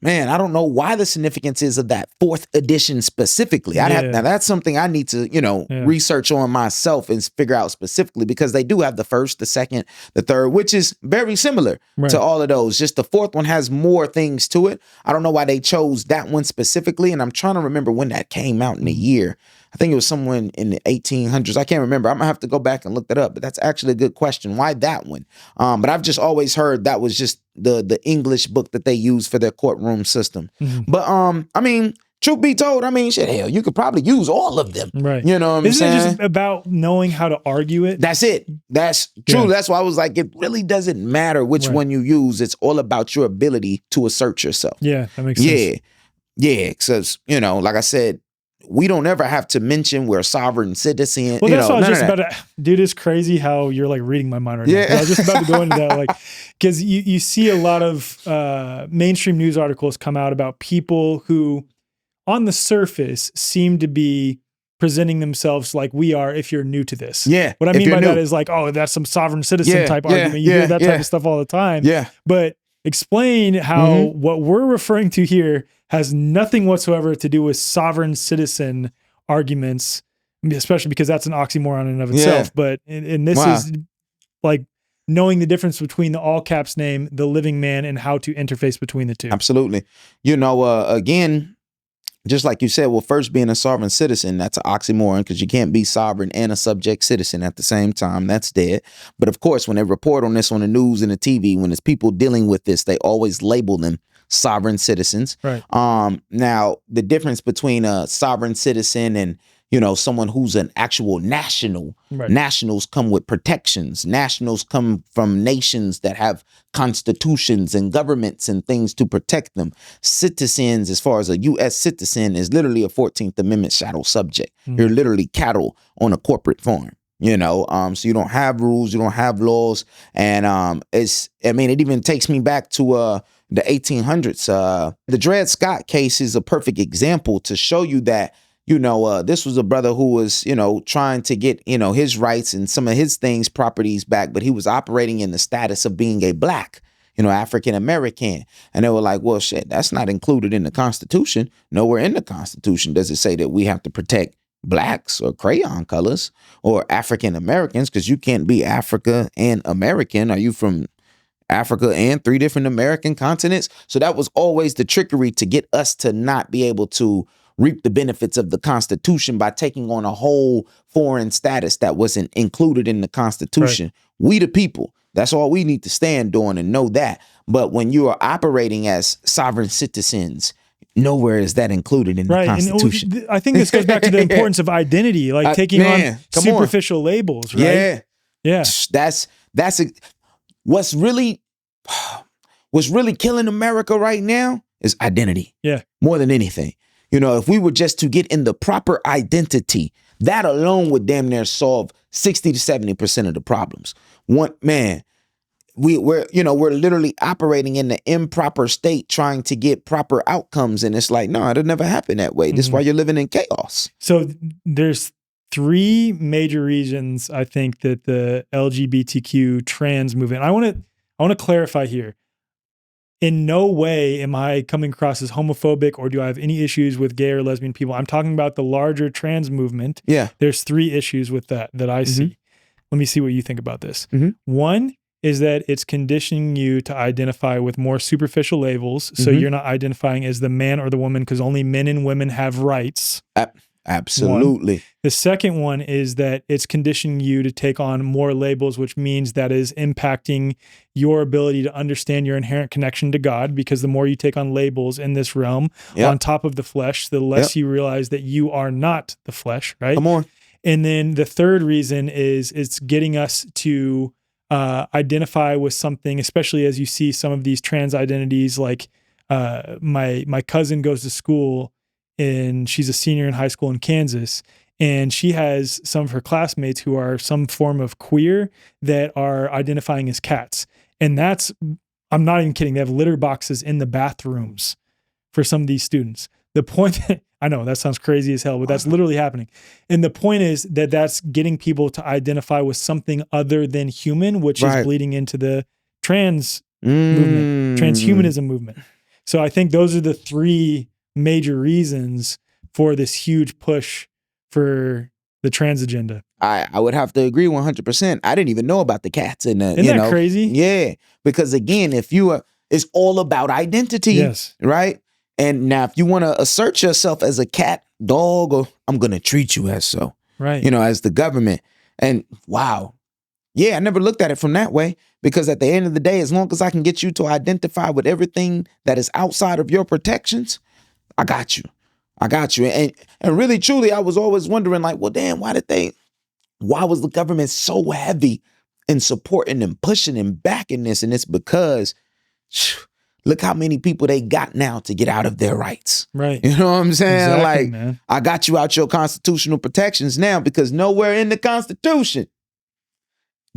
Man, I don't know why the significance is of that 4th edition specifically. Now that's something I need to, research on myself and figure out specifically, because they do have the 1st, the 2nd, the 3rd, which is very similar to all of those. Just the 4th one has more things to it. I don't know why they chose that one specifically, and I'm trying to remember when that came out in the year. I think it was someone in the 1800s. I can't remember. I'm gonna have to go back and look that up, but that's actually a good question. Why that one? But I've just always heard that was just the English book that they use for their courtroom system. But I mean, truth be told, shit, hell, you could probably use all of them. Right. You know what I'm saying? Isn't it just about knowing how to argue it? That's it. That's true. Yeah. That's why I was like, it really doesn't matter which one you use. It's all about your ability to assert yourself. Yeah, that makes sense. Yeah. Because, like I said, we don't ever have to mention we're a sovereign citizen. Well, that's what I was just about to, dude, it's crazy how you're like reading my mind right now. I was just about to go into that, like, because you see a lot of mainstream news articles come out about people who on the surface seem to be presenting themselves like we are if you're new to this. Yeah. What I mean by that is like, oh, that's some sovereign citizen type argument. You hear that type of stuff all the time. Yeah. But explain how what we're referring to here has nothing whatsoever to do with sovereign citizen arguments, especially because that's an oxymoron in and of itself. But and this is like knowing the difference between the all caps name, the living man, and how to interface between the two. Absolutely. Again, just like you said, well, first being a sovereign citizen, that's an oxymoron because you can't be sovereign and a subject citizen at the same time. That's dead. But of course, when they report on this on the news and the TV, when it's people dealing with this, they always label them sovereign citizens. Right. Now, the difference between a sovereign citizen and someone who's an actual national. Right. Nationals come with protections. Nationals come from nations that have constitutions and governments and things to protect them. Citizens, as far as a U.S. citizen, is literally a 14th Amendment shadow subject. You're literally cattle on a corporate farm. So you don't have rules, you don't have laws, and it even takes me back to the 1800s. The Dred Scott case is a perfect example to show you that. This was a brother who was, trying to get, his rights and some of his things, properties back, but he was operating in the status of being a black, African American. And they were like, well, shit, that's not included in the Constitution. Nowhere in the Constitution does it say that we have to protect blacks or crayon colors or African Americans, because you can't be Africa and American. Are you from Africa and 3 different American continents? So that was always the trickery to get us to not be able to reap the benefits of the Constitution by taking on a whole foreign status that wasn't included in the Constitution. Right. We the people, that's all we need to stand on and know that. But when you are operating as sovereign citizens, nowhere is that included in the Constitution. And I think this goes back to the importance of identity, like taking on superficial labels, right? Yeah. That's what's really killing America right now is identity. Yeah. More than anything. If we were just to get in the proper identity, that alone would damn near solve 60 to 70% of the problems. We're literally operating in the improper state, trying to get proper outcomes. And it's like, no, it'll never happen that way. This is why you're living in chaos. So there's 3 major reasons I think that the LGBTQ trans movement, I want to clarify here. In no way am I coming across as homophobic or do I have any issues with gay or lesbian people. I'm talking about the larger trans movement. Yeah. There's 3 issues with that I see. Let me see what you think about this. One is that it's conditioning you to identify with more superficial labels. So you're not identifying as the man or the woman because only men and women have rights. Absolutely. The second one is that it's conditioning you to take on more labels, which means that is impacting your ability to understand your inherent connection to God, because the more you take on labels in this realm on top of the flesh, the less you realize that you are not the flesh, right? Come on. And then the third reason is it's getting us to identify with something, especially as you see some of these trans identities like My cousin goes to school and she's a senior in high school in Kansas. And she has some of her classmates who are some form of queer that are identifying as cats. And that's, I'm not even kidding. They have litter boxes in the bathrooms for some of these students. The point, I know that sounds crazy as hell, but that's literally happening. And the point is that that's getting people to identify with something other than human, which is bleeding into the trans movement, transhumanism movement. So I think those are the three major reasons for this huge push for the trans agenda. I would have to agree 100%. I didn't even know about the cats and Isn't that crazy? Yeah, because again, if you are, it's all about identity, yes, right? And now, if you want to assert yourself as a cat, dog, or I'm gonna treat you as so, right? As the government. And wow, yeah, I never looked at it from that way, because at the end of the day, as long as I can get you to identify with everything that is outside of your protections, I got you. And really, truly, I was always wondering, like, well, damn, why was the government so heavy in supporting and pushing and backing this? And it's because, look how many people they got now to get out of their rights. Right. You know what I'm saying? Exactly, like, man. I got you out your constitutional protections now, because nowhere in the Constitution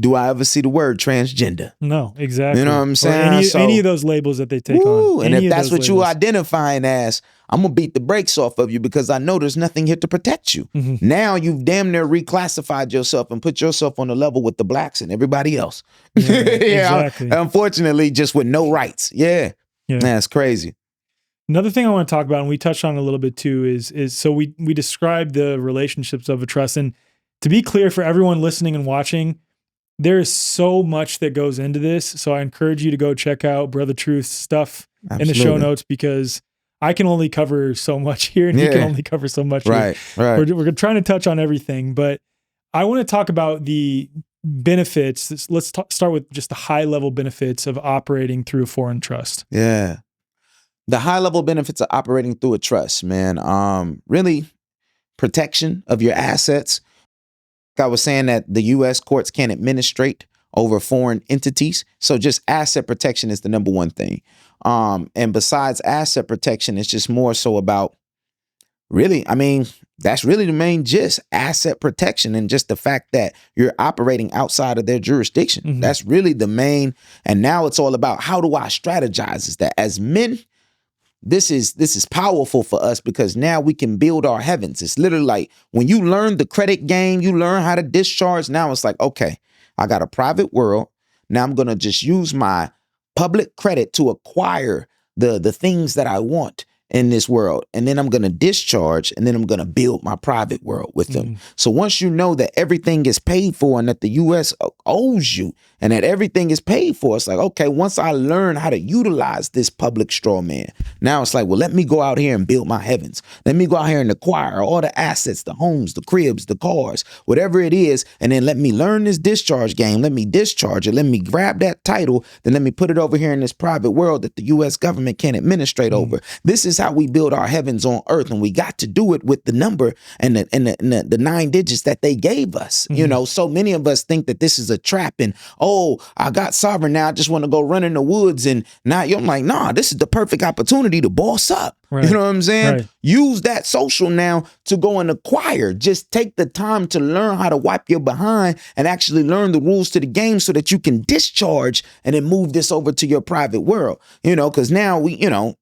do I ever see the word transgender. No, exactly. You know what I'm saying? Or any of those labels that they take on. And if that's what you're identifying as, I'm going to beat the brakes off of you, because I know there's nothing here to protect you. Mm-hmm. Now you've damn near reclassified yourself and put yourself on the level with the blacks and everybody else. Yeah, yeah, exactly. Unfortunately, just with no rights. Yeah. That's crazy. Another thing I want to talk about, and we touched on a little bit too, is so we described the relationships of a trust. And to be clear for everyone listening and watching, there is so much that goes into this. So I encourage you to go check out Brotha Truth's stuff in the show notes, because I can only cover so much here, and he can only cover so much here. Right. We're trying to touch on everything, but I want to talk about the benefits. Let's start with just the high level benefits of operating through a foreign trust. Yeah. The high level benefits of operating through a trust, man. Really protection of your assets. I was saying that the U.S. courts can't administrate over foreign entities. So just asset protection is the number one thing. And besides asset protection, it's just more so about really, that's really the main gist, asset protection, and just the fact that you're operating outside of their jurisdiction. Mm-hmm. That's really the main. And now it's all about, how do I strategize? Is that as men, this is powerful for us, because now we can build our heavens. It's literally like when you learn the credit game, you learn how to discharge. Now it's like, okay, I got a private world. Now I'm going to just use my public credit to acquire the things that I want in this world. And then I'm going to discharge, and then I'm going to build my private world with them. So once you know that everything is paid for and that the U.S. owes you and that everything is paid for, it's like, okay, once I learn how to utilize this public straw man, now it's like, well, let me go out here and build my heavens. Let me go out here and acquire all the assets, the homes, the cribs, the cars, whatever it is. And then let me learn this discharge game. Let me discharge it. Let me grab that title. Then let me put it over here in this private world that the U.S. government can't administrate over. This is how we build our heavens on earth. And we got to do it with the number and the 9 digits that they gave us. So many of us think that this is a trap, and, oh, I got sovereign now, I just want to go run in the woods. And now I'm like, nah, this is the perfect opportunity to boss up. Right. You know what I'm saying? Right. Use that social now to go and acquire. Just take the time to learn how to wipe your behind and actually learn the rules to the game, so that you can discharge and then move this over to your private world. Because now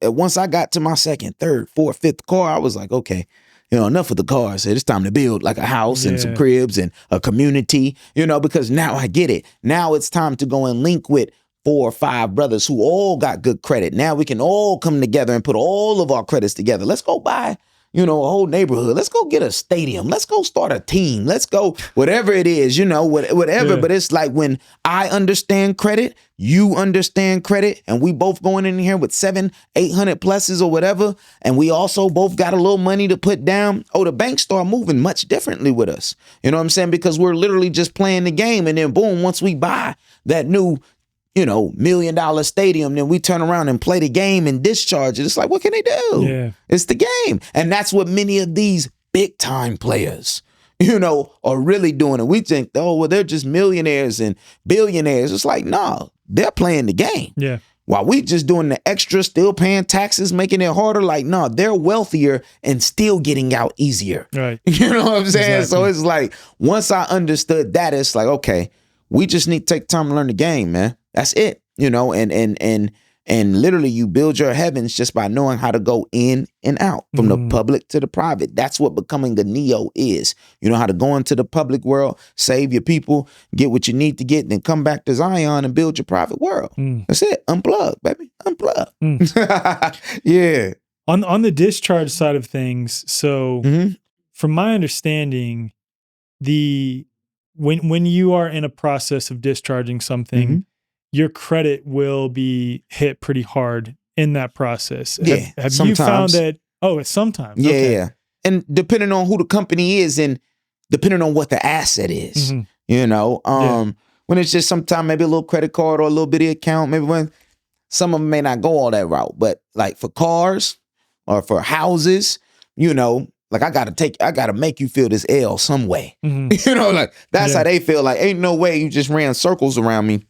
once I got to my second, third, fourth, fifth car, I was like, okay, enough of the cars. It's time to build like a house and some cribs and a community, because now I get it. Now it's time to go and link with 4 or 5 brothers who all got good credit. Now we can all come together and put all of our credits together. Let's go buy, a whole neighborhood. Let's go get a stadium. Let's go start a team. Let's go, whatever it is, whatever. Yeah. But it's like when I understand credit, you understand credit, and we both going in here with 700-800 pluses or whatever, and we also both got a little money to put down. Oh, the banks start moving much differently with us. You know what I'm saying? Because we're literally just playing the game, and then boom, once we buy that new $1 million stadium, then we turn around and play the game and discharge it. It's like, what can they do? Yeah. It's the game. And that's what many of these big time players, are really doing it. We think, oh, well, they're just millionaires and billionaires. It's like, no, they're playing the game. Yeah. While we just doing the extra, still paying taxes, making it harder. Like, no, they're wealthier and still getting out easier. Right. You know what I'm saying? Exactly. So it's like, once I understood that, it's like, okay, we just need to take time to learn the game, man. That's it. You know, and literally you build your heavens just by knowing how to go in and out from the public to the private. That's what becoming the Neo is. You know how to go into the public world, save your people, get what you need to get, then come back to Zion and build your private world. That's it. Unplug, baby. Unplug. Yeah. On the discharge side of things, so from my understanding, when you are in a process of discharging something, your credit will be hit pretty hard in that process. Yeah, have sometimes. you found that? Oh, it's sometimes. Yeah, Okay. yeah. And depending on who the company is and depending on what the asset is, you know, when it's just sometimes maybe a little credit card or a little bitty account, maybe when some of them may not go all that route, but like for cars or for houses, you know, like I gotta make you feel this L some way. You know, like that's how they feel. Like ain't no way you just ran circles around me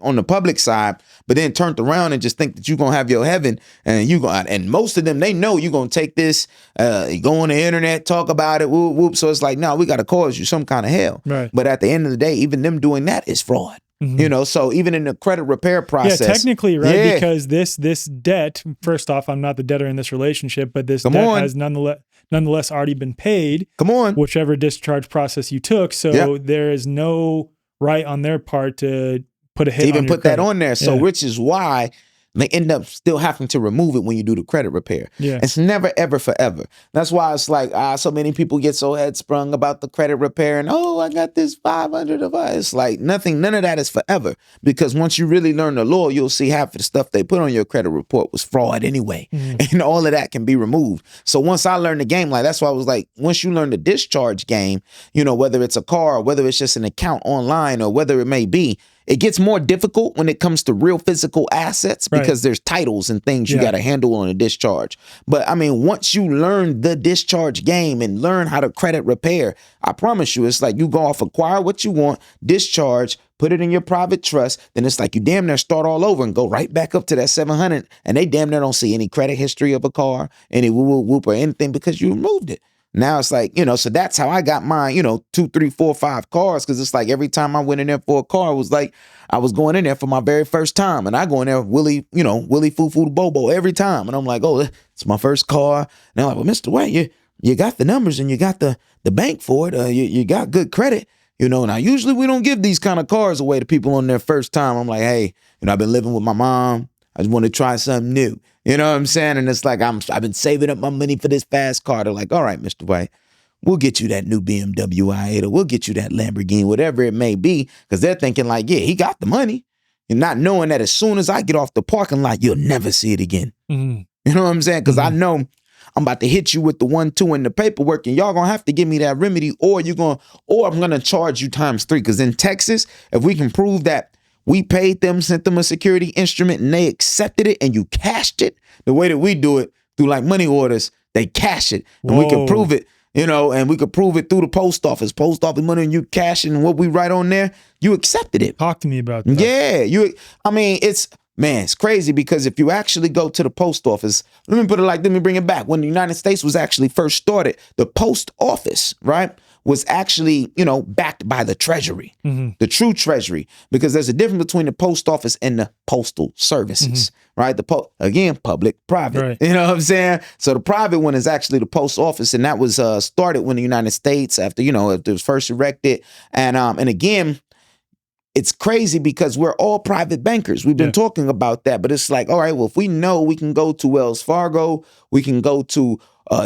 on the public side, but then turned around and just think that you're gonna have your heaven and and most of them, they know you're gonna take this, you go on the internet, talk about it, whoop, whoop. So it's like, no, we gotta cause you some kind of hell. Right. But at the end of the day, even them doing that is fraud. You know, so even in the credit repair process. Yeah, technically, right? Because this debt, first off, I'm not the debtor in this relationship, but this debt has nonetheless already been paid. Come on. Whichever discharge process you took. So there is no right on their part to put a hit even on your put that credit. on there. So which is why they end up still having to remove it when you do the credit repair. Yeah. It's never, ever, forever. That's why it's like, so many people get so headsprung about the credit repair and, I got this 500 of us. It's like none of that is forever. Because once you really learn the law, you'll see half of the stuff they put on your credit report was fraud anyway. And all of that can be removed. So once I learned the game, like that's why I was like, once you learn the discharge game, you know, whether it's a car or whether it's just an account online or whether it may be, it gets more difficult when it comes to real physical assets because there's titles and things you got to handle on a discharge. But I mean, once you learn the discharge game and learn how to credit repair, I promise you, it's like you go off, acquire what you want, discharge, put it in your private trust. Then it's like you damn near start all over and go right back up to that 700. And they damn near don't see any credit history of a car, any whoop or anything because you removed it. Now it's like, you know, so that's how I got mine, you know, 2, 3, 4, 5 cars. Cause it's like every time I went in there for a car, it was like I was going in there for my very first time. And I go in there Willie foo bobo every time. And I'm like, it's my first car. And they're like, well, Mr. White, you got the numbers and you got the bank for it. You got good credit. You know, now usually we don't give these kind of cars away to people on their first time. I'm like, hey, you know, I've been living with my mom. I just want to try something new. You know what I'm saying? And it's like, I've been saving up my money for this fast car. They're like, all right, Mr. White, we'll get you that new BMW i8 or we'll get you that Lamborghini, whatever it may be. Because they're thinking like, yeah, he got the money. And not knowing that as soon as I get off the parking lot, you'll never see it again. You know what I'm saying? Because I know I'm about to hit you with the 1, 2 in the paperwork and y'all gonna have to give me that remedy or I'm gonna charge you times 3. Because in Texas, if we can prove that we paid them, sent them a security instrument and they accepted it and you cashed it, the way that we do it through like money orders, they cash it and we can prove it, you know, and we could prove it through the post office money and you cash it and what we write on there, you accepted it. Talk to me about that. Yeah. It's crazy because if you actually go to the post office, let me bring it back. When the United States was actually first started, the post office, right, was actually, you know, backed by the Treasury, the true Treasury, because there's a difference between the post office and the postal services, right? Again, public, private, right. You know what I'm saying? So the private one is actually the post office, and that was started when the United States, after, you know, it was first erected, and again, it's crazy because we're all private bankers. We've been talking about that, but it's like, all right, well, if we know we can go to Wells Fargo, we can go to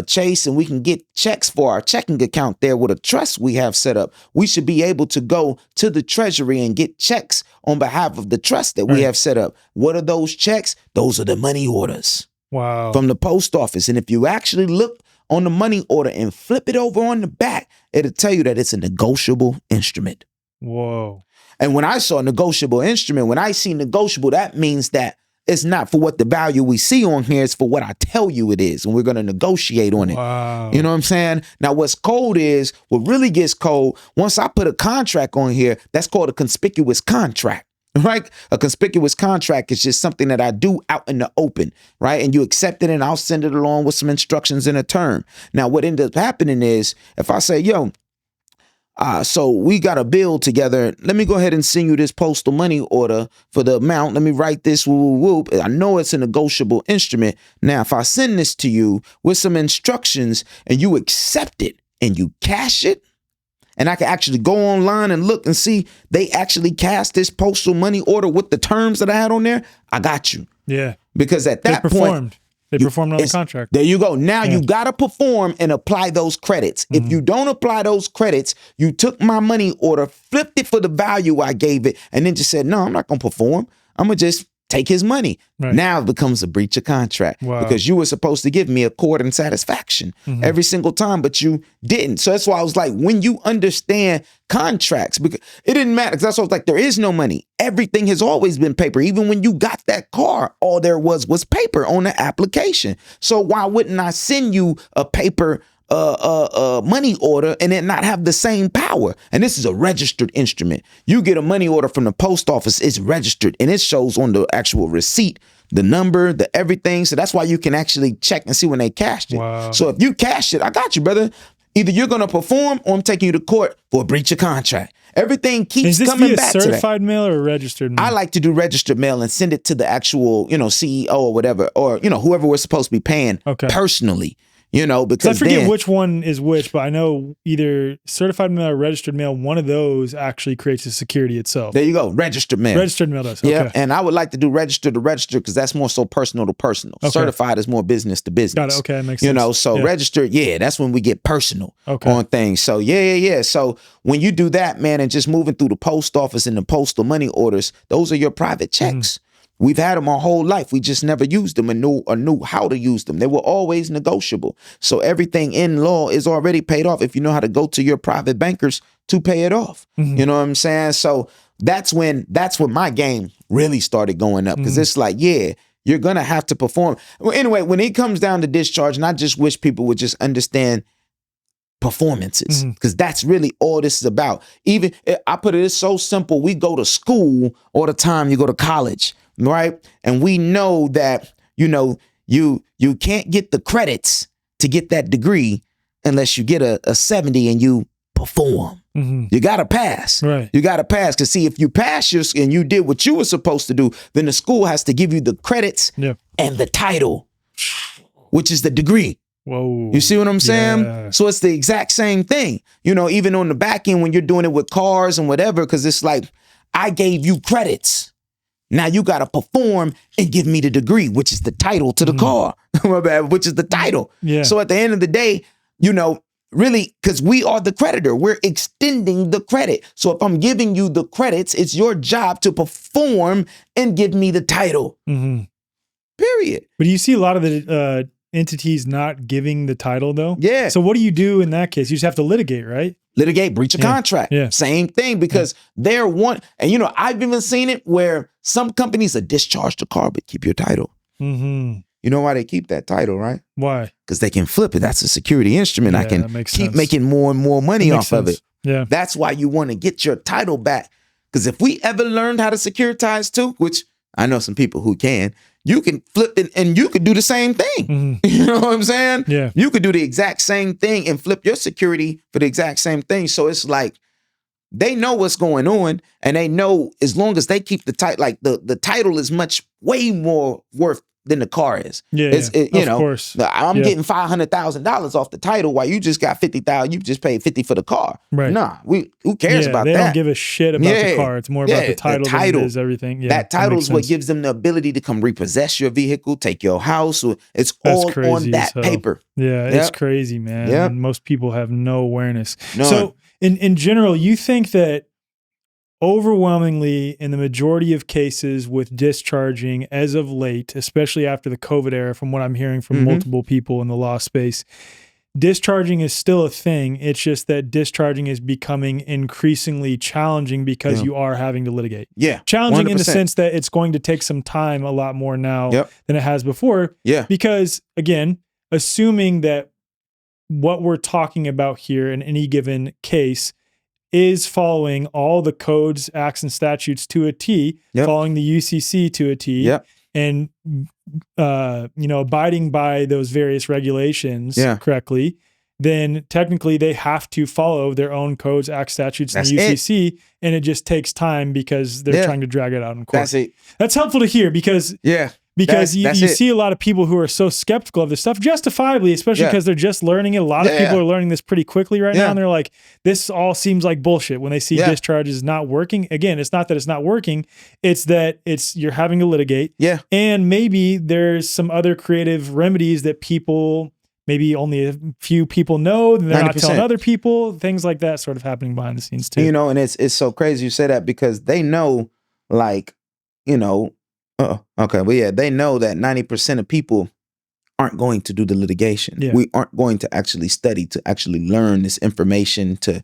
Chase, and we can get checks for our checking account there with a trust we have set up, we should be able to go to the Treasury and get checks on behalf of the trust that we have set up. What are those checks? Those are the money orders. Wow. From the post office. And if you actually look on the money order and flip it over on the back, it'll tell you that it's a negotiable instrument. Whoa. And when I saw negotiable instrument, when I see negotiable, that means that it's not for what the value we see on here, it's for what I tell you it is. And we're going to negotiate on it. Wow. You know what I'm saying? Now, what's cold is, what really gets cold, once I put a contract on here, that's called a conspicuous contract. right? A conspicuous contract is just something that I do out in the open, right? And you accept it and I'll send it along with some instructions in a term. Now, what ends up happening is if I say, yo, so we got a bill together. Let me go ahead and send you this postal money order for the amount. Let me write this. Whoop. I know it's a negotiable instrument. Now, if I send this to you with some instructions and you accept it and you cash it, and I can actually go online and look and see they actually cast this postal money order with the terms that I had on there, I got you. Yeah. Because at that point, they performed on the contract. There you go. Now you got to perform and apply those credits. If you don't apply those credits, you took my money order, flipped it for the value I gave it, and then just said, no, I'm not going to perform. I'm going to just take his money. Right. Now it becomes a breach of contract because you were supposed to give me accord and satisfaction every single time, but you didn't. So that's why I was like, when you understand contracts, because it didn't matter. Because that's why I was like, there is no money. Everything has always been paper. Even when you got that car, all there was paper on the application. So why wouldn't I send you a paper money order and then not have the same power? And this is a registered instrument. You get a money order from the post office, it's registered and it shows on the actual receipt, the number, the everything. So that's why you can actually check and see when they cashed it. Wow. So if you cashed it, I got you, brother. Either you're going to perform or I'm taking you to court for a breach of contract. Everything keeps coming back to that. Is this via certified mail or registered mail? I like to do registered mail and send it to the actual, CEO or whatever, or, whoever we're supposed to be paying personally. Because I forget which one is which, but I know either certified mail or registered mail, one of those actually creates the security itself. There you go. Registered mail. Registered mail does. Yeah. Okay. And I would like to do registered to register because that's more so personal to personal. Okay. Certified is more business to business. Got it. Okay. That makes sense. So registered, that's when we get personal on things. So yeah. So when you do that, man, and just moving through the post office and the postal money orders, those are your private checks. We've had them our whole life. We just never used them and knew how to use them. They were always negotiable. So everything in law is already paid off if you know how to go to your private bankers to pay it off. You know what I'm saying? So that's when my game really started going up because it's like, you're going to have to perform. Well, anyway, when it comes down to discharge, and I just wish people would just understand performances because that's really all this is about. Even I put it's so simple. We go to school all the time. You go to college. Right. And we know that, you can't get the credits to get that degree unless you get a 70 and you perform. You got to pass. Right. You got to pass. Because see, if you pass and you did what you were supposed to do, then the school has to give you the credits and the title, which is the degree. Whoa. You see what I'm saying? Yeah. So it's the exact same thing, even on the back end when you're doing it with cars and whatever, because it's like, I gave you credits. Now you got to perform and give me the degree, which is the title to the car, which is the title. Yeah. So at the end of the day, really, because we are the creditor, we're extending the credit. So if I'm giving you the credits, it's your job to perform and give me the title. Period. But you see a lot of the entities not giving the title though. Yeah. So what do you do in that case? You just have to litigate, right? Litigate, breach of contract. Yeah. Same thing because they're one. And I've even seen it where some companies are discharge the car, but keep your title. You know why they keep that title, right? Why? Because they can flip it. That's a security instrument. I can keep making more and more money off of it. Yeah. That's why you want to get your title back. Because if we ever learned how to securitize too, which I know some people who can, you can flip it and you could do the same thing. You know what I'm saying? Yeah. You could do the exact same thing and flip your security for the exact same thing. So it's like they know what's going on and they know as long as they keep the title, like the title is way more worth than the car is. Of course. I'm getting $500,000 off the title while you just got $50,000. You just paid $50 for the car. Right. Nah, who cares about that? They don't give a shit about the car. It's more about the title than it is everything. Yeah, that title is what gives them the ability to come repossess your vehicle, take your house. It's all on that paper. Yeah, it's crazy, man. Yep. And most people have no awareness. None. So in general, you think that overwhelmingly in the majority of cases with discharging as of late, especially after the COVID era, from what I'm hearing from multiple people in the law space, discharging is still a thing. It's just that discharging is becoming increasingly challenging because you are having to litigate. Yeah. Challenging 100%. in the sense that it's going to take some time a lot more now than it has before. Yeah. Because again, assuming that what we're talking about here in any given case is following all the codes, acts, and statutes to a T, following the UCC to a T, and abiding by those various regulations correctly, then technically they have to follow their own codes, acts, statutes, and the UCC, and it just takes time because they're trying to drag it out in court. That's it. That's helpful to hear because you see a lot of people who are so skeptical of this stuff, justifiably, especially because they're just learning it. A lot of people are learning this pretty quickly right now, and they're like, this all seems like bullshit when they see discharges not working. Again, it's not that it's not working, it's that you're having to litigate. Yeah. And maybe there's some other creative remedies that people, maybe only a few people know, and they're 90%. Not telling other people, things like that sort of happening behind the scenes too. And it's so crazy you say that because they know, they know that 90% of people aren't going to do the litigation. Yeah. We aren't going to actually study, to actually learn this information to,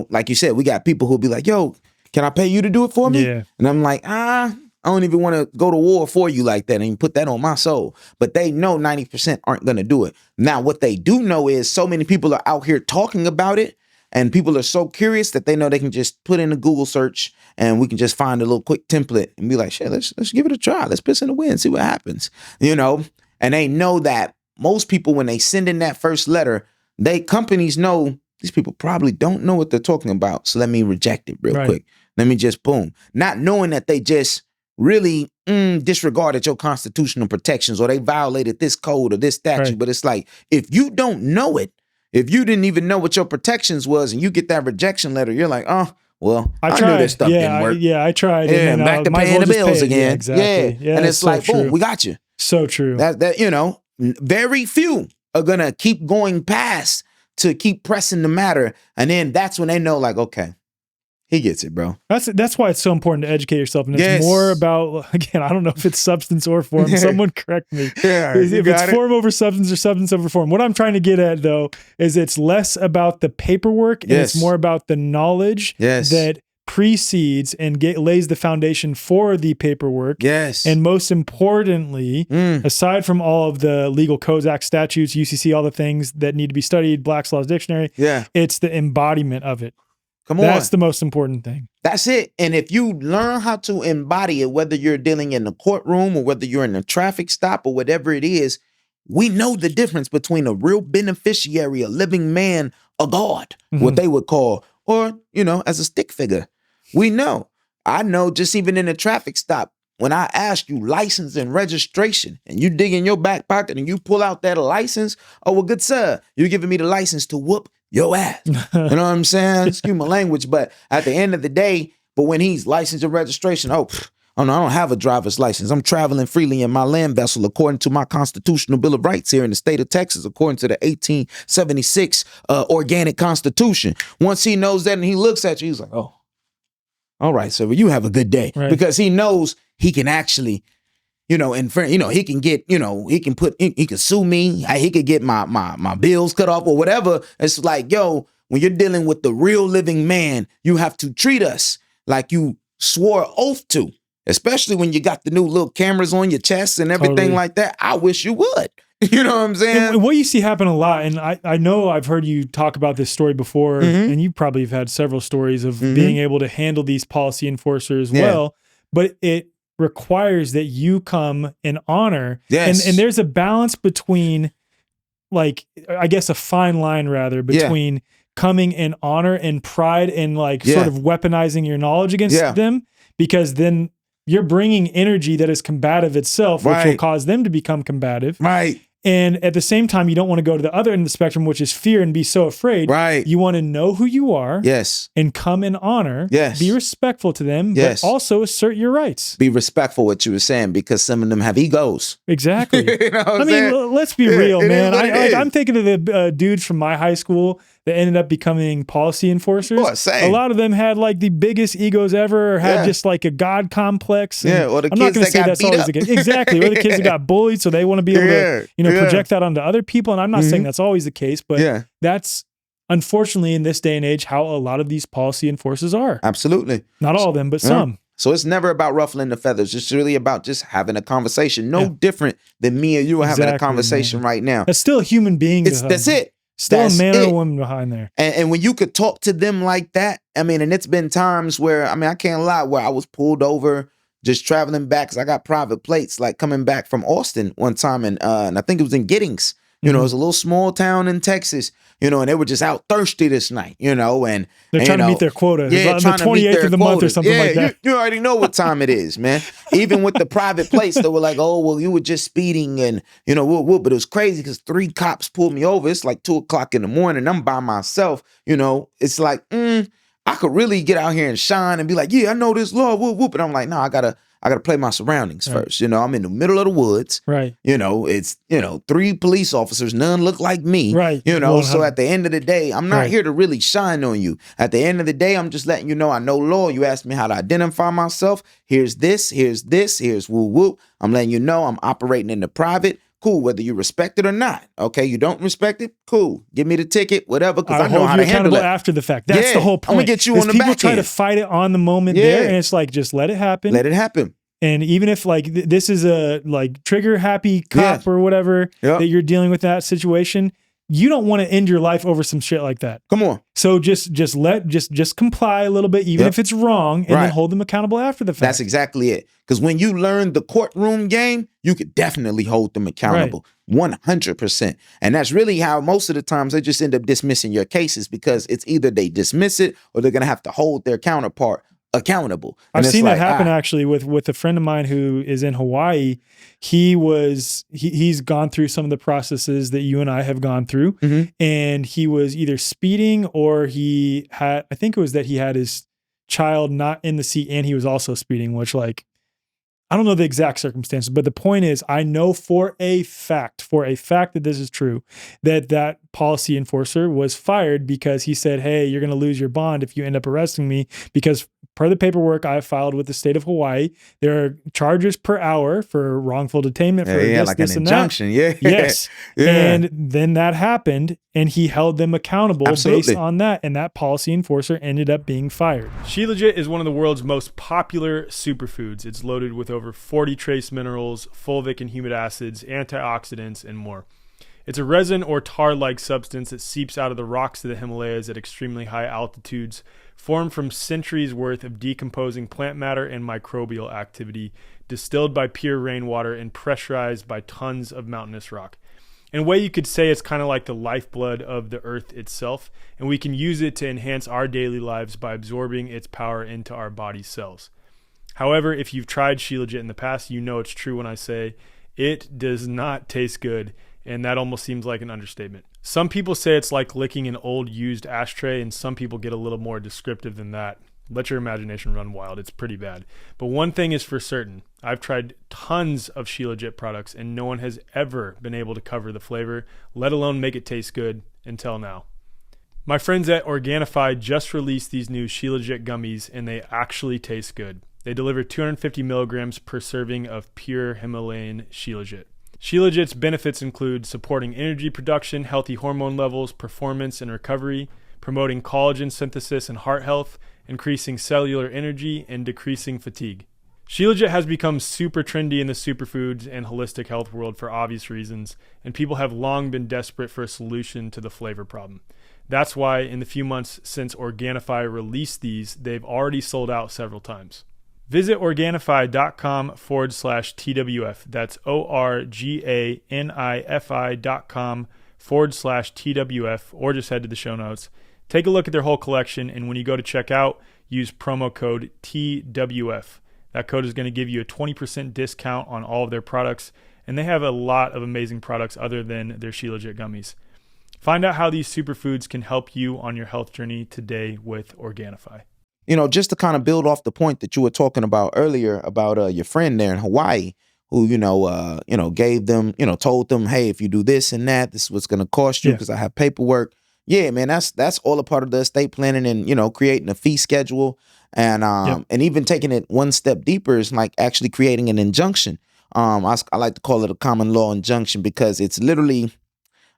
like you said, we got people who'll be like, yo, can I pay you to do it for me? Yeah. And I'm like, I don't even want to go to war for you like that and put that on my soul. But they know 90% aren't going to do it. Now, what they do know is so many people are out here talking about it, and people are so curious that they know they can just put in a Google search and we can just find a little quick template and be like, shit, let's give it a try. Let's piss in the wind, see what happens, And they know that most people, when they send in that first letter, companies know these people probably don't know what they're talking about. So let me reject it real quick. Let me just boom. Not knowing that they just really disregarded your constitutional protections or they violated this code or this statute. Right. But it's like, if you don't know it, if you didn't even know what your protections was and you get that rejection letter, you're like, oh, well, I knew this stuff didn't work. I tried. Yeah, and back to paying the bills again. Yeah, exactly. Yeah. And it's like, so boom, we got you. So true. That very few are going to keep going past to keep pressing the matter. And then that's when they know, like, okay, he gets it, bro. That's why it's so important to educate yourself. And it's more about, again, I don't know if it's substance or form. Someone correct me. If it's form over substance or substance over form. What I'm trying to get at, though, is it's less about the paperwork and it's more about the knowledge that precedes and lays the foundation for the paperwork. Yes. And most importantly, aside from all of the legal codes, acts, statutes, UCC, all the things that need to be studied, Black's Law's Dictionary, it's the embodiment of it. Come on. That's the most important thing. That's it. And if you learn how to embody it, whether you're dealing in the courtroom or whether you're in a traffic stop or whatever it is, we know the difference between a real beneficiary, a living man, a god, what they would call, or, as a stick figure. We know. I know just even in a traffic stop, when I ask you license and registration and you dig in your back pocket and you pull out that license, oh, well, good sir, you're giving me the license to whoop your ass. You know what I'm saying? Excuse my language, but at the end of the day, but when he's licensed and registration, oh no, I don't have a driver's license. I'm traveling freely in my land vessel according to my constitutional Bill of Rights here in the state of Texas, according to the 1876 organic constitution. Once he knows that and he looks at you, he's like, oh, all right, sir, well, you have a good day. Right. Because he knows he can actually, he can get, he can sue me. He could get my bills cut off or whatever. It's like, yo, when you're dealing with the real living man, you have to treat us like you swore oath to, especially when you got the new little cameras on your chest and everything like that. I wish you would. You know what I'm saying? And what you see happen a lot, and I know I've heard you talk about this story before, and you probably have had several stories of being able to handle these policy enforcers well, but it requires that you come in honor. Yes. And there's a balance between, like, I guess a fine line rather, between coming in honor and pride and sort of weaponizing your knowledge against them, because then you're bringing energy that is combative itself, which will cause them to become combative. Right. And at the same time, you don't want to go to the other end of the spectrum, which is fear and be so afraid. Right. You want to know who you are. Yes. And come in honor. Yes. Be respectful to them. Yes. But also assert your rights. Be respectful what you were saying, because some of them have egos. Exactly. I mean, let's be real, man. I'm thinking of the dudes from my high school that ended up becoming policy enforcers. Boy, a lot of them had the biggest egos ever, or had just a God complex. And or the I'm kids not going to say got that's beat always up. the case. Exactly. Or the kids that got bullied, so they want to be able to, project that onto other people. And I'm not saying that's always the case, but that's unfortunately in this day and age how a lot of these policy enforcers are. Absolutely. Not all of them, but some. So it's never about ruffling the feathers. It's really about just having a conversation. No different than me or you are having a conversation right now. That's still a human being. That's it. Still a man or a woman behind there. And when you could talk to them like that I mean, and it's been times where, I mean, I can't lie, where I was pulled over just traveling back, because I got private plates, like coming back from Austin one time, and I think it was in Giddings. You know, it was a little small town in Texas, you know, and they were just out thirsty this night, you know, and they're trying to meet their quota. Yeah, on the 28th of the month or something like that. You already know what time it is, man. Even with the private plates, they were like, oh, well, you were just speeding, and, you know, but it was crazy because 3 cops pulled me over. It's like 2:00 in the morning. I'm by myself, you know. It's like, I could really get out here and shine and be like, yeah, I know this law, whoop, whoop. But I'm like, no, I gotta play my surroundings first. You know, I'm in the middle of the woods. Right. You know, it's, you know, 3 police officers, none look like me. Right. You know, so at the end of the day, I'm not here to really shine on you. At the end of the day, I'm just letting you know I know law. You asked me how to identify myself. Here's this, here's woo woo. I'm letting you know I'm operating in the private. Cool, whether you respect it or not. Okay, you don't respect it? Cool. Give me the ticket, whatever, because I know how to handle it. After the fact. That's the whole point. I'm going to get you on the back end. People try to fight it on the moment there, and it's like, just let it happen. Let it happen. And even if like this is a like trigger happy cop or whatever that you're dealing with that situation, you don't want to end your life over some shit like that. Come on. So just comply a little bit, even if it's wrong, and then hold them accountable after the fact. That's exactly it. Because when you learn the courtroom game, you could definitely hold them accountable. 100%. And that's really how most of the times they just end up dismissing your cases, because it's either they dismiss it or they're going to have to hold their counterpart accountable. I've seen that happen actually with a friend of mine who is in Hawaii. He's gone through some of the processes that you and I have gone through, and he was either speeding or I think it was that he had his child not in the seat and he was also speeding, which, like, I don't know the exact circumstances, but the point is, I know for a fact that this is true, that policy enforcer was fired because he said, hey, you're going to lose your bond if you end up arresting me, because per the paperwork I filed with the state of Hawaii, there are charges per hour for wrongful detainment for this an and injunction. that. Yes. And then that happened, and he held them accountable based on that, and that policy enforcer ended up being fired. Shilajit is one of the world's most popular superfoods. It's loaded with over 40 trace minerals, fulvic and humid acids, antioxidants, and more. It's a resin or tar-like substance that seeps out of the rocks of the Himalayas at extremely high altitudes, formed from centuries worth of decomposing plant matter and microbial activity, distilled by pure rainwater and pressurized by tons of mountainous rock. In a way, you could say it's kind of like the lifeblood of the earth itself, and we can use it to enhance our daily lives by absorbing its power into our body cells. However, if you've tried Shilajit in the past, you know it's true when I say it does not taste good, and that almost seems like an understatement. Some people say it's like licking an old used ashtray, and some people get a little more descriptive than that. Let your imagination run wild. It's pretty bad. But one thing is for certain. I've tried tons of Shilajit products, and no one has ever been able to cover the flavor, let alone make it taste good, until now. My friends at Organifi just released these new Shilajit gummies, and they actually taste good. They deliver 250 milligrams per serving of pure Himalayan Shilajit. Shilajit's benefits include supporting energy production, healthy hormone levels, performance and recovery, promoting collagen synthesis and heart health, increasing cellular energy, and decreasing fatigue. Shilajit has become super trendy in the superfoods and holistic health world for obvious reasons, and people have long been desperate for a solution to the flavor problem. That's why in the few months since Organifi released these, they've already sold out several times. Visit Organifi.com/TWF. That's ORGANIFI.com/TWF, or just head to the show notes. Take a look at their whole collection, and when you go to checkout, use promo code TWF. That code is going to give you a 20% discount on all of their products, and they have a lot of amazing products other than their Shilajit gummies. Find out how these superfoods can help you on your health journey today with Organifi. You know, just to kind of build off the point that you were talking about earlier about your friend there in Hawaii, who, gave them, told them, hey, if you do this and that, this is what's going to cost you because I have paperwork. Yeah, man, that's all a part of the estate planning and, creating a fee schedule and and even taking it one step deeper is like actually creating an injunction. I like to call it a common law injunction because it's literally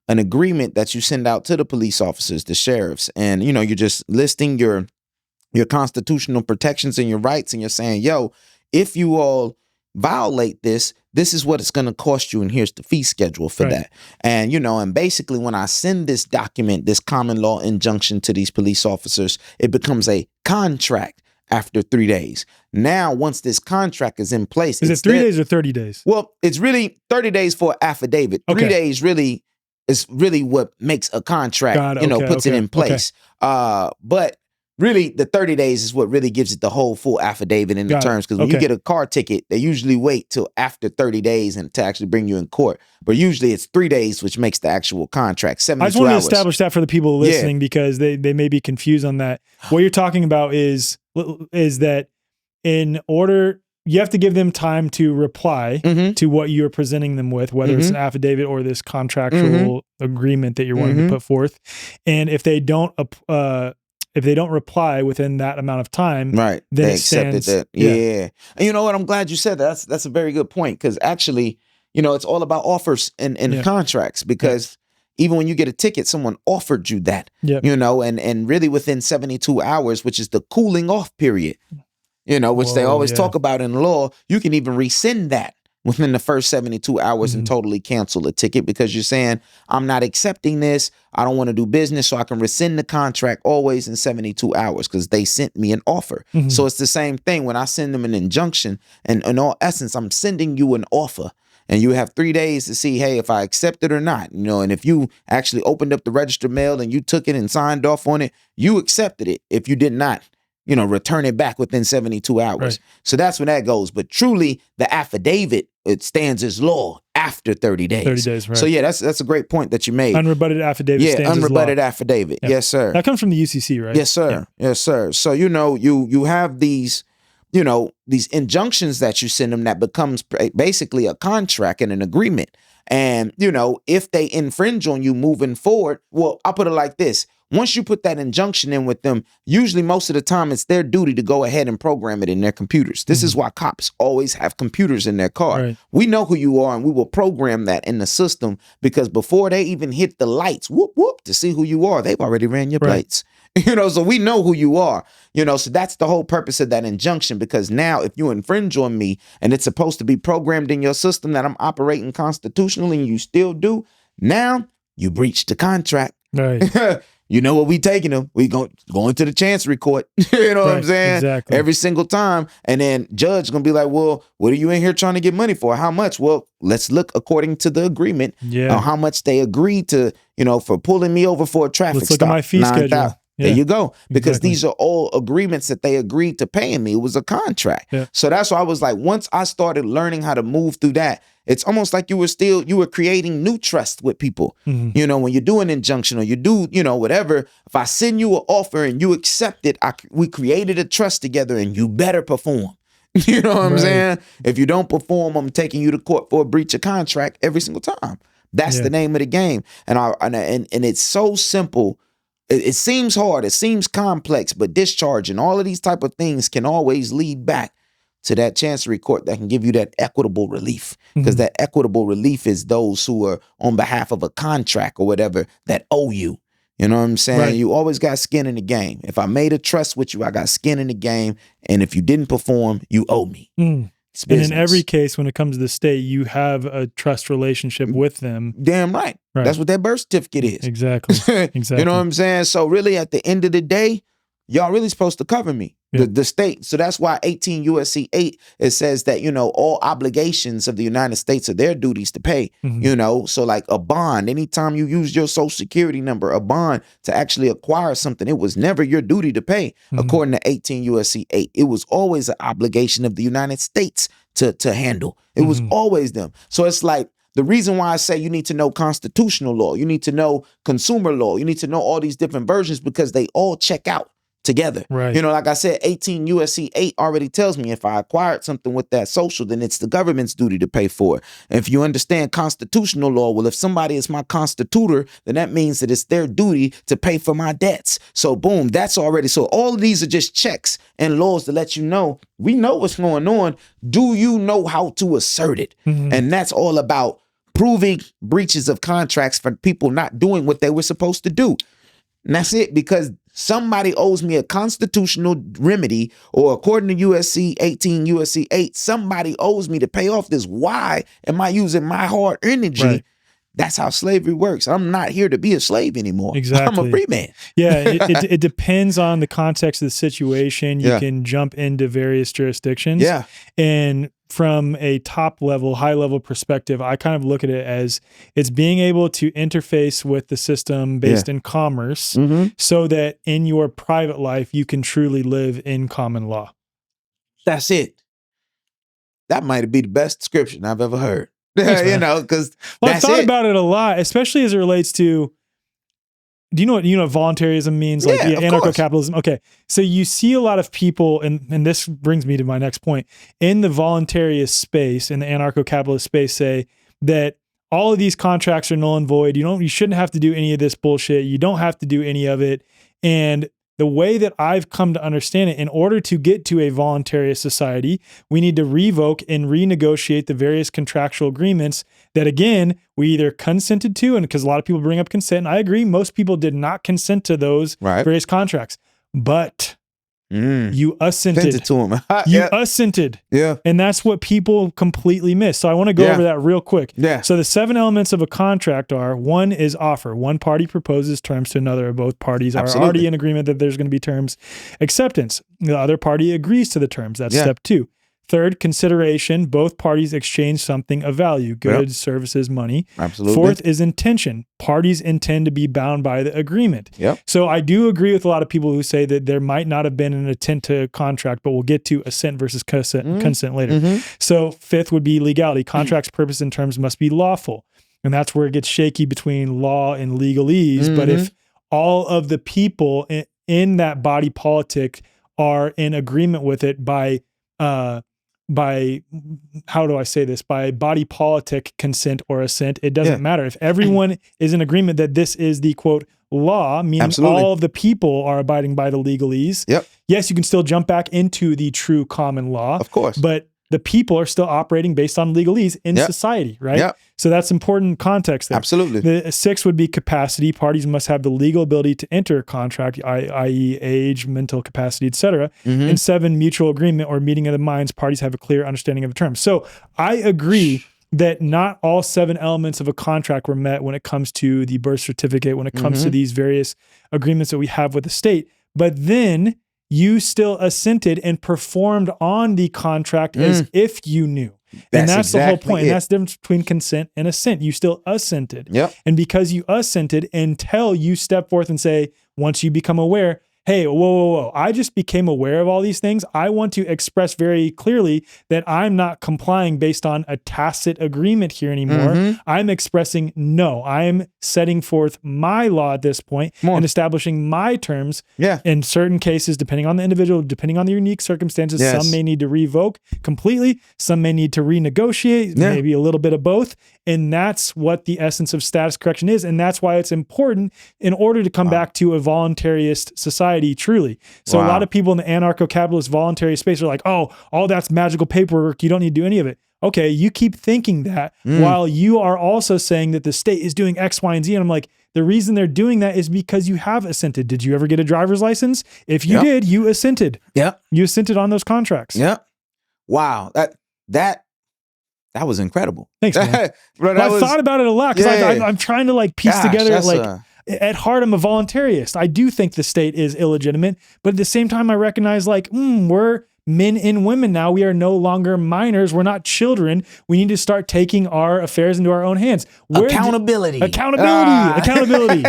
an agreement that you send out to the police officers, the sheriffs, and, you're just listing your constitutional protections and your rights. And you're saying, yo, if you all violate this, this is what it's going to cost you, and here's the fee schedule for that. And, you know, and basically when I send this document, this common law injunction to these police officers, it becomes a contract after 3 days. Now, once this contract is in place. Is it 3 days or 30 days? Well, it's really 30 days for affidavit. 3 days really is really what makes a contract, puts it in place. But really, the 30 days is what really gives it the whole full affidavit in the terms. Because when you get a car ticket, they usually wait till after 30 days and to actually bring you in court. But usually it's 3 days, which makes the actual contract 72 hours. I just want to establish that for the people listening because they may be confused on that. What you're talking about is that in order, you have to give them time to reply to what you're presenting them with, whether it's an affidavit or this contractual agreement that you're wanting to put forth. And if they don't reply within that amount of time, then they it stands. accepted that. Yeah. And you know what? I'm glad you said that. That's a very good point, because actually, you know, it's all about offers and contracts, because even when you get a ticket, someone offered you that, you know, and really within 72 hours, which is the cooling off period, you know, which they always talk about in law, you can even rescind that within the first 72 hours and totally cancel a ticket, because you're saying, I'm not accepting this. I don't want to do business, so I can rescind the contract always in 72 hours because they sent me an offer. So it's the same thing when I send them an injunction, and in all essence, I'm sending you an offer. And you have 3 days to see, hey, if I accept it or not, you know, and if you actually opened up the registered mail and you took it and signed off on it, you accepted it. If you did not, you know, return it back within 72 hours. So that's when that goes. But truly, the affidavit, it stands as law after 30 days. 30 days, right. So yeah, that's a great point that you made. Unrebutted affidavit stands as law. Unrebutted affidavit. Yes, sir. That comes from the UCC, right? Yes, sir. Yes, sir. So, you know, you have these, you know, these injunctions that you send them that becomes basically a contract and an agreement. And, you know, if they infringe on you moving forward, well, I'll put it like this. Once you put that injunction in with them, usually most of the time it's their duty to go ahead and program it in their computers. This is why cops always have computers in their car. We know who you are, and we will program that in the system, because before they even hit the lights, whoop, whoop, to see who you are, they've already ran your plates. You know, so we know who you are, you know, so that's the whole purpose of that injunction, because now if you infringe on me and it's supposed to be programmed in your system that I'm operating constitutionally and you still do, now you breached the contract. You know what we taking them? We going to the chancery court. You know what I'm saying? Exactly. Every single time. And then judge going to be like, well, what are you in here trying to get money for? How much? Well, let's look according to the agreement. How much they agreed to, you know, for pulling me over for a traffic stop. Let's look at my fee schedule. There you go. Because these are all agreements that they agreed to paying me. It was a contract. So that's why I was like, once I started learning how to move through that, it's almost like you were creating new trust with people. You know, when you do an injunction or you do, you know, whatever, if I send you an offer and you accept it, we created a trust together, and you better perform. You know what I'm saying? If you don't perform, I'm taking you to court for a breach of contract every single time. That's the name of the game. And it's so simple. It seems hard, it seems complex, but discharge and all of these type of things can always lead back to that chancery court that can give you that equitable relief. Because that equitable relief is those who are on behalf of a contract or whatever that owe you. You know what I'm saying? You always got skin in the game. If I made a trust with you, I got skin in the game. And if you didn't perform, you owe me. And in every case, when it comes to the state, you have a trust relationship with them. Damn right. That's what that birth certificate is. Exactly. You know what I'm saying? So really, at the end of the day, y'all really supposed to cover me, the state. So that's why 18 USC 8, it says that, you know, all obligations of the United States are their duties to pay, you know. So like a bond, anytime you use your social security number, a bond to actually acquire something, it was never your duty to pay. According to 18 USC 8, it was always an obligation of the United States to handle. It was always them. So it's like, the reason why I say you need to know constitutional law, you need to know consumer law, you need to know all these different versions, because they all check out together. You know, like I said, 18 USC 8 already tells me if I acquired something with that social, then it's the government's duty to pay for it. And if you understand constitutional law, well, if somebody is my constitutor, then that means that it's their duty to pay for my debts. So boom, that's already. So all of these are just checks and laws to let you know, we know what's going on. Do you know how to assert it? And that's all about proving breaches of contracts for people not doing what they were supposed to do. And that's it, because somebody owes me a constitutional remedy, or according to USC 18, USC 8, somebody owes me to pay off this. Why am I using my hard energy? Right. That's how slavery works. I'm not here to be a slave anymore. Exactly. I'm a free man. Yeah, it depends on the context of the situation. You can jump into various jurisdictions. Yeah. And from a top level, high level perspective, I kind of look at it as it's being able to interface with the system based in commerce so that in your private life, you can truly live in common law. That's it. That might be the best description I've ever heard. Thanks, because I've thought about it a lot, especially as it relates to, do you know what voluntarism means? Like anarcho-capitalism. Okay. So you see a lot of people, and this brings me to my next point, in the voluntarist space, in the anarcho-capitalist space, say that all of these contracts are null and void. You shouldn't have to do any of this bullshit. You don't have to do any of it. And the way that I've come to understand it, in order to get to a voluntarist society, we need to revoke and renegotiate the various contractual agreements that, again, we either consented to, and because a lot of people bring up consent, and I agree, most people did not consent to those various contracts, but you assented to them. You assented. Yeah. And that's what people completely miss. So I want to go over that real quick. Yeah. So the 7 elements of a contract are: 1 is offer. One party proposes terms to another. Both parties are already in agreement that there's going to be terms. Acceptance. The other party agrees to the terms. That's step 2. Third, consideration. Both parties exchange something of value: goods, services, money. Absolutely. 4th is intention. Parties intend to be bound by the agreement. Yep. So I do agree with a lot of people who say that there might not have been an intent to contract, but we'll get to assent versus consent later. So 5th would be legality. Contract's purpose and terms must be lawful. And that's where it gets shaky between law and legalese. But if all of the people in that body politic are in agreement with it by how do I say this? By body politic consent or assent, it doesn't matter. If everyone is in agreement that this is the quote law, meaning all of the people are abiding by the legalese. Yes, you can still jump back into the true common law. Of course. But the people are still operating based on legalese in society, right? So that's important context there. Absolutely. The 6th would be capacity. Parties must have the legal ability to enter a contract, i.e. age, mental capacity, etc. And 7, mutual agreement or meeting of the minds. Parties have a clear understanding of the terms. So I agree that not all 7 elements of a contract were met when it comes to the birth certificate, when it comes to these various agreements that we have with the state. But then you still assented and performed on the contract as if you knew. And that's the whole point. And that's the difference between consent and assent. You still assented. And because you assented, until you step forth and say, once you become aware, hey, whoa, I just became aware of all these things. I want to express very clearly that I'm not complying based on a tacit agreement here anymore. I'm expressing no. I'm setting forth my law at this point and establishing my terms. In certain cases, depending on the individual, depending on the unique circumstances, some may need to revoke completely. Some may need to renegotiate, maybe a little bit of both. And that's what the essence of status correction is. And that's why it's important in order to come back to a voluntarist society truly. So a lot of people in the anarcho-capitalist voluntary space are like, oh, all that's magical paperwork. You don't need to do any of it. Okay, you keep thinking that while you are also saying that the state is doing X, Y, and Z. And I'm like, the reason they're doing that is because you have assented. Did you ever get a driver's license? If you did, you assented. You assented on those contracts. Wow. That was incredible. Thanks, man. I've thought about it a lot because I'm trying to like piece together at heart, I'm a voluntarist. I do think the state is illegitimate, but at the same time, I recognize like, we're men and women now. We are no longer minors. We're not children. We need to start taking our affairs into our own hands. Accountability. Accountability.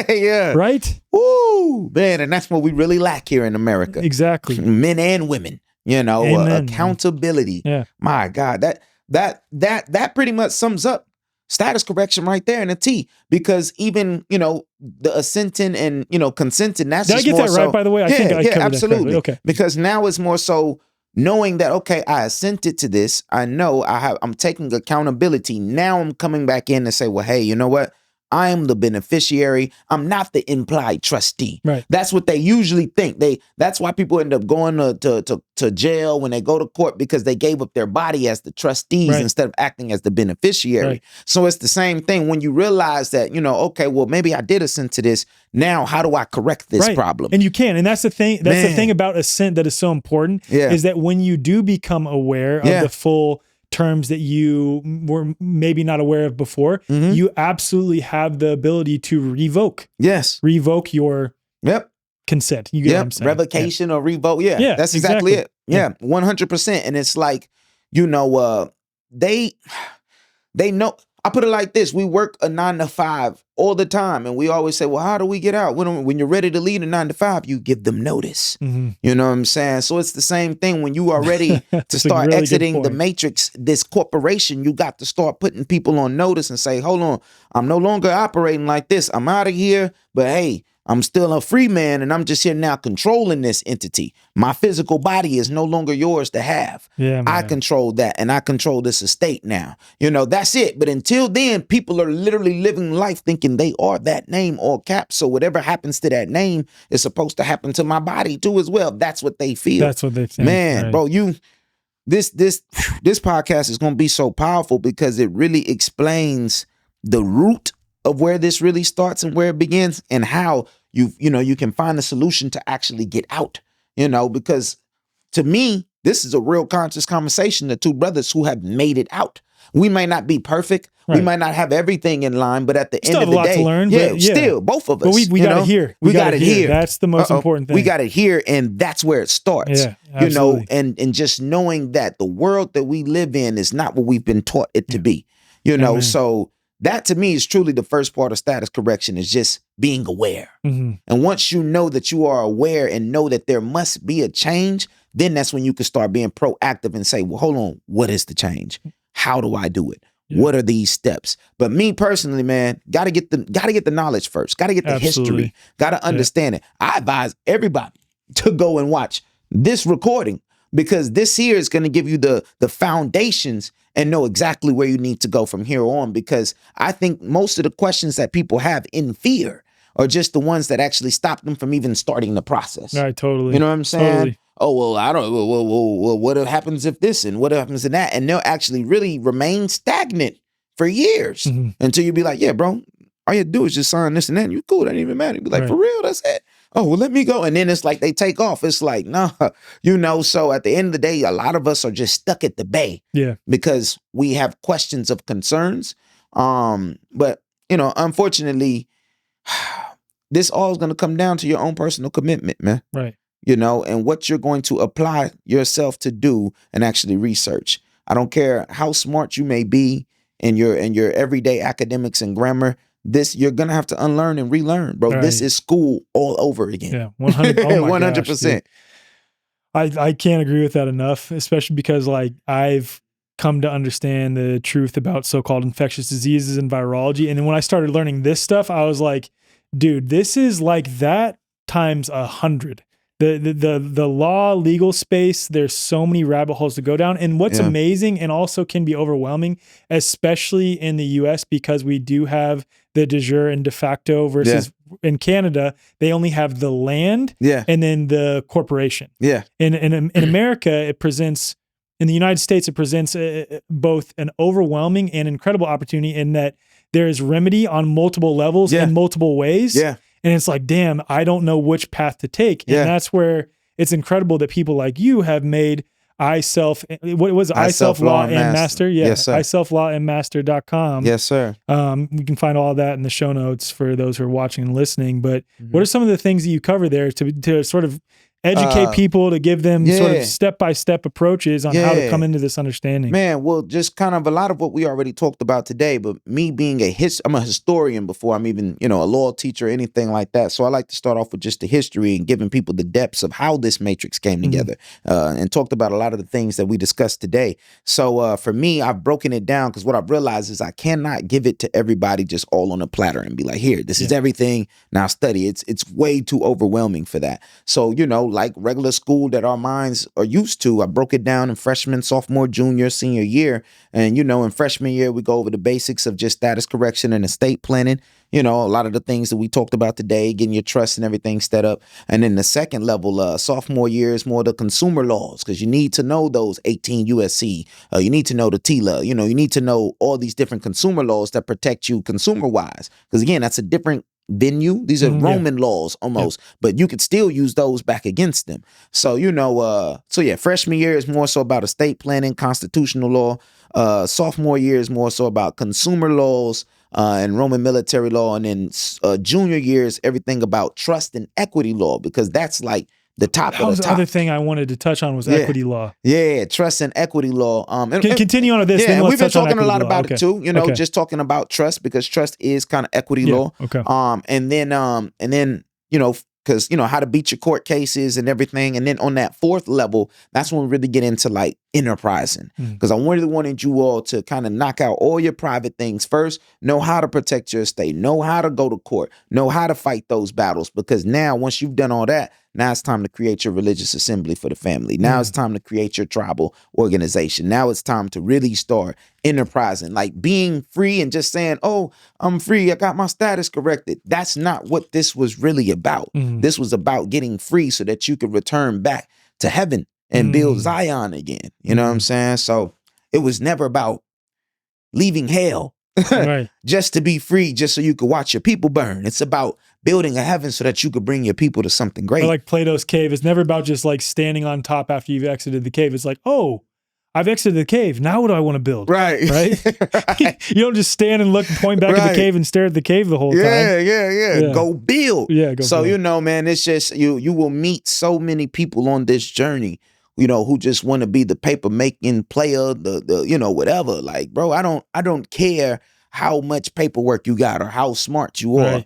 Right? Woo, man. And that's what we really lack here in America. Exactly. Men and women, accountability. My God, that pretty much sums up status correction right there in a T, because even, the assenting and, consenting, that's Did I get that right, by the way? I think I covered absolutely. That okay. Because now it's more so knowing that, okay, I assented to this. I know I'm taking accountability. Now I'm coming back in and say, well, hey, you know what? I am the beneficiary. I'm not the implied trustee. Right. That's what they usually think. That's why people end up going to jail when they go to court, because they gave up their body as the trustees Right. instead of acting as the beneficiary. Right. So it's the same thing when you realize that, okay, well, maybe I did assent to this. Now, how do I correct this problem? And you can. And that's the thing. That's the thing about assent that is so important, is that when you do become aware of the full terms that you were maybe not aware of before, you absolutely have the ability to revoke. Yes. Revoke your consent. You get what I'm saying? Revocation or revoke. Yeah, that's exactly it. Yeah, 100%. And it's like, they know. I put it like this. We work a 9 to 5 all the time. And we always say, well, how do we get out? When you're ready to leave a 9 to 5, you give them notice. You know what I'm saying? So it's the same thing when you are ready to start really exiting the matrix, this corporation, you got to start putting people on notice and say, hold on, I'm no longer operating like this. I'm out of here. But hey, I'm still a free man, and I'm just here now controlling this entity. My physical body is no longer yours to have. Yeah, I control that, and I control this estate now. That's it. But until then, people are literally living life thinking they are that name, all caps. So whatever happens to that name is supposed to happen to my body too as well. That's what they feel. That's what they think. Man, right. Bro, this podcast is going to be so powerful because it really explains the root of where this really starts and where it begins, and how you can find a solution to actually get out, because to me, this is a real conscious conversation to two brothers who have made it out. We may not be perfect. Right. We might not have everything in line, but at the end of the day, still have a lot to learn, still both of us. But we got it here. We got it here. That's the most important thing. We got it here, and that's where it starts. Yeah, absolutely. And just knowing that the world that we live in is not what we've been taught it to be. Amen. So that to me is truly the first part of status correction, is just being aware. And once you know that you are aware and know that there must be a change, then that's when you can start being proactive and say, well, hold on, what is the change? How do I do it? Yeah. What are these steps? But me personally, man, gotta get the knowledge first. Gotta get the history. Gotta understand it. I advise everybody to go and watch this recording, because this here is going to give you the foundations and know exactly where you need to go from here on. Because I think most of the questions that people have in fear are just the ones that actually stop them from even starting the process. Right, totally. You know what I'm saying? Totally. Oh, well, I don't, well, what happens if this and what happens in that? And they'll actually really remain stagnant for years until you be like, yeah, bro, all you do is just sign this and that. And you cool. That ain't even matter. You be like, for real, that's it. Oh, well, let me go. And then it's like they take off. It's like, nah, so at the end of the day, a lot of us are just stuck at the bay. Yeah. Because we have questions of concerns. But, unfortunately, this all is going to come down to your own personal commitment, man. Right. And what you're going to apply yourself to do and actually research. I don't care how smart you may be in your everyday academics and grammar. You're gonna have to unlearn and relearn, bro. Right. This is school all over again. Yeah, 100. 100%. I can't agree with that enough, especially because I've come to understand the truth about so-called infectious diseases and virology, and then when I started learning this stuff, I was like, dude, this is like that times 100. The law legal space, there's so many rabbit holes to go down. And what's amazing and also can be overwhelming, especially in the US, because we do have the de jure and de facto versus in Canada, they only have the land and then the corporation. Yeah. In America, it presents, in the United States, it presents both an overwhelming and incredible opportunity in that there is remedy on multiple levels in multiple ways. Yeah. And it's like, damn, I don't know which path to take. And that's where it's incredible that people like you have made I-Self Law and Master. Yeah. Yes, sir. iSelfLawandMaster.com. Yes, sir. You can find all that in the show notes for those who are watching and listening. But what are some of the things that you cover there to sort of educate people, to give them sort of step-by-step approaches on how to come into this understanding? Man, well, just kind of a lot of what we already talked about today, but me being I'm a historian before I'm even, a law teacher or anything like that. So I like to start off with just the history and giving people the depths of how this matrix came together and talked about a lot of the things that we discussed today. So for me, I've broken it down because what I've realized is I cannot give it to everybody just all on a platter and be like, here, this is everything. Now study. It's way too overwhelming for that. So, like regular school that our minds are used to. I broke it down in freshman, sophomore, junior, senior year. And, in freshman year, we go over the basics of just status correction and estate planning. A lot of the things that we talked about today, getting your trust and everything set up. And then the second level, sophomore year, is more the consumer laws, because you need to know those 18 USC. You need to know the TILA. You need to know all these different consumer laws that protect you consumer wise. Because again, that's a different venue. These are Roman laws almost, but you could still use those back against them. So, freshman year is more so about estate planning, constitutional law. Sophomore year is more so about consumer laws, and Roman military law. And then junior year is everything about trust and equity law, because that's like the top that of was the the top. other thing I wanted to touch on was equity law. Yeah, trust and equity law. Continue on with this. Yeah, then we've been let's touch on talking a lot equity law. about it too. Just talking about trust, because trust is kind of equity law. Okay. And then because how to beat your court cases and everything. And then on that fourth level, that's when we really get into like enterprising, because I really wanted you all to kind of knock out all your private things first, know how to protect your estate, know how to go to court, know how to fight those battles, because now once you've done all that, now it's time to create your religious assembly for the family. Now it's time to create your tribal organization. Now it's time to really start enterprising, like being free and just saying, oh, I'm free, I got my status corrected. That's not what this was really about. This was about getting free so that you could return back to heaven and build Zion again. You know what I'm saying? So it was never about leaving hell just to be free, just so you could watch your people burn. It's about building a heaven so that you could bring your people to something great. Or like Plato's cave. It's never about just like standing on top after you've exited the cave. It's like, oh, I've exited the cave. Now what do I want to build? Right. You don't just stand and look, point back at the cave and stare at the cave the whole time. Yeah. Go build. Go build. Man, it's just you will meet so many people on this journey, who just want to be the paper making player, the whatever. Like, bro, I don't care how much paperwork you got or how smart you are.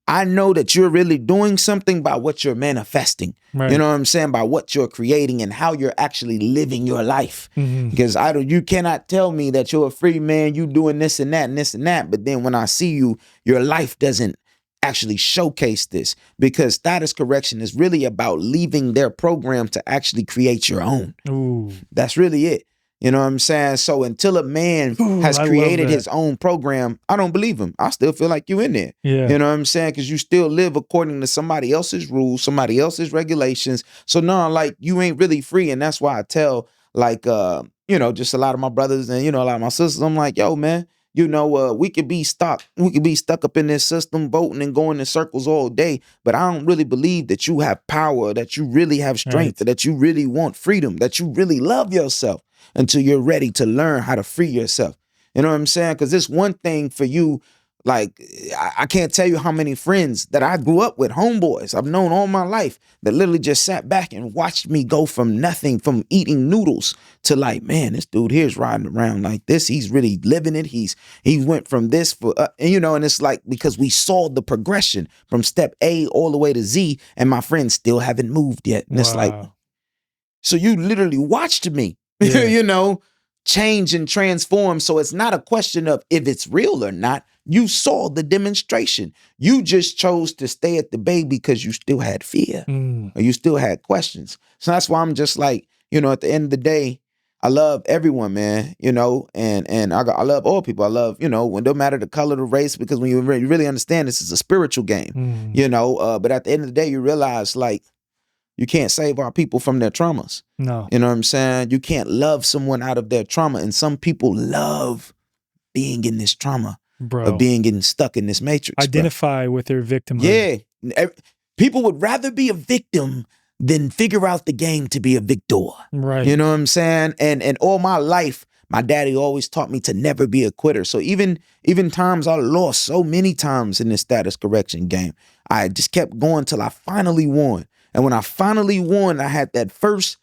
I know that you're really doing something by what you're manifesting. You know what I'm saying? By what you're creating and how you're actually living your life. Because you cannot tell me that you're a free man, you doing this and that and this and that. But then when I see you, your life doesn't actually showcase this, because status correction is really about leaving their program to actually create your own. That's really it. You know what I'm saying? So until a man has created his own program, I don't believe him. I still feel like you in there. You know what I'm saying? Because you still live according to somebody else's rules, somebody else's regulations. So no, like you ain't really free. And that's why I tell like, just a lot of my brothers and, a lot of my sisters, I'm like, yo, man, we could be stuck up in this system, voting and going in circles all day. But I don't really believe that you have power, that you really have strength, that you really want freedom, that you really love yourself, until you're ready to learn how to free yourself. You know what I'm saying? Because it's one thing for you, like, I can't tell you how many friends that I grew up with, homeboys I've known all my life, that literally just sat back and watched me go from nothing, from eating noodles to like, man, this dude here's riding around like this. He's really living it. He went from this and it's like, because we saw the progression from step A all the way to Z, and my friends still haven't moved yet. And it's like, so you literally watched me. Change and transform. So it's not a question of if it's real or not. You saw the demonstration. You just chose to stay at the bay because you still had fear or you still had questions. So that's why I'm just like, at the end of the day, I love everyone, man, and I love all people. I love, when no matter the color, the race, because when you really understand this is a spiritual game, but at the end of the day, you realize like, you can't save our people from their traumas. No. You know what I'm saying? You can't love someone out of their trauma. And some people love being in this trauma, or getting stuck in this matrix. Identify with their victimhood. Yeah. People would rather be a victim than figure out the game to be a victor. Right. You know what I'm saying? And all my life, my daddy always taught me to never be a quitter. So even times I lost so many times in this status correction game, I just kept going till I finally won. And when I finally won, I had that first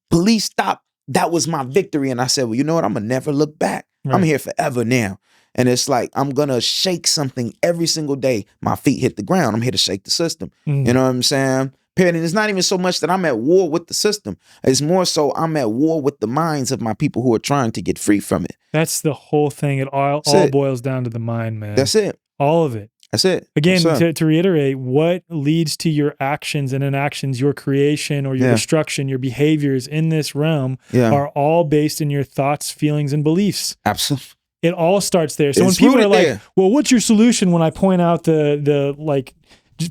police stop. That was my victory. And I said, well, you know what? I'm going to never look back. I'm here forever now. And it's like, I'm going to shake something every single day. My feet hit the ground. I'm here to shake the system. You know what I'm saying? And it's not even so much that I'm at war with the system. It's more so I'm at war with the minds of my people who are trying to get free from it. That's the whole thing. It all boils down to the mind, man. That's it. All of it. That's it. Again, Yes, sir. to reiterate, what leads to your actions and inactions, your creation or your destruction, your behaviors in this realm are all based in your thoughts, feelings, and beliefs. Absolutely. It all starts there. So It's when people are like, there. well, what's your solution when I point out the like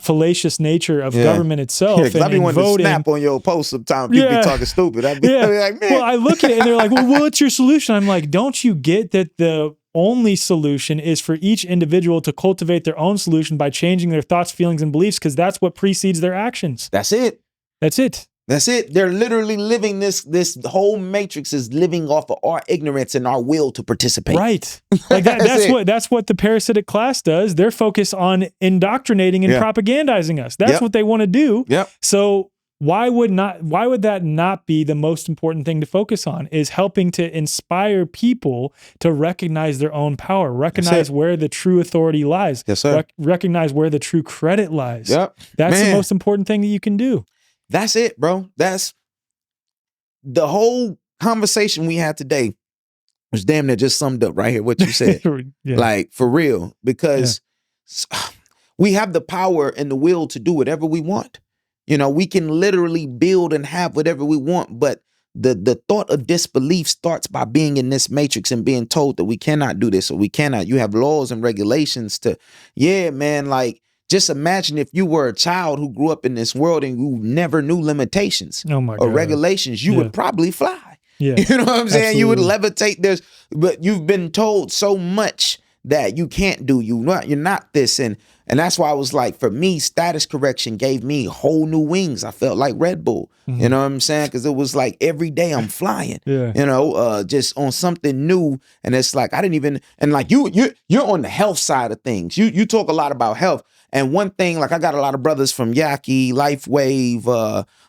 fallacious nature of government itself I be and wanting voting. to snap on your post sometimes. People be talking stupid. I be like, man. Well, I look at it and they're like, well, what's your solution? I'm like, don't you get that the only solution is for each individual to cultivate their own solution by changing their thoughts, feelings, and beliefs, because that's what precedes their actions. That's it. That's it. That's it. They're literally living this whole matrix is living off of our ignorance and our will to participate. Right. Like that's what the parasitic class does. They're focused on indoctrinating and propagandizing us. That's what they want to do. Yep. So why would that not be the most important thing to focus on, is helping to inspire people to recognize their own power, recognize where the true authority lies. Yes, sir. Recognize where the true credit lies. Yep. That's the most important thing that you can do. That's it, bro. That's the whole conversation we had today was damn near just summed up right here, what you said. Like, for real, because we have the power and the will to do whatever we want. You know, we can literally build and have whatever we want, but the thought of disbelief starts by being in this matrix and being told that we cannot do this or we cannot. You have laws and regulations to, like, just imagine if you were a child who grew up in this world and you never knew limitations or regulations, you would probably fly. Yeah. You know what I'm saying? Absolutely. You would levitate but you've been told so much that you can't do. You're not this. And that's why I was like, for me, status correction gave me whole new wings. I felt like Red Bull. Mm-hmm. You know what I'm saying? Because it was like every day I'm flying. You know, just on something new. And it's like I didn't even. And like you're on the health side of things. You talk a lot about health. And one thing, like I got a lot of brothers from Yaki, LifeWave,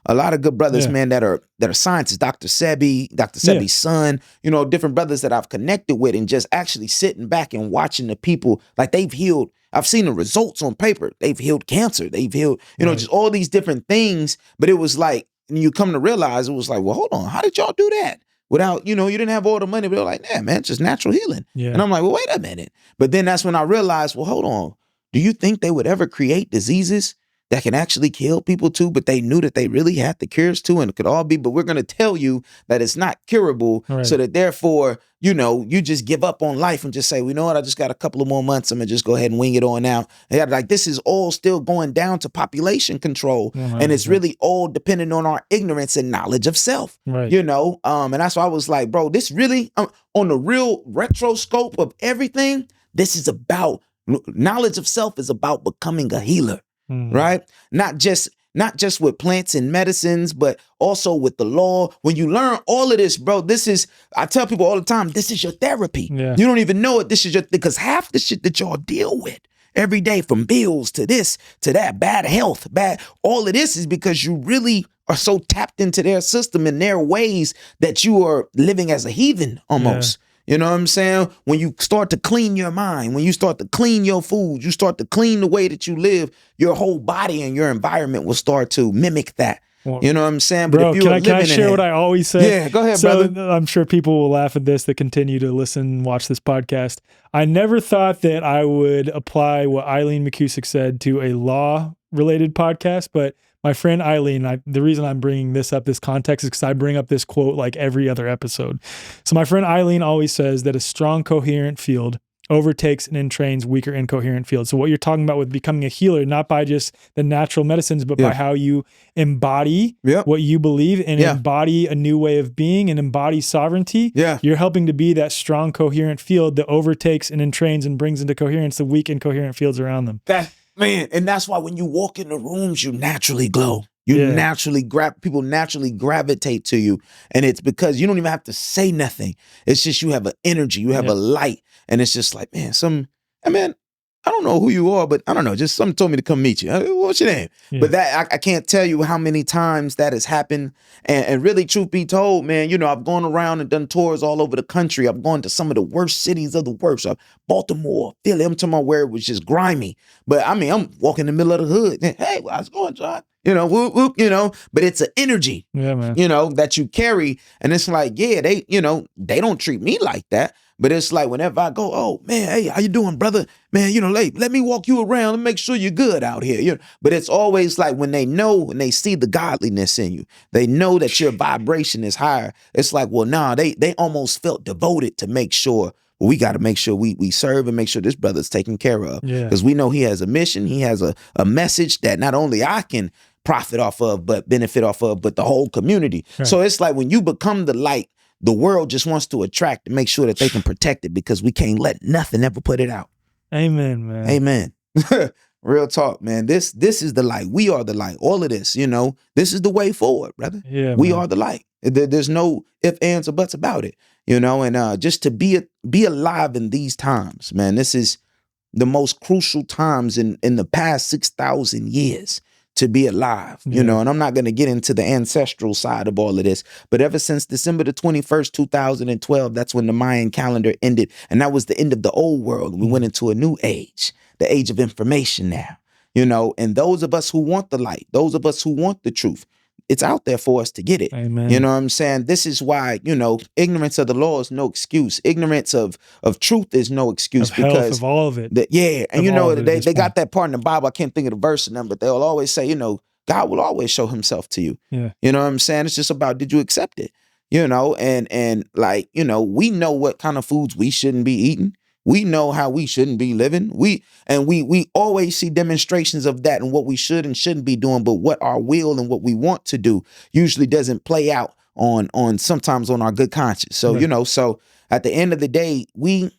a lot of good brothers, man, that are scientists. Dr. Sebi's son, you know, different brothers that I've connected with, and just actually sitting back and watching the people, like they've healed. I've seen the results on paper. They've healed cancer. They've healed, you know, just all these different things. But it was like, and you come to realize, it was like, well, hold on, how did y'all do that? Without, you know, you didn't have all the money, but they're like, nah, man, it's just natural healing. Yeah. And I'm like, well, wait a minute. But then that's when I realized, well, hold on. Do you think they would ever create diseases that can actually kill people too, but they knew that they really had the cures too, and it could all be, but we're going to tell you that it's not curable, so that therefore, you know, you just give up on life and just say, well, you know what, I just got a couple of more months, I'm going to just go ahead and wing it on out. And like, this is all still going down to population control, and it's really all dependent on our ignorance and knowledge of self, you know? And that's why I was like, bro, this really, on the real retroscope of everything, this is about knowledge of self is about becoming a healer, right? Not just with plants and medicines, but also with the law. When you learn all of this, bro, I tell people all the time, this is your therapy. Yeah. You don't even know it. This is because half the shit that y'all deal with every day, from bills to this, to that, bad health, all of this is because you really are so tapped into their system and their ways that you are living as a heathen almost. Yeah. You know what I'm saying? When you start to clean your mind, when you start to clean your food, you start to clean the way that you live, your whole body and your environment will start to mimic that. Well, you know what I'm saying? But bro, can I share what I always say? Yeah, go ahead, brother. I'm sure people will laugh at this that continue to listen and watch this podcast. I never thought that I would apply what Eileen McCusick said to a law-related podcast, but my friend Eileen, the reason I'm bringing this up, this context, is because I bring up this quote like every other episode. So my friend Eileen always says that a strong, coherent field overtakes and entrains weaker, incoherent fields. So what you're talking about with becoming a healer, not by just the natural medicines, but by how you embody what you believe and embody a new way of being and embody sovereignty. Yeah. You're helping to be that strong, coherent field that overtakes and entrains and brings into coherence the weak, incoherent fields around them. Man, and that's why when you walk in the rooms, you naturally glow. People naturally gravitate to you. And it's because you don't even have to say nothing. It's just you have an energy, you have a light. And it's just like, man, I don't know who you are, but I don't know, just something told me to come meet you. What's your name? Yeah. But I can't tell you how many times that has happened. And really, truth be told, man, you know, I've gone around and done tours all over the country. I've gone to some of the worst cities of the worst. Baltimore, Philly, I'm talking about where it was just grimy. But I mean, I'm walking in the middle of the hood. Hey, how's it going, John? You know, whoop, whoop, you know, but it's an energy, you know, that you carry. And it's like, they don't treat me like that. But it's like whenever I go, oh man, hey, how you doing, brother? Man, let me walk you around and make sure you're good out here. But it's always like when they know and they see the godliness in you, they know that your vibration is higher. It's like, well, nah, they almost felt devoted to make sure. Well, we got to make sure we serve and make sure this brother's taken care of. Because we know he has a mission. He has a message that not only I can profit off of, but benefit off of, but the whole community. Right. So it's like when you become the light, the world just wants to attract and make sure that they can protect it because we can't let nothing ever put it out. Amen, man. Amen. Real talk, man. This is the light. We are the light. All of this, this is the way forward, brother. Yeah, we are the light. There's no ifs, ands, or buts about it, and just to be alive in these times, man, this is the most crucial times in the past 6,000 years. To be alive, and I'm not going to get into the ancestral side of all of this, but ever since December the 21st, 2012, that's when the Mayan calendar ended. And that was the end of the old world. We went into a new age, the age of information now, and those of us who want the light, those of us who want the truth, it's out there for us to get it. Amen. You know what I'm saying? This is why, ignorance of the law is no excuse. Ignorance of truth is no excuse. Of because health, of all of it. And they got that part in the Bible. I can't think of the verse in them, but they'll always say, God will always show himself to you. Yeah. You know what I'm saying? It's just about, did you accept it? And we know what kind of foods we shouldn't be eating. We know how we shouldn't be living. We always see demonstrations of that and what we should and shouldn't be doing, but what our will and what we want to do usually doesn't play out on sometimes on our good conscience. So, Right. So at the end of the day, we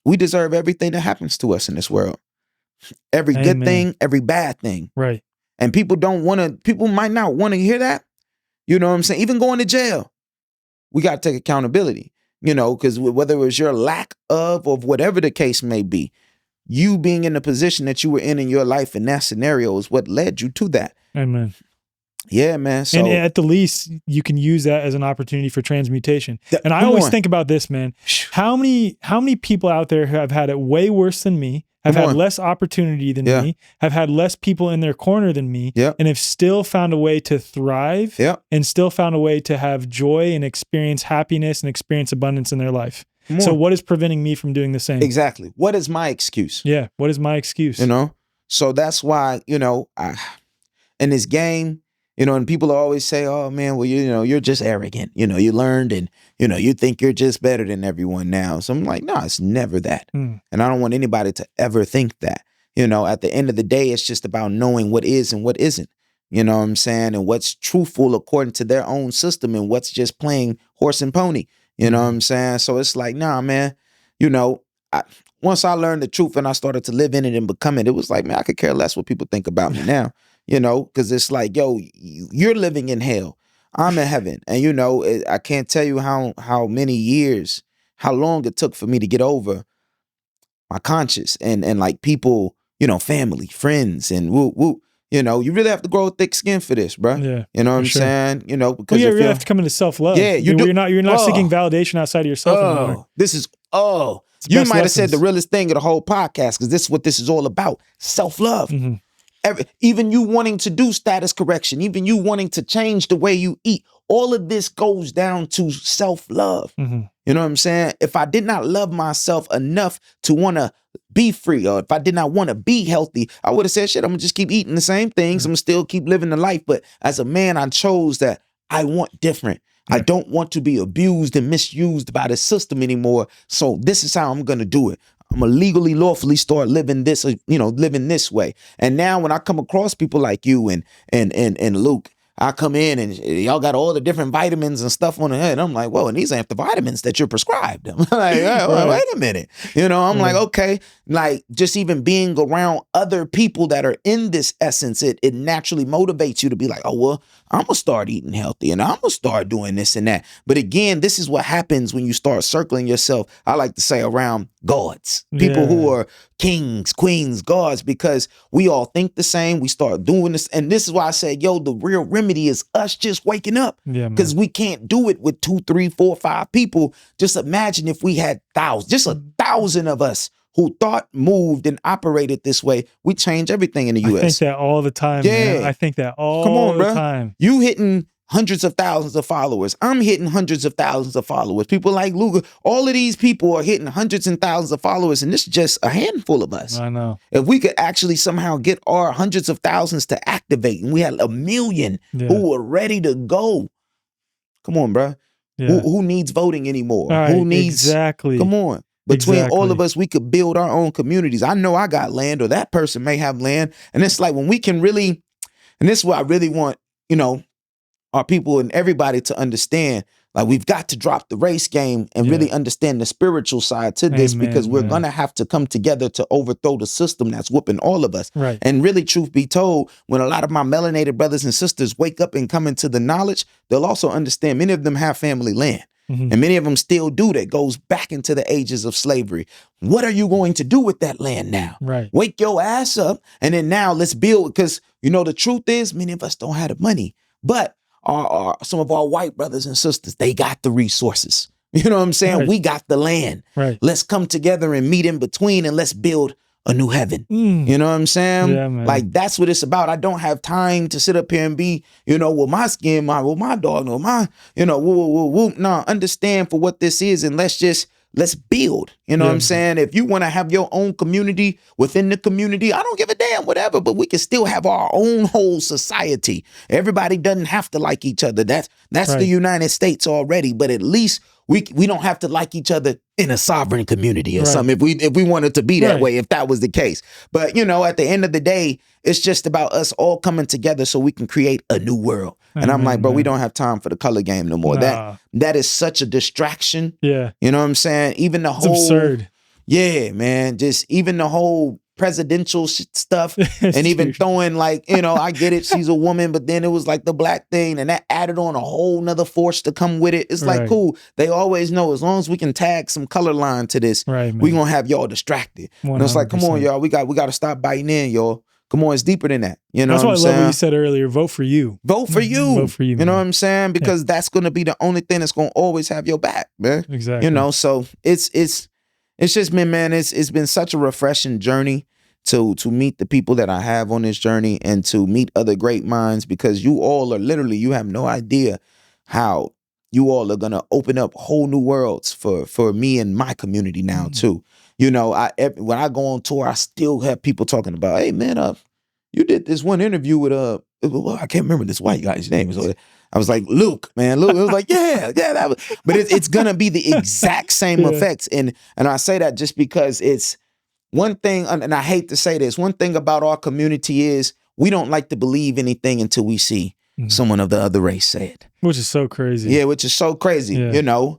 deserve everything that happens to us in this world. Every Amen. good thing, every bad thing. Right. And people might not want to hear that. You know what I'm saying? Even going to jail, we got to take accountability. Because whether it was your lack of or whatever the case may be, you being in the position that you were in your life in that scenario is what led you to that. Amen. Yeah, man. So, and at the least, you can use that as an opportunity for transmutation. And I always think about this, man. How many people out there have had it way worse than me, have had less opportunity than me, have had less people in their corner than me, and have still found a way to thrive and still found a way to have joy and experience happiness and experience abundance in their life. So what is preventing me from doing the same? Exactly. What is my excuse? Yeah. What is my excuse? So that's why, in this game, and people always say, oh man, well, you're just arrogant. You learned and, you think you're just better than everyone now. So I'm like, no, it's never that. And I don't want anybody to ever think that. At the end of the day, it's just about knowing what is and what isn't. You know what I'm saying? And what's truthful according to their own system and what's just playing horse and pony. You know what I'm saying? So it's like, nah, man, once I learned the truth and I started to live in it and become it, it was like, man, I could care less what people think about me now. Because it's like, yo, you're living in hell. I'm in heaven. And, I can't tell you how many years, how long it took for me to get over my conscience and like people, family, friends, and woo. You really have to grow thick skin for this, bro. Yeah. You know what I'm saying? Because you really have to come into self-love. Yeah, you do. You're not seeking validation outside of yourself anymore. You might have said the realest thing of the whole podcast because this is what this is all about. Self-love. Mm-hmm. Even you wanting to do status correction, even you wanting to change the way you eat, all of this goes down to self-love. Mm-hmm. You know what I'm saying? If I did not love myself enough to want to be free, or if I did not want to be healthy, I would have said, shit, I'm going to just keep eating the same things. Mm-hmm. I'm going to still keep living the life. But as a man, I chose that I want different. Yeah. I don't want to be abused and misused by the system anymore. So this is how I'm going to do it. I'm gonna legally, lawfully start living this, living this way. And now when I come across people like you and Luke, I come in and y'all got all the different vitamins and stuff on the head. I'm like, whoa, and these ain't the vitamins that you're prescribed. I'm like, well, wait a minute. I'm like, okay, like just even being around other people that are in this essence, it naturally motivates you to be like, oh, well, I'm gonna start eating healthy and I'm gonna start doing this and that. But again, this is what happens when you start circling yourself, I like to say, around gods, people who are kings, queens, gods, because we all think the same. We start doing this. And this is why I said, yo, the real remedy is us just waking up, because we can't do it with 2, 3, 4, 5 people. Just imagine if we had thousands, just 1,000 of us who thought, moved, and operated this way. We change everything in the U.S. I think that all the time. Yeah. Man. I think that all the time. You hitting hundreds of thousands of followers. I'm hitting hundreds of thousands of followers. People like Luga, all of these people are hitting hundreds and thousands of followers, and this is just a handful of us. I know. If we could actually somehow get our hundreds of thousands to activate, and we had 1 million who were ready to go. Come on, bro. Yeah. Who needs voting anymore? Right, Who needs exactly? Come on. Between all of us, we could build our own communities. I know I got land, or that person may have land. And it's like when we can really, and this is what I really want, our people and everybody to understand, like we've got to drop the race game and really understand the spiritual side to this, because we're going to have to come together to overthrow the system that's whooping all of us. Right. And really, truth be told, when a lot of my melanated brothers and sisters wake up and come into the knowledge, they'll also understand many of them have family land. And many of them still do, that goes back into the ages of slavery. What are you going to do with that land now? Right. Wake your ass up. And then now let's build, because, the truth is many of us don't have the money, but some of our white brothers and sisters, they got the resources. You know what I'm saying? Right. We got the land. Right. Let's come together and meet in between, and let's build a new heaven. You know what I'm saying? Yeah, man. Like, that's what it's about. I don't have time to sit up here and be, with my skin, with my dog, my, No, understand for what this is, and let's build. You know what I'm saying? If you want to have your own community within the community, I don't give a damn, whatever, but we can still have our own whole society. Everybody doesn't have to like each other. That's Right. the United States already, but at least we don't have to like each other in a sovereign community or something, if we wanted to be that way, if that was the case. But, at the end of the day, it's just about us all coming together so we can create a new world. And I'm like, bro, we don't have time for the color game no more. Nah. That is such a distraction. Yeah. You know what I'm saying? Even the It's whole absurd. Yeah, man. Just even the whole presidential stuff, and even throwing like, I get it, she's a woman, but then it was like the black thing, and that added on a whole nother force to come with it. It's like, cool. They always know, as long as we can tag some color line to this, we gonna have y'all distracted. 100%. And it's like, come on, y'all, we got to stop biting in, y'all. Come on, it's deeper than that. That's why I love what you said earlier. Vote for you. Vote for you. Vote for you. You know what I'm saying? Because that's going to be the only thing that's going to always have your back, man. Exactly. So it's just been, man, it's been such a refreshing journey to meet the people that I have on this journey, and to meet other great minds, because you all are literally, you have no idea how you all are going to open up whole new worlds for me and my community now too. When I go on tour, I still have people talking about, hey man, you did this one interview with I can't remember this white guy's name. So I was like, Luke, man. Luke. It was like, yeah, that was, but it's gonna be the exact same effects. And I say that just because it's one thing, and I hate to say this, one thing about our community is we don't like to believe anything until we see someone of the other race say it. Which is so crazy. Yeah, which is so crazy,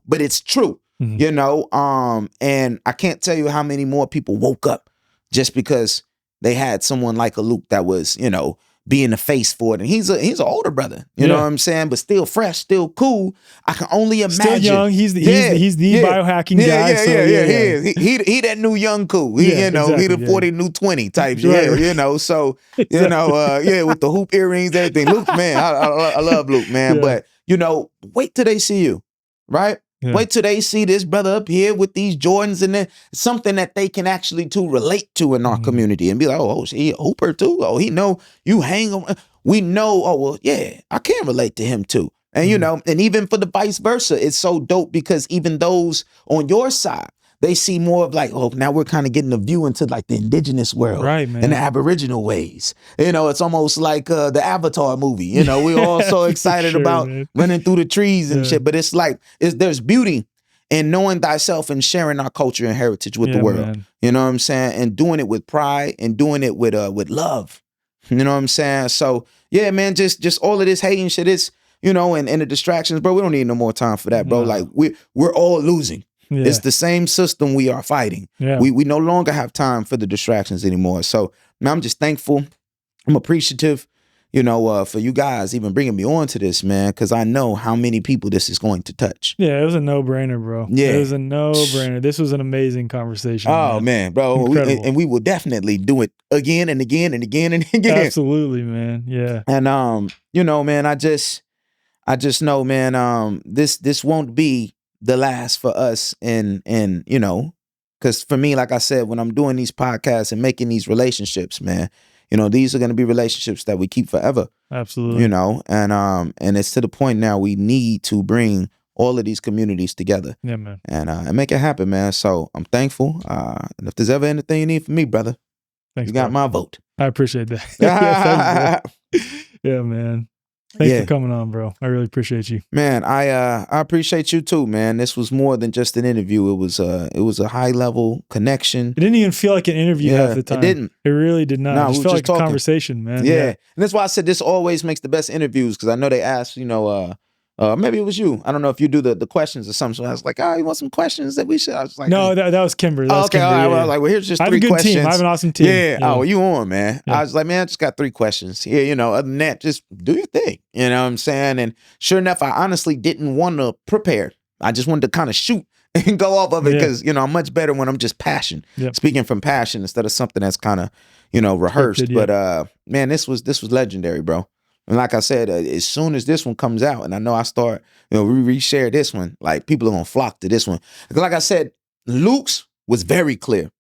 but it's true. And I can't tell you how many more people woke up just because they had someone like a Luke that was, being the face for it. And he's an older brother, you know what I'm saying? But still fresh, still cool. I can only imagine. Still young. He's the biohacking guy. He that new young cool. He the 40 new 20 type shit. Right. So, with the hoop earrings, everything. Luke, man, I love Luke, man. But, wait till they see you, right? Yeah. Wait till they see this brother up here with these Jordans, and then something that they can actually relate to in our community, and be like, oh, he a hooper too? Oh, he know you hang on. We know, oh, well, yeah, I can relate to him too. And, and even for the vice versa, it's so dope, because even those on your side, they see more of like, oh, now we're kind of getting a view into like the indigenous world, right, man, and the Aboriginal ways. It's almost like the Avatar movie. We're all so excited about running through the trees and shit. But it's like, there's beauty in knowing thyself and sharing our culture and heritage with the world. Man. You know what I'm saying? And doing it with pride and doing it with love. You know what I'm saying? So yeah, man, just all of this hating shit is, and the distractions, bro. We don't need no more time for that, bro. No. Like we're all losing. Yeah. It's the same system we are fighting. Yeah. We no longer have time for the distractions anymore. So, man, I'm just thankful. I'm appreciative, for you guys even bringing me on to this, man, because I know how many people this is going to touch. Yeah, it was a no-brainer, bro. Yeah. It was a no-brainer. This was an amazing conversation. Oh, man, bro. And we will definitely do it again and again and again and again. Absolutely, man. Yeah. And, man, I just know, man, this won't be the last for us, and because for me, like I said, when I'm doing these podcasts and making these relationships, man, these are going to be relationships that we keep forever. Absolutely. And it's to the point now we need to bring all of these communities together. Yeah, man. And make it happen, man. So I'm thankful. And if there's ever anything you need from me, brother, Thanks, you got bro. my vote. I appreciate that. Yeah, thanks, bro. Yeah, man. Thanks for coming on, bro. I really appreciate you. Man, I appreciate you too, man. This was more than just an interview. It was a high level connection. It didn't even feel like an interview half the time. It didn't. It really did not. No, It just felt like a conversation, man. Yeah. And that's why I said this always makes the best interviews, because I know they ask, maybe it was you. I don't know if you do the questions or something. So I was like, you want some questions that we should? I was like, no, that was Kimber. That was okay, Kimber, all right. yeah. Well, I was like, well, here's just I have 3 a good questions. team. I have an awesome team. Yeah. Oh, well, you on, man. Yeah. I was like, man, I just got 3 questions. Yeah, other than that, just do your thing. You know what I'm saying? And sure enough, I honestly didn't want to prepare. I just wanted to kind of shoot and go off of it, because, I'm much better when I'm just speaking from passion instead of something that's kind of, rehearsed. Scripted, yeah. But man, this was legendary, bro. And like I said, as soon as this one comes out, and I know I start, we reshare this one, like people are gonna flock to this one. Like I said, Luke's was very clear.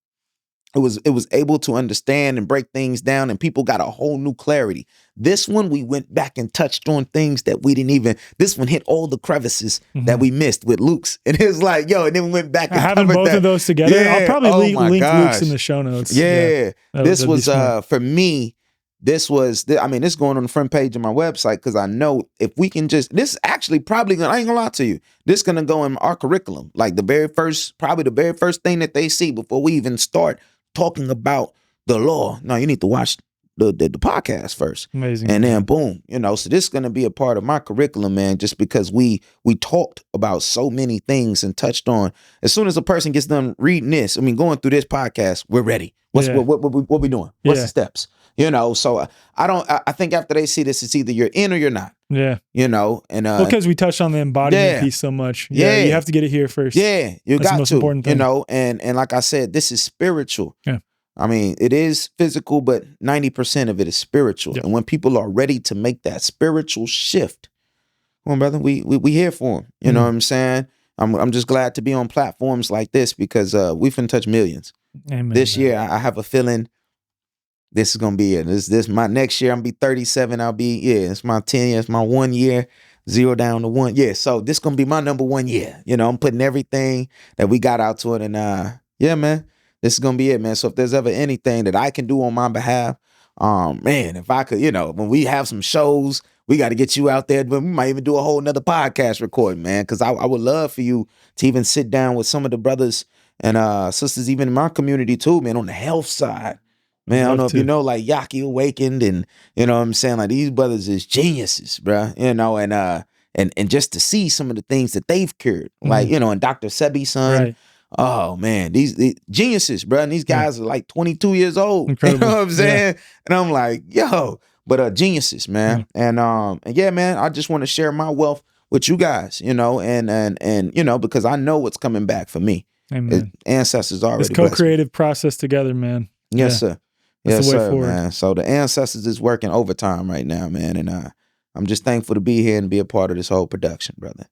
It was able to understand and break things down, and people got a whole new clarity. This one, we went back and touched on things that we didn't even. This one hit all the crevices that we missed with Luke's, and it was like, and then we went back and having both of those together. Yeah. I'll probably link gosh. Luke's in the show notes. Yeah, this was for me. This was, this is going on the front page of my website, because I know if we can this is actually probably gonna, I ain't gonna lie to you, this is gonna go in our curriculum. Like probably the very first thing that they see before we even start talking about the law. No, you need to watch the podcast first. Amazing. And then boom, so this is gonna be a part of my curriculum, man, just because we talked about so many things and touched on. As soon as a person gets done reading this, going through this podcast, we're ready. What we doing? What's the steps? So I think after they see this, it's either you're in or you're not. Yeah. And because we touched on the embodiment piece so much. Yeah. You have to get it here first. Yeah. You That's got the most to, important thing. and like I said, this is spiritual. Yeah. It is physical, but 90% of it is spiritual. Yep. And when people are ready to make that spiritual shift, come on, brother, we here for them. You know what I'm saying? I'm just glad to be on platforms like this, because we finna touch millions. Amen, this year. I have a feeling this is gonna be it. This my next year. I'm gonna be 37. It's my 10 years. It's my 1 year. 0 down to 1. Yeah. So this gonna be my number 1 year. I'm putting everything that we got out to it, and man, this is gonna be it, man. So if there's ever anything that I can do on my behalf, man, if I could, when we have some shows, we got to get you out there. But we might even do a whole nother podcast recording, man, because I would love for you to even sit down with some of the brothers and sisters, even in my community too, man, on the health side. Man, I don't know if you know, like Yaki Awakened, and what I'm saying, like these brothers is geniuses, bro. And just to see some of the things that they've cured, like and Dr. Sebi's son. Right. Oh man, these geniuses, bro. And these guys are like 22 years old. Incredible. You know what I'm saying? And I'm like, yo, but geniuses, man. And yeah, man, I just want to share my wealth with you guys, and because I know what's coming back for me. Amen. Ancestors already. This co-creative process together, man. Yes, sir. That's yes, the way sir, forward. man. So the ancestors is working overtime right now, man. And I'm just thankful to be here and be a part of this whole production, brother.